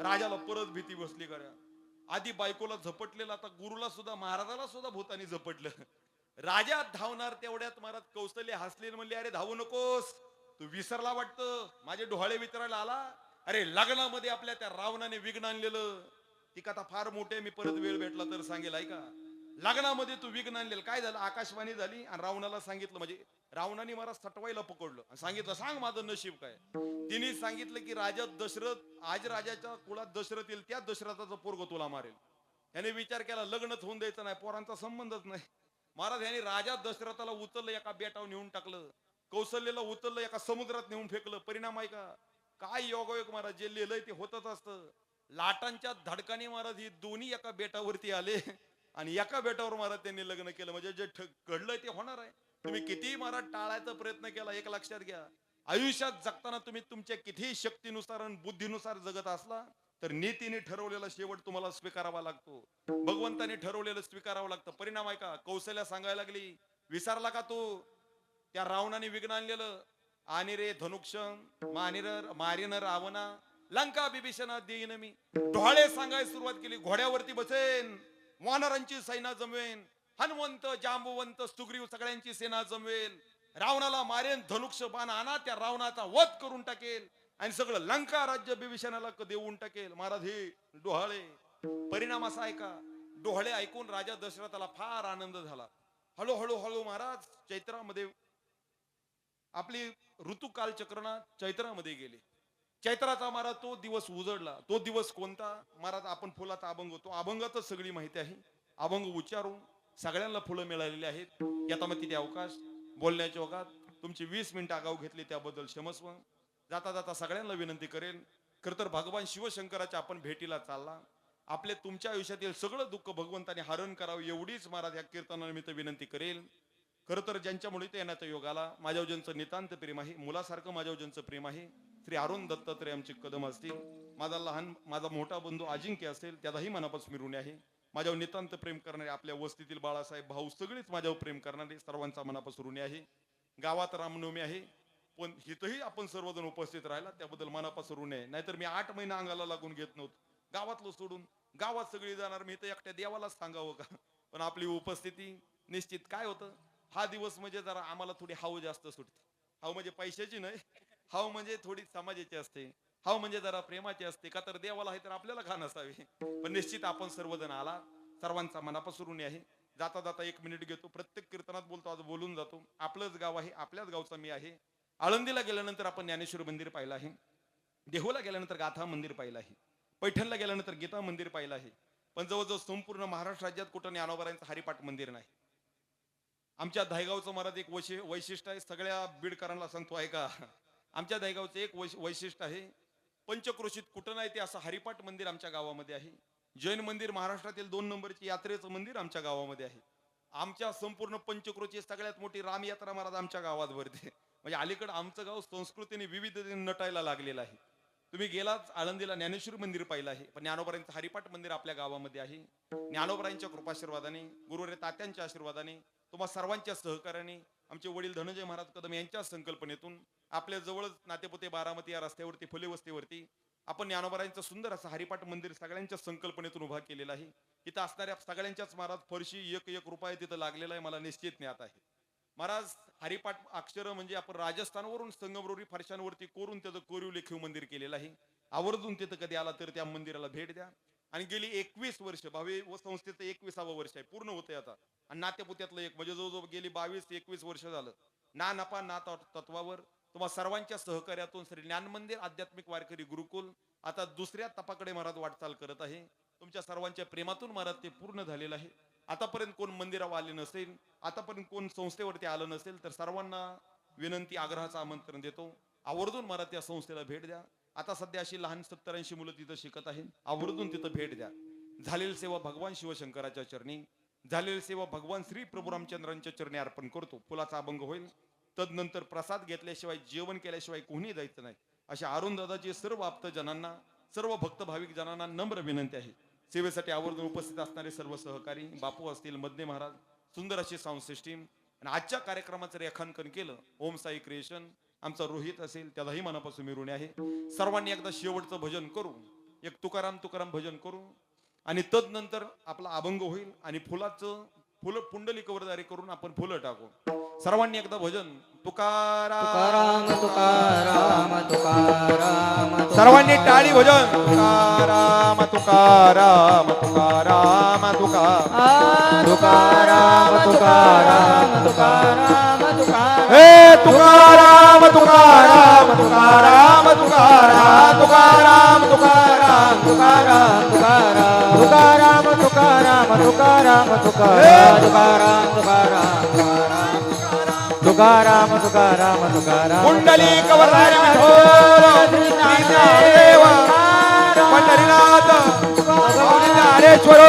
राजाला परत भीती बसली. करा, आधी बायकोला झपटलेला, आता गुरुला सुद्धा, महाराजाला सुद्धा भूतानी झपटलं. राजा धावणार तेवढ्यात महाराज कौशल्य हसले, म्हणले, अरे धावू नकोस, तू विसरला वाटतं, माझे डोहाळे विचारायला आला. अरे लग्नामध्ये आपल्या त्या रावणाने विघ्न आणलेलं, ती कथा फार मोठी आहे, मी परत वेळ भेटला तर सांगेल. ऐका, लग्नामध्ये तू विघ्न आणलेलं. काय झालं, आकाशवाणी झाली आणि रावणाला सांगितलं, म्हणजे रावणाने मला सटवायला पकडलं आणि सांगितलं, सांग माझं नशीब काय. तिने सांगितलं की राजा दशरथ, आज राजाच्या कुळात दशरथ येईल, त्या दशरथाचं पोरग तुला मारेल. याने विचार केला, लग्नच होऊन द्यायचं नाही, पोरांचा संबंधच नाही. महाराज यांनी राजा दशरथाला उचललं, एका बेटावर नेऊन टाकलं. कौशल्याला उचललं, एका समुद्रात नेऊन फेकलं. परिणाम आहे का, काय योगायोग महाराज, जे लिहिलंय ते होतच असतं. लाटांच्या धडकाने महाराज ही दोन्ही एका बेटावरती आले आणि एका बेटावर महाराज त्यांनी लग्न केलं. म्हणजे जे घडलंय ते होणार आहे. तुम्ही किती महाराज टाळायचा प्रयत्न केला, एक लक्षात घ्या, आयुष्यात जगताना तुम्ही तुमच्या किती शक्तीनुसार आणि बुद्धीनुसार जगत असला तर नीतीने ठरवलेला शेवट तुम्हाला स्वीकारावा लागतो. भगवंताने ठरवलेलं स्वीकारावं लागतं. परिणाम आहे का, कौशल्या सांगायला लागली, विसरला का तू त्या रावणाने विघ्न आणलेलं. आणि रे धनुक्ष मारिन रावणा, लंका बिभीषणा देईन मी. डोहाळे सांगायला सुरुवात केली, घोड्यावरती बसेन, वानरांची सेना जमवेन, हनुमंत जांबुवंत सुग्रीव सगळ्यांची सेना जमवेल, रावणाला मारेन, धनुक्ष बाण आणा, त्या रावणाचा वध करून टाकेल आणि सगळं लंका राज्य बिभीषणाला देऊन टाकेल. महाराज हे डोहाळे. परिणाम असा आहे का, डोहाळे ऐकून राजा दशरथाला फार आनंद झाला. हळूहळू हळू महाराज चैत्रामध्ये आपली ऋतुकाल चक्रणा चैत्रामध्ये गेले. चैत्राचा महाराज तो दिवस उजडला. तो दिवस कोणता महाराज, आपण फुलाचा अभंग होतो, अभंगातच सगळी माहिती आहे. अभंग उच्चारून सगळ्यांना फुलं मिळालेली आहेत. याचा मग तिथे अवकाश बोलण्याच्या ओघात तुमची 20 मिनिटं आगाऊ घेतली त्याबद्दल क्षमस्व. जाता जाता सगळ्यांना विनंती करेन, खर तर भगवान शिवशंकराच्या आपण भेटीला चालला. आपले तुमच्या आयुष्यातील सगळं दुःख भगवंताने हरण करावं एवढीच महाराज या कीर्तनानिमित्त विनंती करेल. खरं तर ज्यांच्यामुळे ते येण्याचा योग आला, माझ्यावर ज्यांचं नितांत प्रेम आहे, मुलासारखं माझ्यावर ज्यांचं प्रेम आहे, श्री अरुण दत्तात्रय आमचे कदम असतील, माझा मोठा बंधू अजिंक्य असेल, त्याचाही मनापासून ऋणी आहे. माझ्यावर नितांत प्रेम करणारे आपल्या वस्तीतील बाळासाहेब भाऊ सगळेच माझ्यावर प्रेम करणारे सर्वांचा मनापासून ऋणी आहे. गावात रामनवमी आहे, पण इथंही आपण सर्वजण उपस्थित राहिला त्याबद्दल मनापासून ऋणी आहे. नाहीतर मी 8 महिना अंगाला लागून घेत नव्हतो, गावातलं सोडून गावात सगळी जाणार, मी तर एकट्या देवालाच सांगावं का. पण आपली उपस्थिती निश्चित काय होतं, हा दिवस म्हणजे जरा आम्हाला थोडी हाव जास्त सुटते. हाव म्हणजे पैशाची नाही, हाव म्हणजे थोडी समाजाची असते, हाव म्हणजे जरा प्रेमाची असते. का तर देवाला आहे तर आपल्याला खान असावे. पण निश्चित आपण सर्वजण आला, सर्वांचा मनापासून आहे. जाता जाता 1 मिनिट घेतो, प्रत्येक कीर्तनात बोलतो, आज बोलून जातो. आपलंच गाव आहे, आपल्याच गावचा मी आहे. आळंदीला गेल्यानंतर आपण ज्ञानेश्वर मंदिर पाहिलं आहे, देहूला गेल्यानंतर गाथा मंदिर पाहिलं आहे, पैठणला गेल्यानंतर गीता मंदिर पाहिलं आहे. पण जवळजवळ संपूर्ण महाराष्ट्र राज्यात कुठं ज्ञानोबारायांचं हरिपाठ मंदिर नाही. आमच्या दहेगावचं महाराज एक वैशिष्ट्य आहे, सगळ्या बीडकरांना सांगतो ऐका. आमच्या दहेगावचं एक वैशिष्ट्य आहे, पंचक्रोशीत कुठं नाही ते असं हरिपाठ मंदिर आमच्या गावामध्ये आहे. जैन मंदिर महाराष्ट्रातील 2 नंबरची यात्रेचं मंदिर आमच्या गावामध्ये आहे. आमच्या संपूर्ण पंचक्रोशीत सगळ्यात मोठी रामयात्रा महाराज आमच्या गावात भरते. म्हणजे अलीकडे आमचं गाव संस्कृतीने विविधतेने नटायला लागलेलं आहे. तुम्ही गेलाच आळंदीला ज्ञानेश्वर मंदिर पाहिलं आहे, पण ज्ञानोबारायांचं हरिपाठ मंदिर आपल्या गावामध्ये आहे. ज्ञानोबारायांच्या कृपाशीर्वादाने, गुरुरे तात्यांच्या आशीर्वादाने, तुम्हा सर्वांच्या सहकार्याने, आमचे वडील धनंजय महाराज कदम यांच्या संकल्पनेतून आपल्या जवळच नातेपुते बारामती या रस्त्यावरती फुले वस्तीवरती आपण ज्ञानोबारायांचं सुंदर असं हरिपाठ मंदिर सगळ्यांच्या संकल्पनेतून उभा केलेलं आहे. इथं असणाऱ्या सगळ्यांच्याच महाराज फरशी 1 रुपया तिथं लागलेला आहे, मला निश्चित ज्ञात आहे. महाराज हरिपाठ अक्षर म्हणजे आपण राजस्थानवरून संगमरवरी फरशांवरती कोरून त्याचं कोरीव लेखीव मंदिर केलेलं आहे. आवर्जून तिथं कधी आला तर त्या मंदिराला भेट द्या. आणि गेली 21 वर्ष भावे व संस्थेचं 21वे वर्ष आहे, पूर्ण होतंय आता. आणि नातेपुत्यातलं एक म्हणजे जवळजवळ गेली 22-21 वर्ष झालं ना नफा ना तत्वावर तुम्हा सर्वांच्या सहकार्यातून श्री ज्ञान मंदिर आध्यात्मिक वारकरी गुरुकुल आता दुसऱ्या तपाकडे महाराज वाटचाल करत आहे. तुमच्या सर्वांच्या प्रेमातून महाराज ते पूर्ण झालेलं आहे. आतापर्यंत कोण मंदिरावर आले नसेल, आतापर्यंत कोण संस्थेवरती आलं नसेल तर सर्वांना विनंती आग्रहाचं आमंत्रण देतो, आवर्जून महाराज त्या संस्थेला भेट द्या. आता सध्या अशी लहान 70-80 मुलं तिथं शिकत आहेत, आवर्जून तिथं भेट द्या. झालेली सेवा भगवान शिवशंकराच्या चरणी, झालेली सेवा भगवान श्री प्रभू रामचंद्रांच्या चरणी अर्पण करतो. फुलाचा अभंग होईल, तदनंतर प्रसाद घेतल्याशिवाय जेवण केल्याशिवाय कोणी जायचं नाही. अशा अरुण दादाची सर्व आप्तजनांना, सर्व भक्त भाविक जनांना नम्र विनंती आहे. सेवेसाठी आवर्जून उपस्थित असणारे सर्व सहकारी बापू असतील, मधने महाराज, सुंदर अशी साऊंड सिस्टीम आणि आजच्या कार्यक्रमाचं रेखांकन केलं ओम साई क्रिएशन, आमचा रोहित असेल, त्यालाही मनापासून मी ऋणी आहे. सर्वांनी एकदा शेवटचं भजन करू, एक तुकाराम तुकाराम भजन करू आणि तदनंतर आपला अभंग होईल आणि फुलाचं पुंडलिक वरदारी करून आपण फुलं टाकू. सर्वांनी एकदा भजन तुकाराम तुकाराम तुकाराम सर्वांनी टाळी भजन तुकाराम तुकाराम तुकाराम तुकाराम तुकाराम तुकाराम तुकाराम तुकाराम हे तुकाराम तुकाराम तुकाराम तुकाराम तुकाराम तुकाराम तुकाराम तुकाराम तुकाराम तुकाराम तुकाराम तुकाराम तुकाराम तुकाराम तुकाराम पुंडलिक वरदारी विठोर श्री देव पंढरीनाथ ज्ञानेश्वर